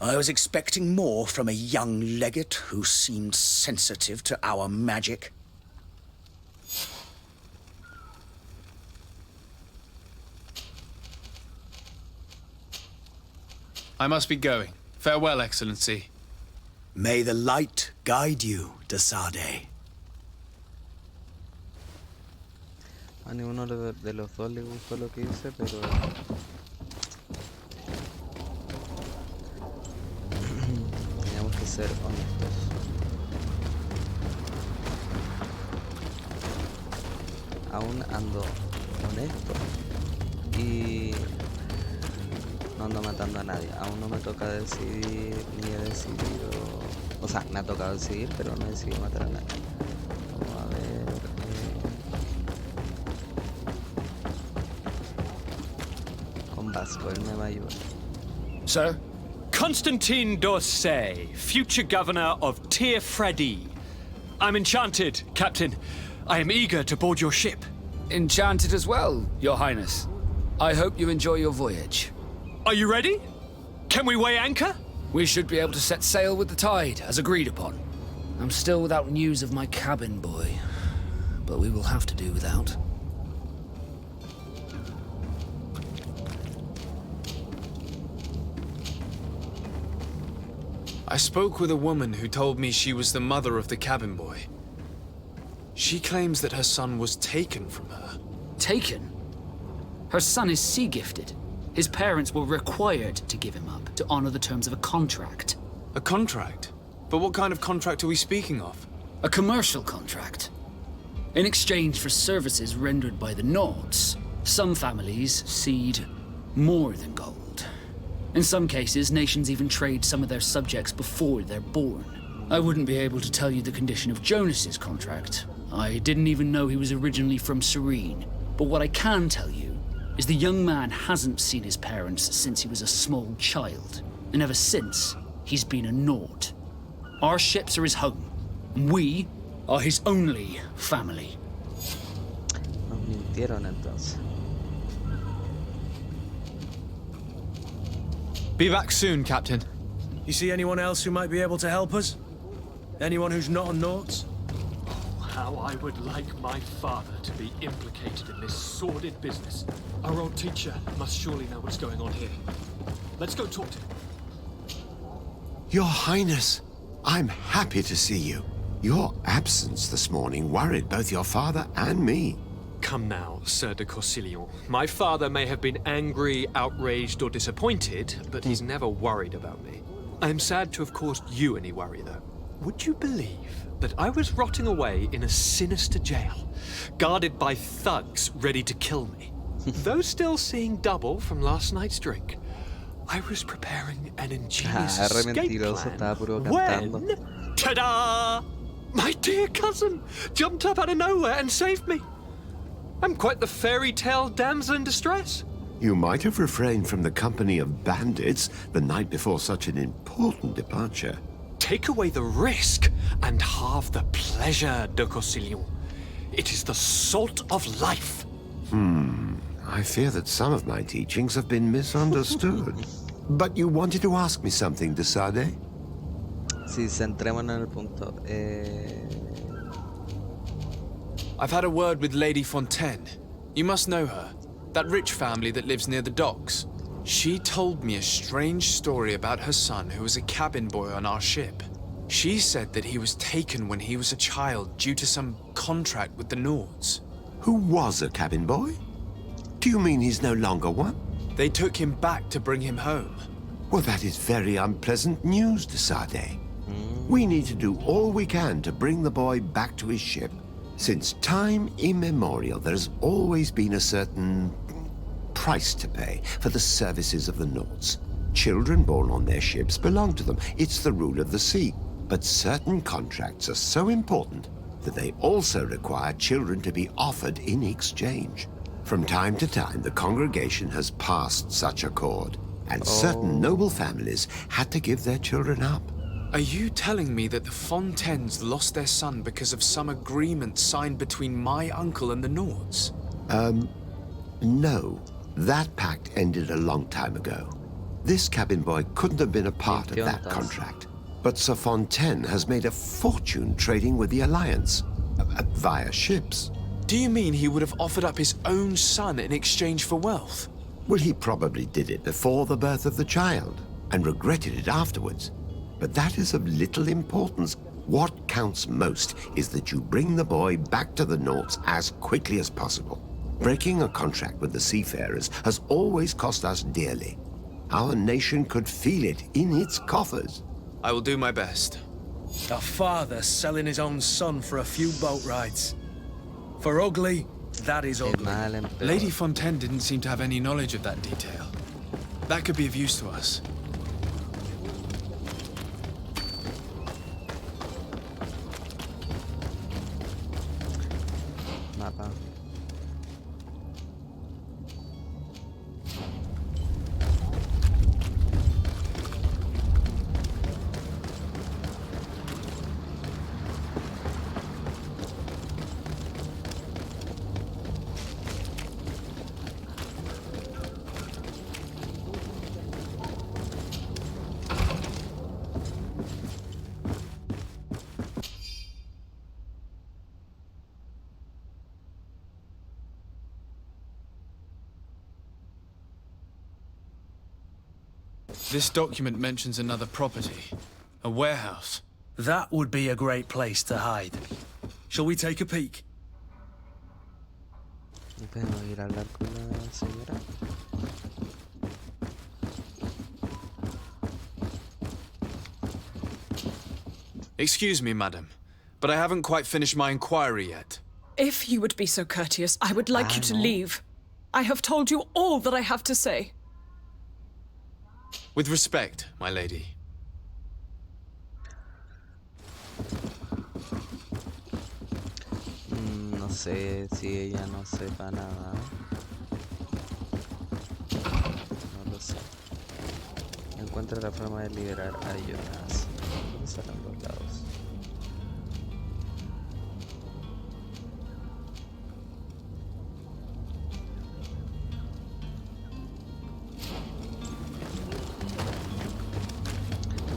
I was expecting more from a young legate who seemed sensitive to our magic. I must be going. Farewell, Excellency. May the light guide you, de Sardet. A ninguno de los dos le gustó lo que hice, pero ser honestos. Aún ando honesto y no ando matando a nadie. Aún no me toca decidir, ni he decidido... O sea, me ha tocado decidir, pero no he decidido matar a nadie. Vamos a ver... Con Vasco, él me va a ayudar. Sir? Constantine d'Orsay, future governor of Tir-Freddy. I'm enchanted, Captain. I am eager to board your ship. Enchanted as well, Your Highness. I hope you enjoy your voyage. Are you ready? Can we weigh anchor? We should be able to set sail with the tide, as agreed upon. I'm still without news of my cabin boy, but we will have to do without. I spoke with a woman who told me she was the mother of the cabin boy. She claims that her son was taken from her. Taken? Her son is sea-gifted. His parents were required to give him up to honor the terms of a contract. A contract? But what kind of contract are we speaking of? A commercial contract. In exchange for services rendered by the Nords, some families cede more than gold. In some cases, nations even trade some of their subjects before they're born. I wouldn't be able to tell you the condition of Jonas's contract. I didn't even know he was originally from Serene. But what I can tell you is the young man hasn't seen his parents since he was a small child. And ever since, he's been a Nord. Our ships are his home. And we are his only family. Nos mintieron entonces. Be back soon, Captain. You see anyone else who might be able to help us? Anyone who's not a Nauts? How I would like my father to be implicated in this sordid business. Our old teacher must surely know what's going on here. Let's go talk to him. Your Highness, I'm happy to see you. Your absence this morning worried both your father and me. Come now, Sir de Corsillon. My father may have been angry, outraged, or disappointed, but he's never worried about me. I am sad to have caused you any worry, though. Would you believe that I was rotting away in a sinister jail, guarded by thugs ready to kill me? Though still seeing double from last night's drink, I was preparing an ingenious escape plan when... Ta-da! My dear cousin jumped up out of nowhere and saved me. I'm quite the fairy tale damsel in distress. You might have refrained from the company of bandits the night before such an important departure. Take away the risk and halve the pleasure, de Corsillon. It is the salt of life. I fear that some of my teachings have been misunderstood. But you wanted to ask me something, de Sade? Sí, centrémonos en el punto. I've had a word with Lady Fontaine. You must know her. That rich family that lives near the docks. She told me a strange story about her son who was a cabin boy on our ship. She said that he was taken when he was a child due to some contract with the Nords. Who was a cabin boy? Do you mean he's no longer one? They took him back to bring him home. Well, that is very unpleasant news, de Sade. We need to do all we can to bring the boy back to his ship. Since time immemorial, there's always been a certain price to pay for the services of the Nords. Children born on their ships belong to them. It's the rule of the sea. But certain contracts are so important that they also require children to be offered in exchange. From time to time, the congregation has passed such accord, and certain noble families had to give their children up. Are you telling me that the Fontaines lost their son because of some agreement signed between my uncle and the Nords? No. That pact ended a long time ago. This cabin boy couldn't have been a part of that contract. But Sir Fontaine has made a fortune trading with the Alliance, via ships. Do you mean he would have offered up his own son in exchange for wealth? Well, he probably did it before the birth of the child, and regretted it afterwards. But that is of little importance. What counts most is that you bring the boy back to the Nords as quickly as possible. Breaking a contract with the seafarers has always cost us dearly. Our nation could feel it in its coffers. I will do my best. A father selling his own son for a few boat rides. For ugly, that is ugly. Lady Fontaine didn't seem to have any knowledge of that detail. That could be of use to us. Mapa. This document mentions another property. A warehouse. That would be a great place to hide. Shall we take a peek? ¿Podemos ir a hablar con la señora? Excuse me, madam, but I haven't quite finished my inquiry yet. If you would be so courteous, I would like you to leave. I have told you all that I have to say. With respect, my lady. No sé si ella no sepa nada. No lo sé. Encuentra la forma de liberar a Jonas. Cruzar a ambos lados.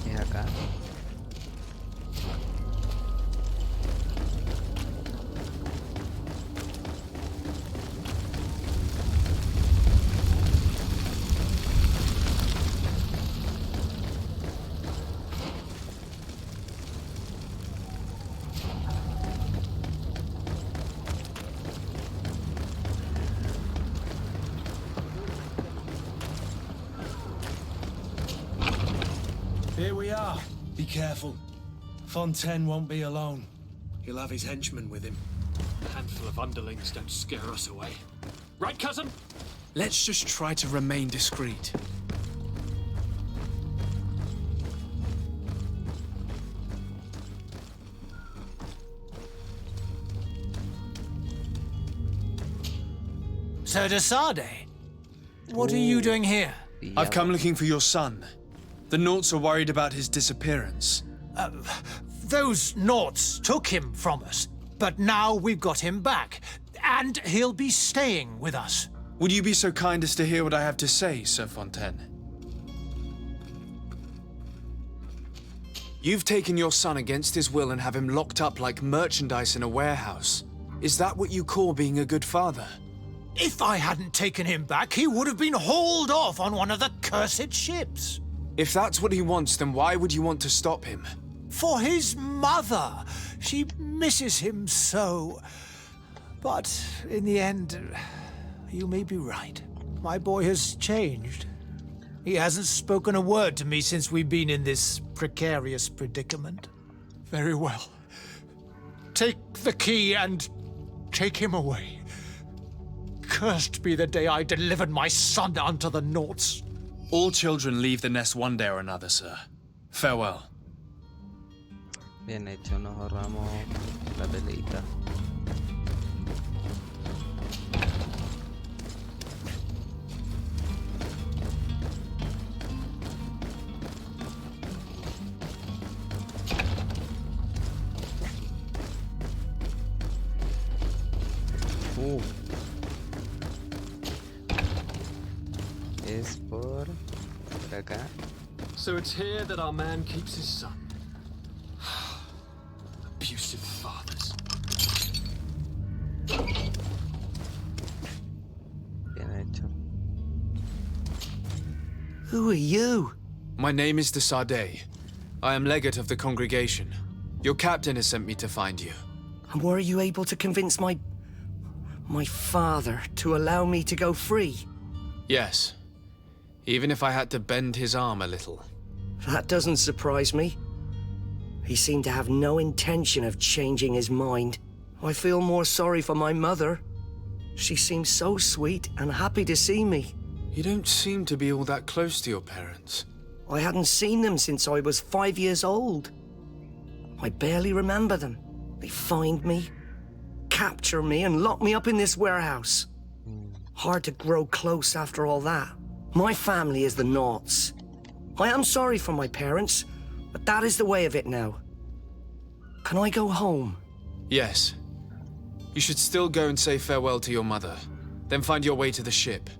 Es acá. Here we are. Be careful. Fontaine won't be alone. He'll have his henchmen with him. A handful of underlings don't scare us away. Right, cousin? Let's just try to remain discreet. Sir de Sade, what are you doing here? I've come looking for your son. The Naughts are worried about his disappearance. Those Naughts took him from us, but now we've got him back, and he'll be staying with us. Would you be so kind as to hear what I have to say, Sir Fontaine? You've taken your son against his will and have him locked up like merchandise in a warehouse. Is that what you call being a good father? If I hadn't taken him back, he would have been hauled off on one of the cursed ships. If that's what he wants, then why would you want to stop him? For his mother. She misses him so. But in the end, you may be right. My boy has changed. He hasn't spoken a word to me since we've been in this precarious predicament. Very well. Take the key and take him away. Cursed be the day I delivered my son unto the Naughts. All children leave the nest one day or another, sir. Farewell. Bien hecho, nos ahorramos la peleita. Es por acá. So it's here that our man keeps his son. Abusive fathers. Bien hecho. Who are you? My name is de Sade. I am legate of the congregation. Your captain has sent me to find you. And were you able to convince my father to allow me to go free? Yes. Even if I had to bend his arm a little. That doesn't surprise me. He seemed to have no intention of changing his mind. I feel more sorry for my mother. She seemed so sweet and happy to see me. You don't seem to be all that close to your parents. I hadn't seen them since I was 5 years old. I barely remember them. They find me, capture me, and lock me up in this warehouse. Hard to grow close after all that. My family is the Naughts. I am sorry for my parents, but that is the way of it now. Can I go home? Yes. You should still go and say farewell to your mother. Then find your way to the ship.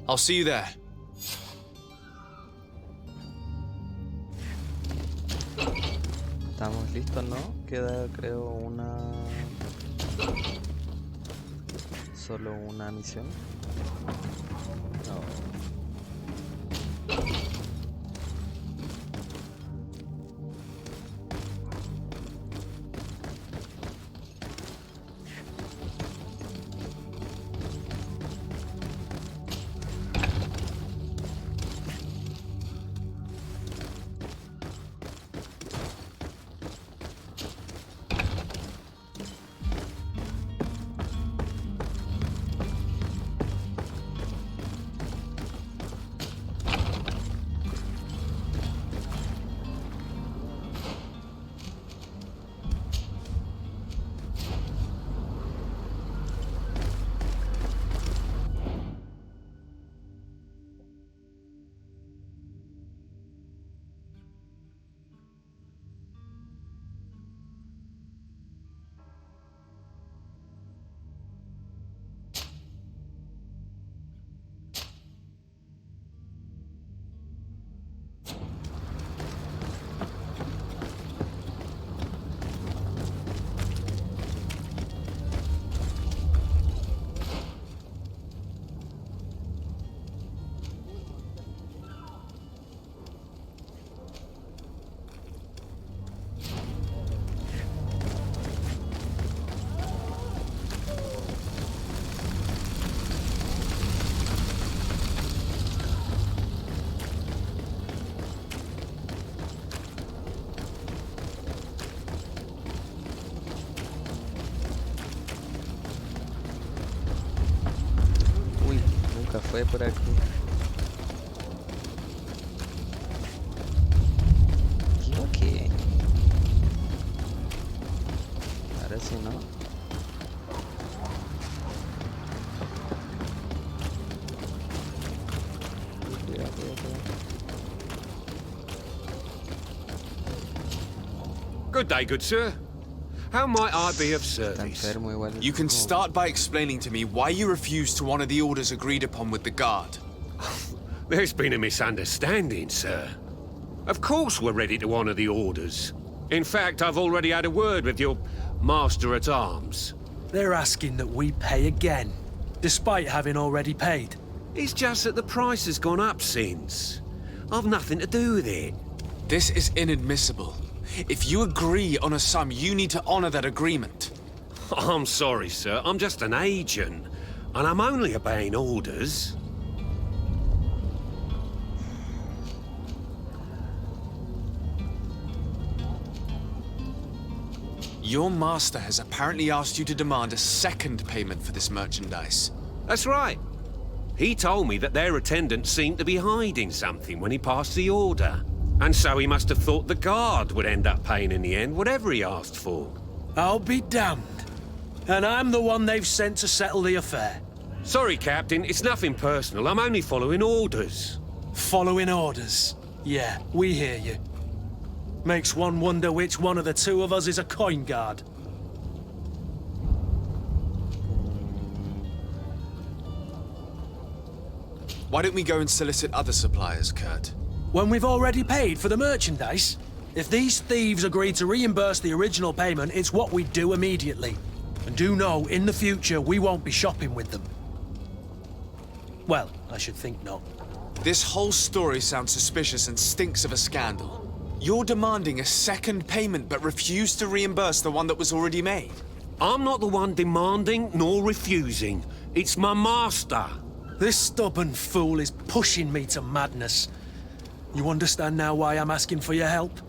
I'll see you there. Estamos listos, ¿no? Queda, creo, solo una misión. No. Fue por aquí. ¿Qué? Ahora sí, ¿no? Good day, good sir. How might I be of service? You can start by explaining to me why you refused to honor the orders agreed upon with the guard. There's been a misunderstanding, sir. Of course we're ready to honor the orders. In fact, I've already had a word with your master-at-arms. They're asking that we pay again, despite having already paid. It's just that the price has gone up since. I've nothing to do with it. This is inadmissible. If you agree on a sum, you need to honor that agreement. I'm sorry, sir. I'm just an agent, and I'm only obeying orders. Your master has apparently asked you to demand a second payment for this merchandise. That's right. He told me that their attendant seemed to be hiding something when he passed the order. And so he must have thought the guard would end up paying in the end, whatever he asked for. I'll be damned. And I'm the one they've sent to settle the affair. Sorry, Captain, it's nothing personal. I'm only following orders. Following orders? Yeah, we hear you. Makes one wonder which one of the two of us is a coin guard. Why don't we go and solicit other suppliers, Kurt? When we've already paid for the merchandise? If these thieves agree to reimburse the original payment, it's what we do immediately. And do know, in the future, we won't be shopping with them. Well, I should think not. This whole story sounds suspicious and stinks of a scandal. You're demanding a second payment but refuse to reimburse the one that was already made. I'm not the one demanding nor refusing. It's my master. This stubborn fool is pushing me to madness. You understand now why I'm asking for your help?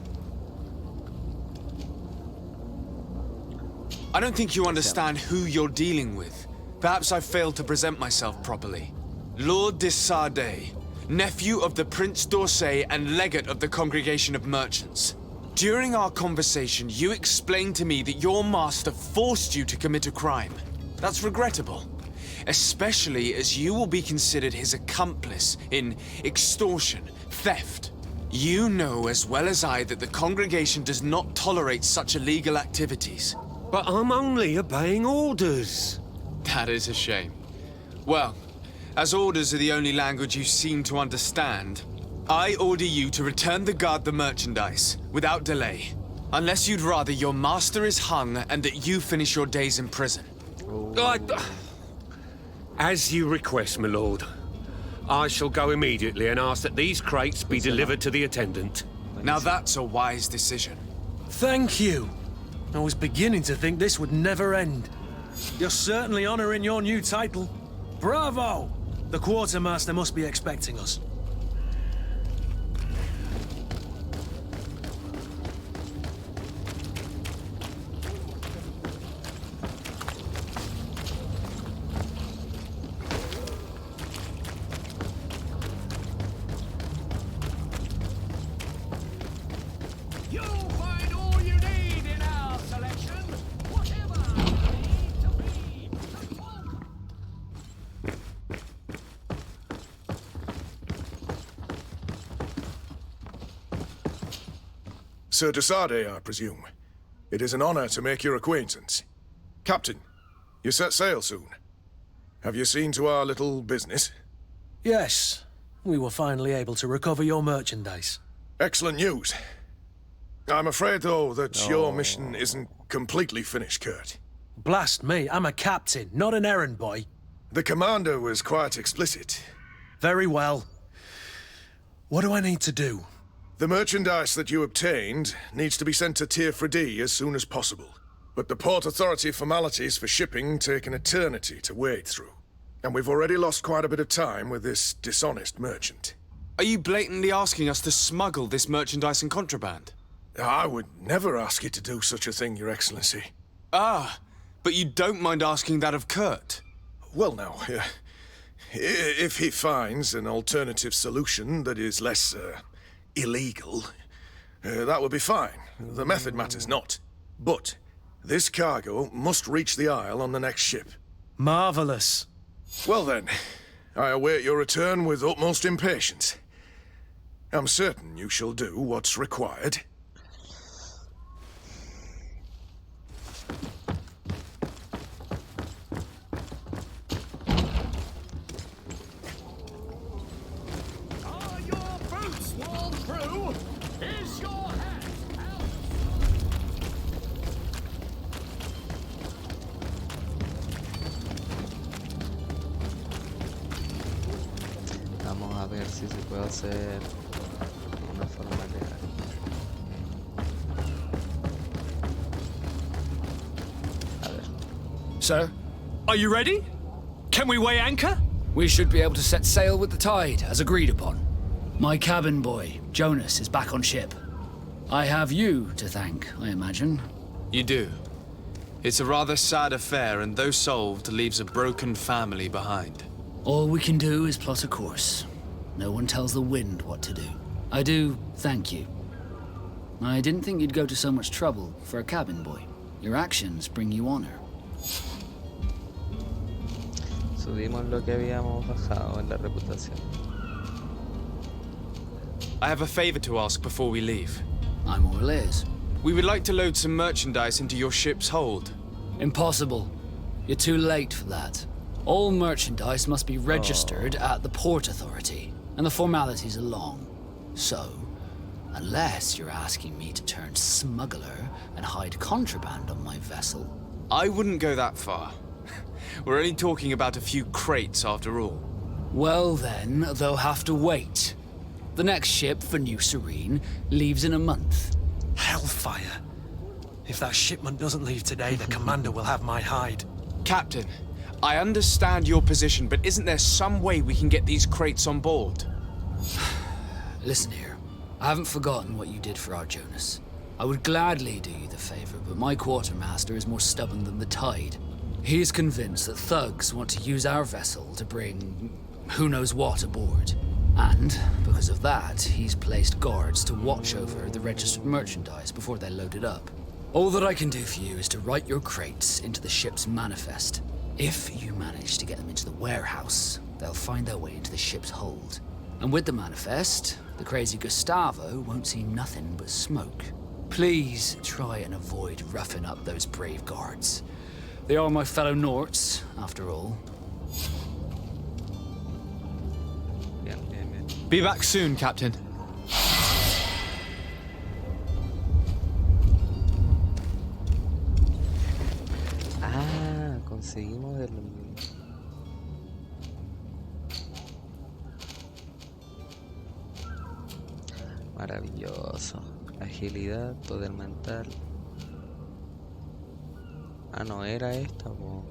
I don't think you understand who you're dealing with. Perhaps I failed to present myself properly. Lord de Sardet, nephew of the Prince d'Orsay and legate of the Congregation of Merchants. During our conversation, you explained to me that your master forced you to commit a crime. That's regrettable, especially as you will be considered his accomplice in extortion, theft. You know as well as I that the congregation does not tolerate such illegal activities. But I'm only obeying orders. That is a shame. Well, as orders are the only language you seem to understand, I order you to return the guard the merchandise, without delay. Unless you'd rather your master is hung and that you finish your days in prison. As you request, my lord. I shall go immediately and ask that these crates be delivered to the attendant. Now that's a wise decision. Thank you. I was beginning to think this would never end. You're certainly honoring your new title. Bravo! The quartermaster must be expecting us. You'll find all you need in our selection. Whatever you need to be. Sir de Sardet, I presume. It is an honor to make your acquaintance. Captain, you set sail soon. Have you seen to our little business? Yes. We were finally able to recover your merchandise. Excellent news. I'm afraid, though, that your mission isn't completely finished, Kurt. Blast me, I'm a captain, not an errand boy. The commander was quite explicit. Very well. What do I need to do? The merchandise that you obtained needs to be sent to Tirfredi as soon as possible. But the Port Authority formalities for shipping take an eternity to wade through. And we've already lost quite a bit of time with this dishonest merchant. Are you blatantly asking us to smuggle this merchandise and contraband? I would never ask you to do such a thing, Your Excellency. Ah, but you don't mind asking that of Kurt? Well, now, if he finds an alternative solution that is less, illegal, that would be fine. The method matters not. But this cargo must reach the Isle on the next ship. Marvelous. Well then, I await your return with utmost impatience. I'm certain you shall do what's required. Are your boots worn through? Is your hat out? Vamos a ver si se puede hacer una forma legal. A ver. Sir? Are you ready? Can we weigh anchor? We should be able to set sail with the tide, as agreed upon. My cabin boy, Jonas, is back on ship. I have you to thank, I imagine. You do. It's a rather sad affair, and though solved, leaves a broken family behind. All we can do is plot a course. No one tells the wind what to do. I do thank you. I didn't think you'd go to so much trouble for a cabin boy. Your actions bring you honor. Subimos lo que habíamos bajado en la reputación. I have a favor to ask before we leave. I'm all ears. We would like to load some merchandise into your ship's hold. Impossible. You're too late for that. All merchandise must be registered at the Port Authority, and the formalities are long. So, unless you're asking me to turn smuggler and hide contraband on my vessel... I wouldn't go that far. We're only talking about a few crates after all. Well then, they'll have to wait. The next ship for New Serene leaves in a month. Hellfire. If that shipment doesn't leave today, the commander will have my hide. Captain, I understand your position, but isn't there some way we can get these crates on board? Listen here. I haven't forgotten what you did for our Jonas. I would gladly do you the favor, but my quartermaster is more stubborn than the tide. He is convinced that thugs want to use our vessel to bring who knows what aboard. And, because of that, he's placed guards to watch over the registered merchandise before they're loaded up. All that I can do for you is to write your crates into the ship's manifest. If you manage to get them into the warehouse, they'll find their way into the ship's hold. And with the manifest, the crazy Gustavo won't see nothing but smoke. Please try and avoid roughing up those brave guards. They are my fellow Norts, after all. Bien, bien, bien. Be back soon, Captain. Ah, conseguimos el... Maravilloso. Agilidad, poder mental. Ah, no era esta, po.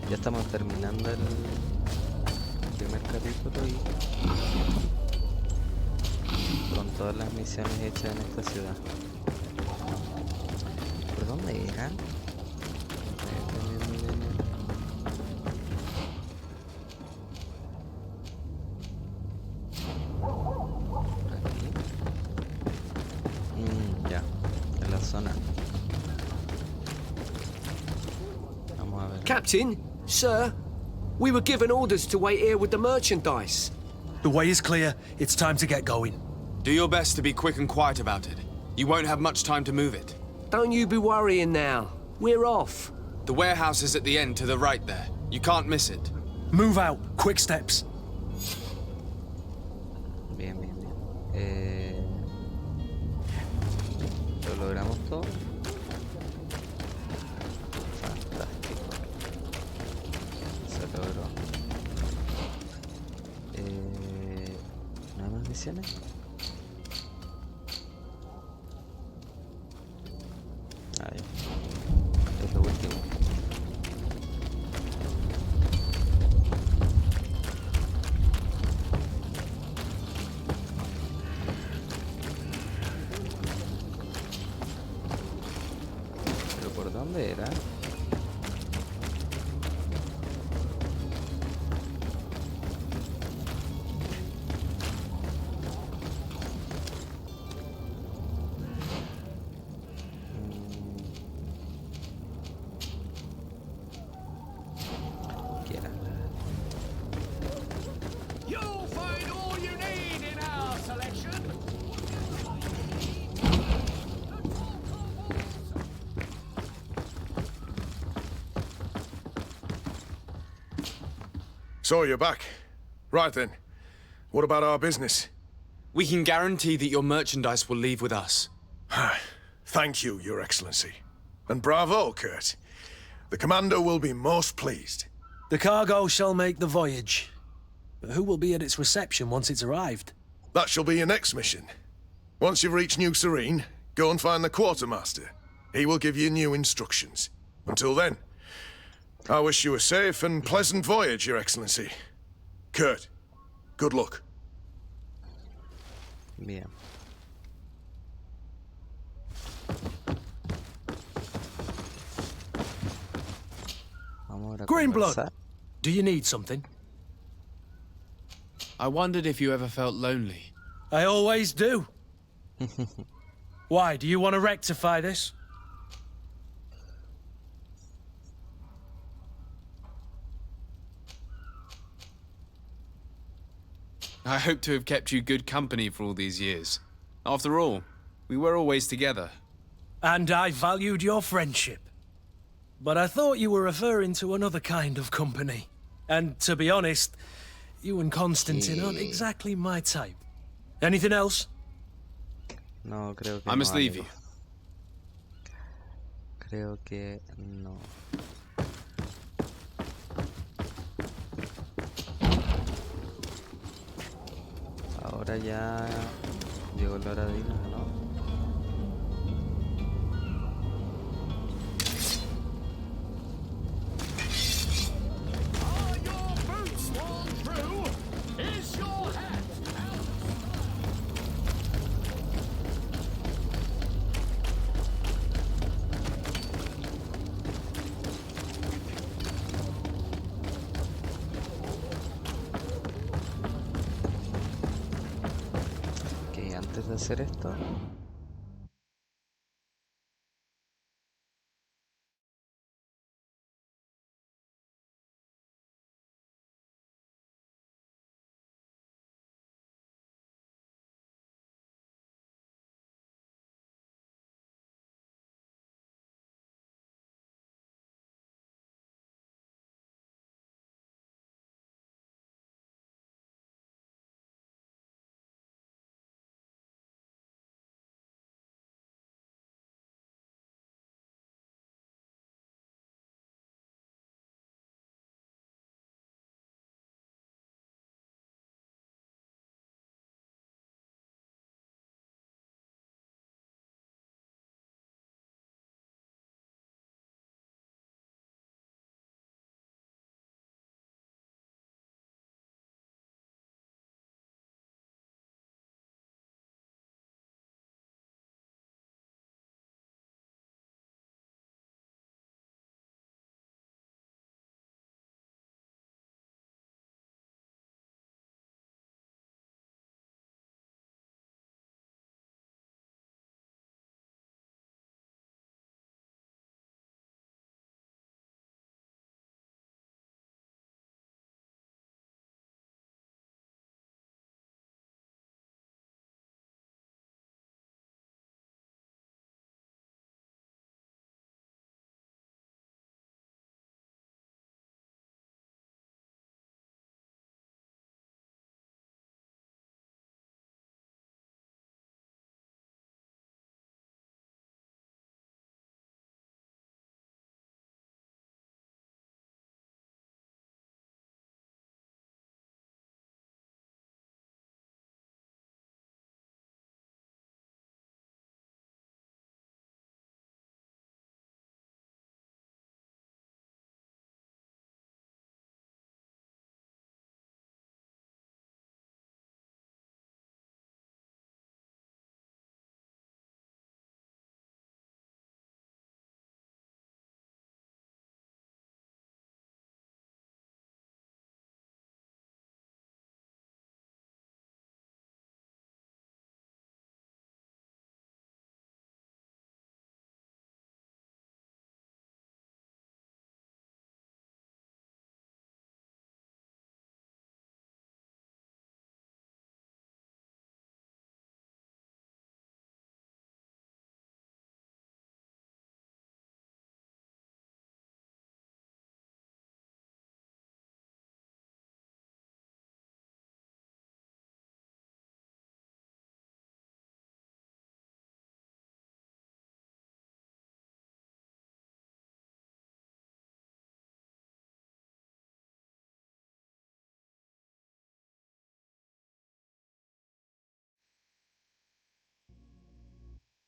Ya estamos terminando el primer capítulo y con todas las misiones hechas en esta ciudad. ¿Por dónde era? Aquí. Ya, en la zona. Vamos a ver. Captain, sir, we were given orders to wait here with the merchandise. The way is clear. It's time to get going. Do your best to be quick and quiet about it. You won't have much time to move it. Don't you be worrying now. We're off. The warehouse is at the end to the right there. You can't miss it. Move out. Quick steps. Bien, bien, bien. ¿Lo logramos todo? Fantástico. Se logró. ¿No hay más misiones? Ah, ya. Es lo último. ¿Pero por dónde era? You'll find all you need in our selection. So you're back. Right then. What about our business? We can guarantee that your merchandise will leave with us. Thank you, Your Excellency. And bravo, Kurt. The Commander will be most pleased. The cargo shall make the voyage. But who will be at its reception once it's arrived? That shall be your next mission. Once you've reached New Serene, go and find the Quartermaster. He will give you new instructions. Until then, I wish you a safe and pleasant voyage, Your Excellency. Kurt, good luck. Bien. Greenblood, do you need something? I wondered if you ever felt lonely. I always do. Why, do you want to rectify this? I hope to have kept you good company for all these years. After all, we were always together. And I valued your friendship. But I thought you were referring to another kind of company. And to be honest, you and Constantine aren't exactly my type. Anything else? No, creo que I must no, leave amigo. you. Creo que no. Ahora ya llegó la hora de irnos, ¿no? Ok, antes de hacer esto,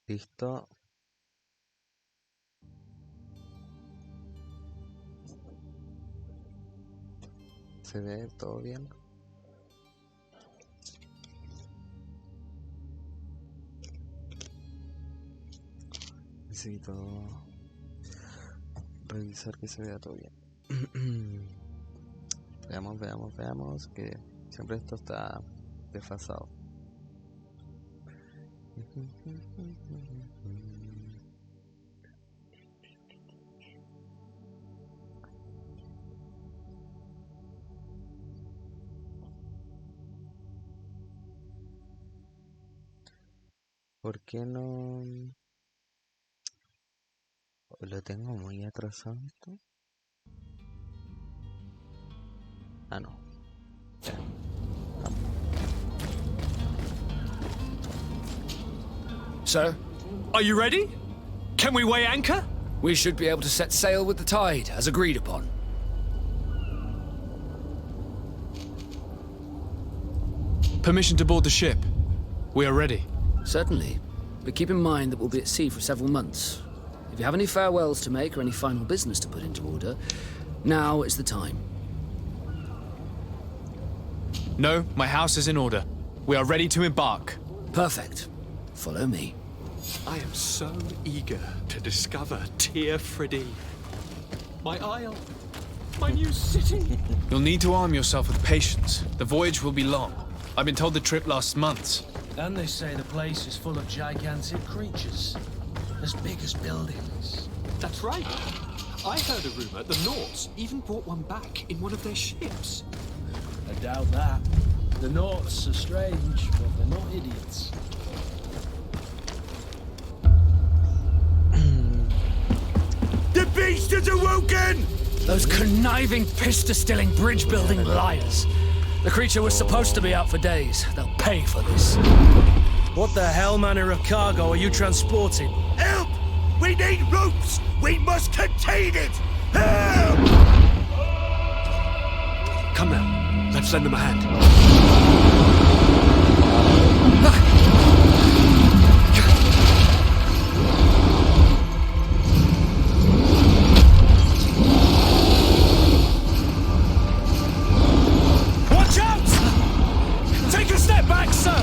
listo. ¿Se ve todo bien? Necesito revisar que se vea todo bien. Veamos que siempre esto está desfasado. ¿Por qué no lo tengo muy atrasado esto? Ah, no. Ya. Sir? Are you ready? Can we weigh anchor? We should be able to set sail with the tide, as agreed upon. Permission to board the ship. We are ready. Certainly. But keep in mind that we'll be at sea for several months. If you have any farewells to make or any final business to put into order, now is the time. No, my house is in order. We are ready to embark. Perfect. Follow me. I am so eager to discover Tir Fridee. My isle. My new city. You'll need to arm yourself with patience. The voyage will be long. I've been told the trip lasts months. And they say the place is full of gigantic creatures. As big as buildings. That's right. I heard a rumor the Norts even brought one back in one of their ships. I doubt that. The Norts are strange, but they're not idiots. The beast is awoken! Those conniving, pista-stilling, bridge-building liars. The creature was supposed to be out for days. They'll pay for this. What the hell manner of cargo are you transporting? Help! We need ropes! We must contain it! Help! Come now, let's lend them a hand. Watch out! Take a step back, sir!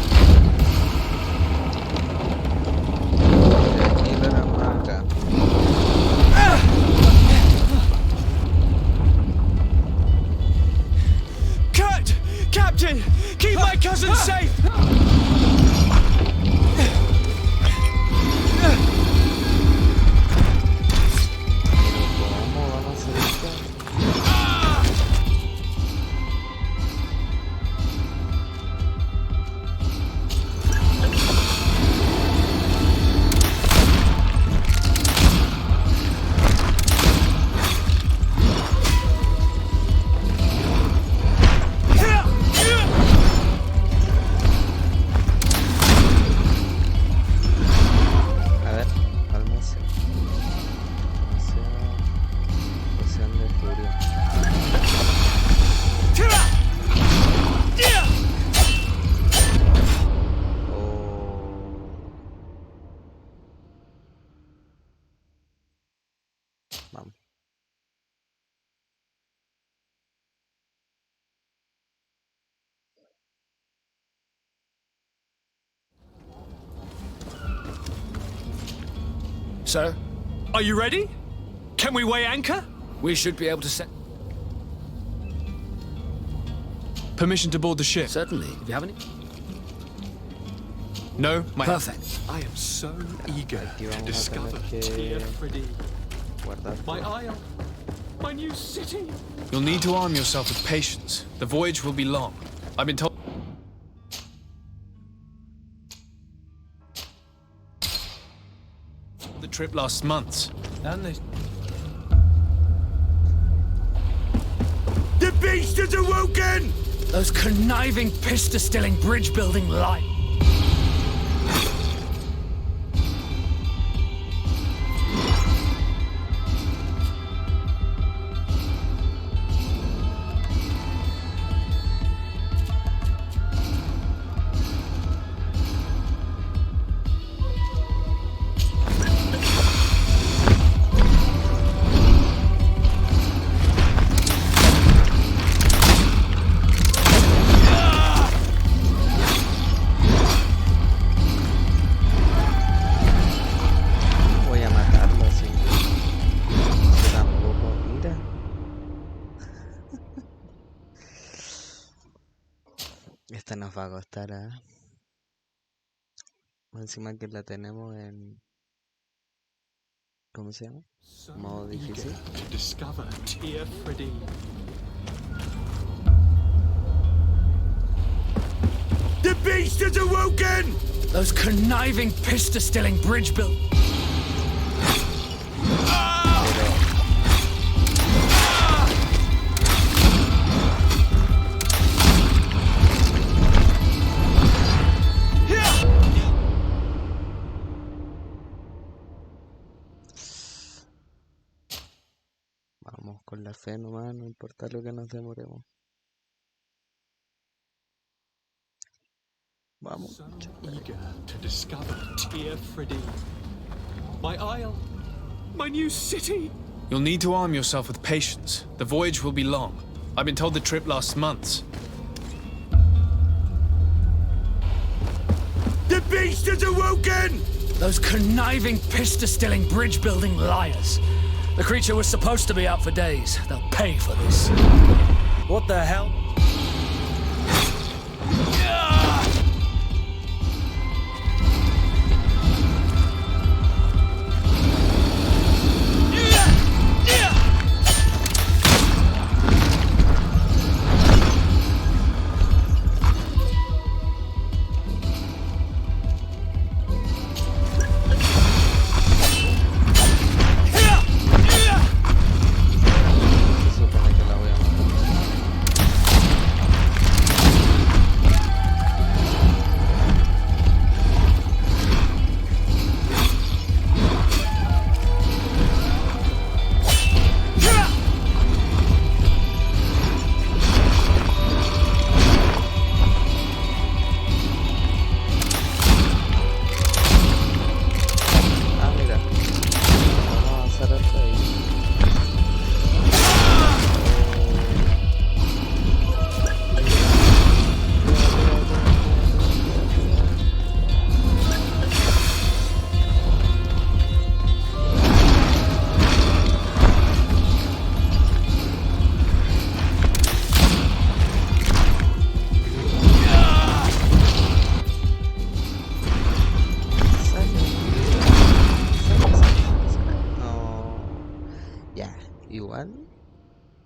Kurt! Captain! Keep my cousin safe! Sir? Are you ready? Can we weigh anchor? We should be able to set... Permission to board the ship. Certainly. If you have any... No, my... Perfect. I am so eager to discover Tir Fridee. My isle. My new city. You'll need to arm yourself with patience. The voyage will be long. I've been told... The trip lasts months. And they... The beast is awoken! Those conniving, pista-stilling, bridge-building liars. Esta nos va a costar, ¿eh? Encima que la tenemos en... ¿Cómo se llama? Modo difícil. To discover Tir Fridee. The beast is awoken! Those conniving, pista-stilling, bridge-building... la fe nomás, no importa lo que nos demoremos. Vamos. So eager to discover Tear Freddy. My isle, my new city. You'll need to arm yourself with patience. The voyage will be long. I've been told the trip lasts months. The beast has awoken! Those conniving, pista-stilling, bridge-building liars. The creature was supposed to be out for days. They'll pay for this. What the hell?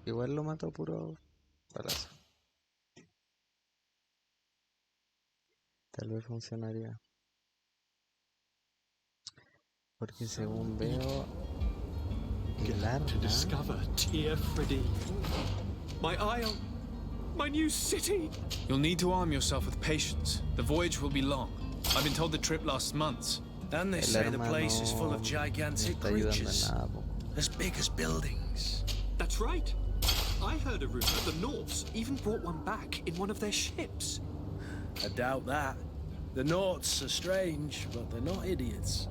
Igual lo mató puro balazo. Tal vez funcionaría. Porque según veo el arma. To discover Tear Freddy. My isle, my new city. You'll need to arm yourself with patience. The voyage will be long. I've been told the trip lasts months. And they say the place is full of gigantic creatures, as big as buildings. That's right. I heard a rumor the Norse even brought one back in one of their ships. I doubt that. The Norts are strange, but they're not idiots.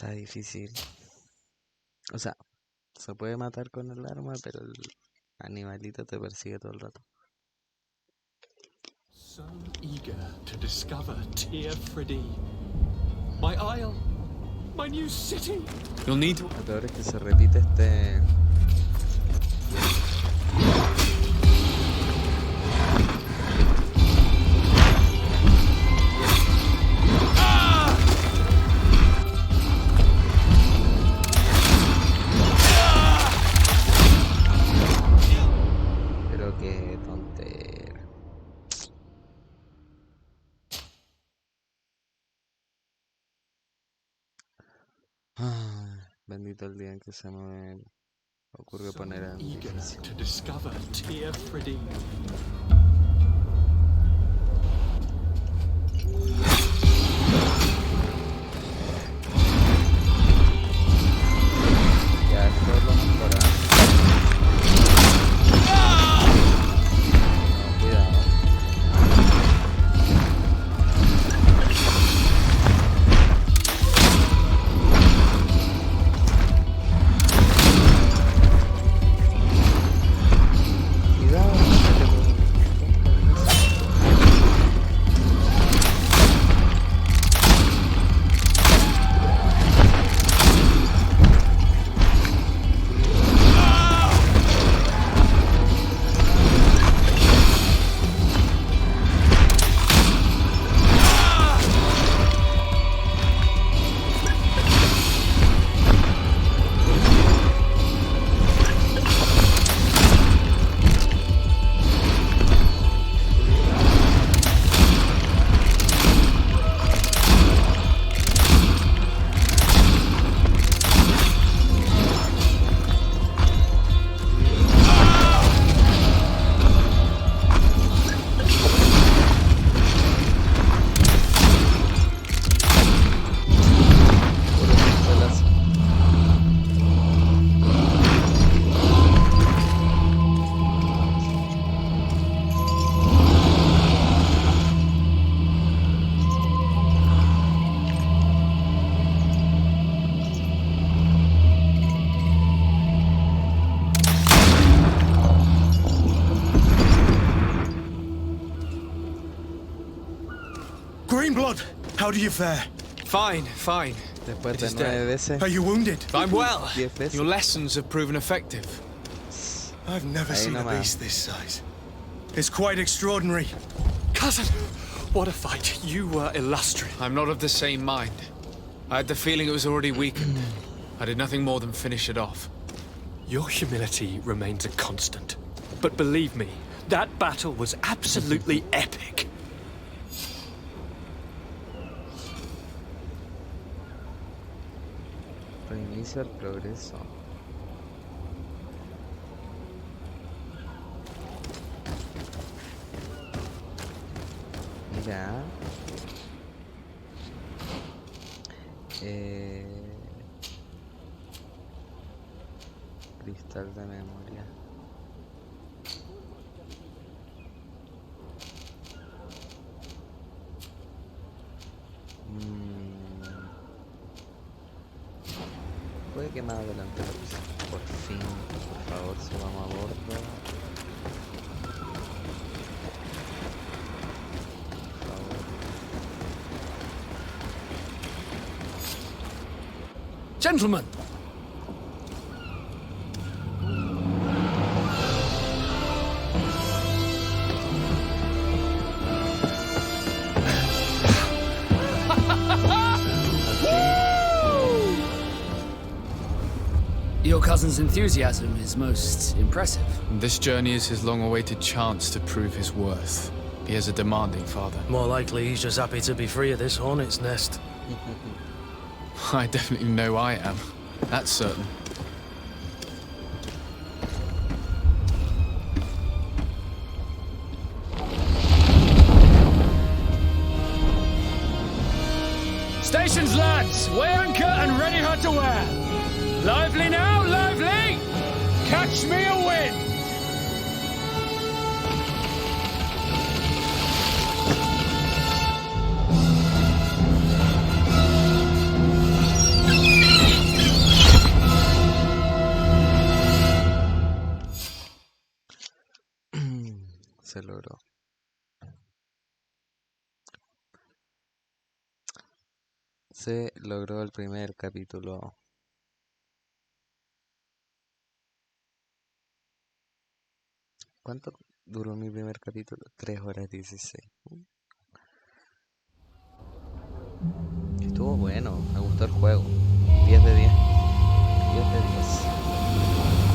Está difícil. O sea, se puede matar con el arma, pero el animalito te persigue todo el rato. So eager to discover Tear Freddy. My isle, my new city. You'll need to... Lo peor es que se repite este... Bendito el día en que se me ocurrió poner en Eager difícil. to discover Tear Fridine. Ya, esto es lo mejor. No, cuidado. Greenblood, how do you fare? Fine, fine. Después It de is 9 dead. veces. Are you wounded? I'm well. 10 veces. Your lessons have proven effective. I've never Ahí seen a nomás. beast this size. It's quite extraordinary. Cousin, what a fight. You were illustrious. I'm not of the same mind. I had the feeling it was already weakened. I did nothing more than finish it off. Your humility remains a constant. But believe me, that battle was absolutely epic. Reinicia el progreso. Mira. Cristal de memoria. Puede que más adelante lo use. Por fin, por favor, subamos a bordo. Por favor. Gentlemen! Your cousin's enthusiasm is most impressive. This journey is his long-awaited chance to prove his worth. He is a demanding father. More likely he's just happy to be free of this hornet's nest. I definitely know I am. That's certain. Stations, lads! Weigh anchor and ready her to wear. Lively now, lively! Catch me a wind! Se logró. Se logró el primer capítulo. ¿Cuánto duró mi primer capítulo? 3 horas 16. Estuvo bueno, me gustó el juego. 10 de 10. 10 de 10.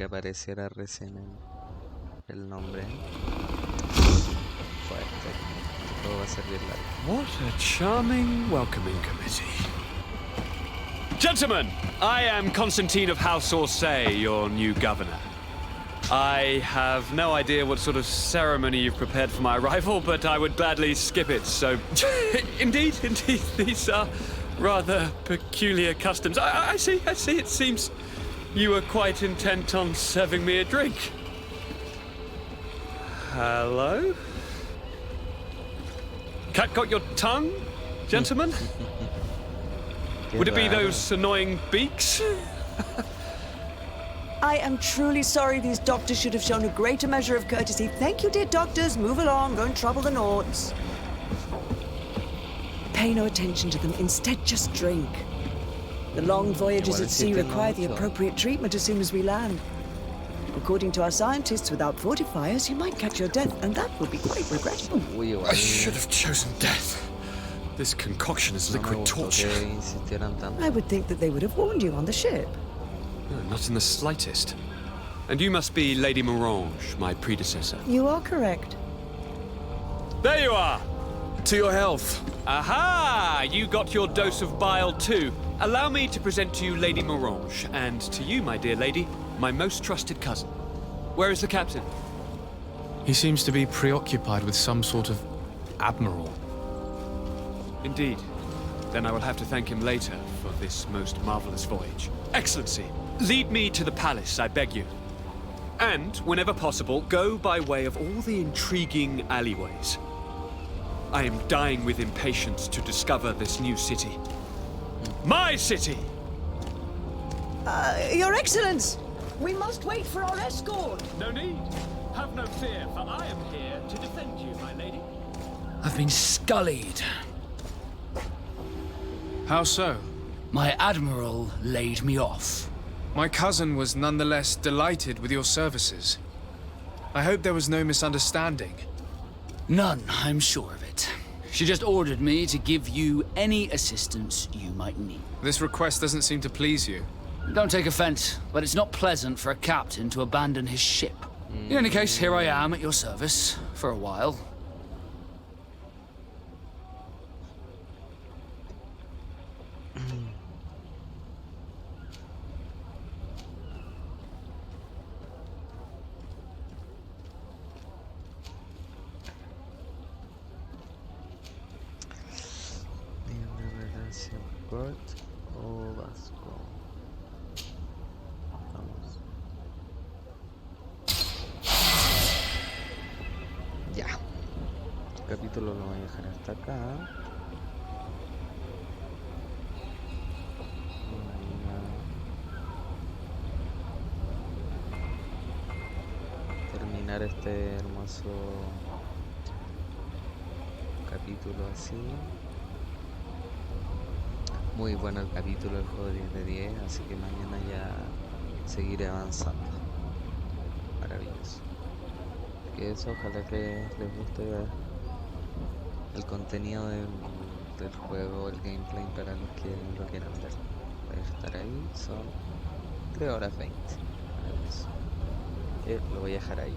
apareciera recién el nombre. Fuerte. Todo va a ser bien largo. What a charming welcoming committee. Gentlemen, I am Constantine of House Orsay, your new governor. I have no idea what sort of ceremony you've prepared for my arrival, but I would gladly skip it, so... Indeed, these are rather peculiar customs. I see, it seems you were quite intent on serving me a drink. Hello? Cat got your tongue, gentlemen? Would it be those annoying beaks? I am truly sorry. These doctors should have shown a greater measure of courtesy. Thank you, dear doctors. Move along. Don't trouble the Nords. Pay no attention to them. Instead, just drink. The long voyages at sea require the appropriate treatment as soon as we land. According to our scientists, without fortifiers, you might catch your death, and that would be quite regrettable. I should have chosen death. This concoction is liquid torture. I would think that they would have warned you on the ship. No, not in the slightest. And you must be Lady Morange, my predecessor. You are correct. There you are! To your health. Aha! You got your dose of bile too. Allow me to present to you Lady Morange, and to you, my dear lady, my most trusted cousin. Where is the captain? He seems to be preoccupied with some sort of admiral. Indeed. Then I will have to thank him later for this most marvelous voyage. Excellency, lead me to the palace, I beg you. And, whenever possible, go by way of all the intriguing alleyways. I am dying with impatience to discover this new city. My city! Your Excellence! We must wait for our escort! No need. Have no fear, for I am here to defend you, my lady. I've been scullied. How so? My admiral laid me off. My cousin was nonetheless delighted with your services. I hope there was no misunderstanding. None, I'm sure of it. She just ordered me to give you any assistance you might need. This request doesn't seem to please you. Don't take offense, but it's not pleasant for a captain to abandon his ship. In any case, here I am at your service, for a while. o Vasco. Vamos. Ya. El capítulo lo voy a dejar hasta acá. Voy a terminar este hermoso capítulo así. Muy bueno el capítulo, el juego 10 de 10, así que mañana ya seguiré avanzando. Maravilloso. Que eso, ojalá que les guste el contenido del juego, el gameplay para los que lo quieran ver. Voy a estar ahí, son 3 horas 20. Maravilloso. Lo voy a dejar ahí.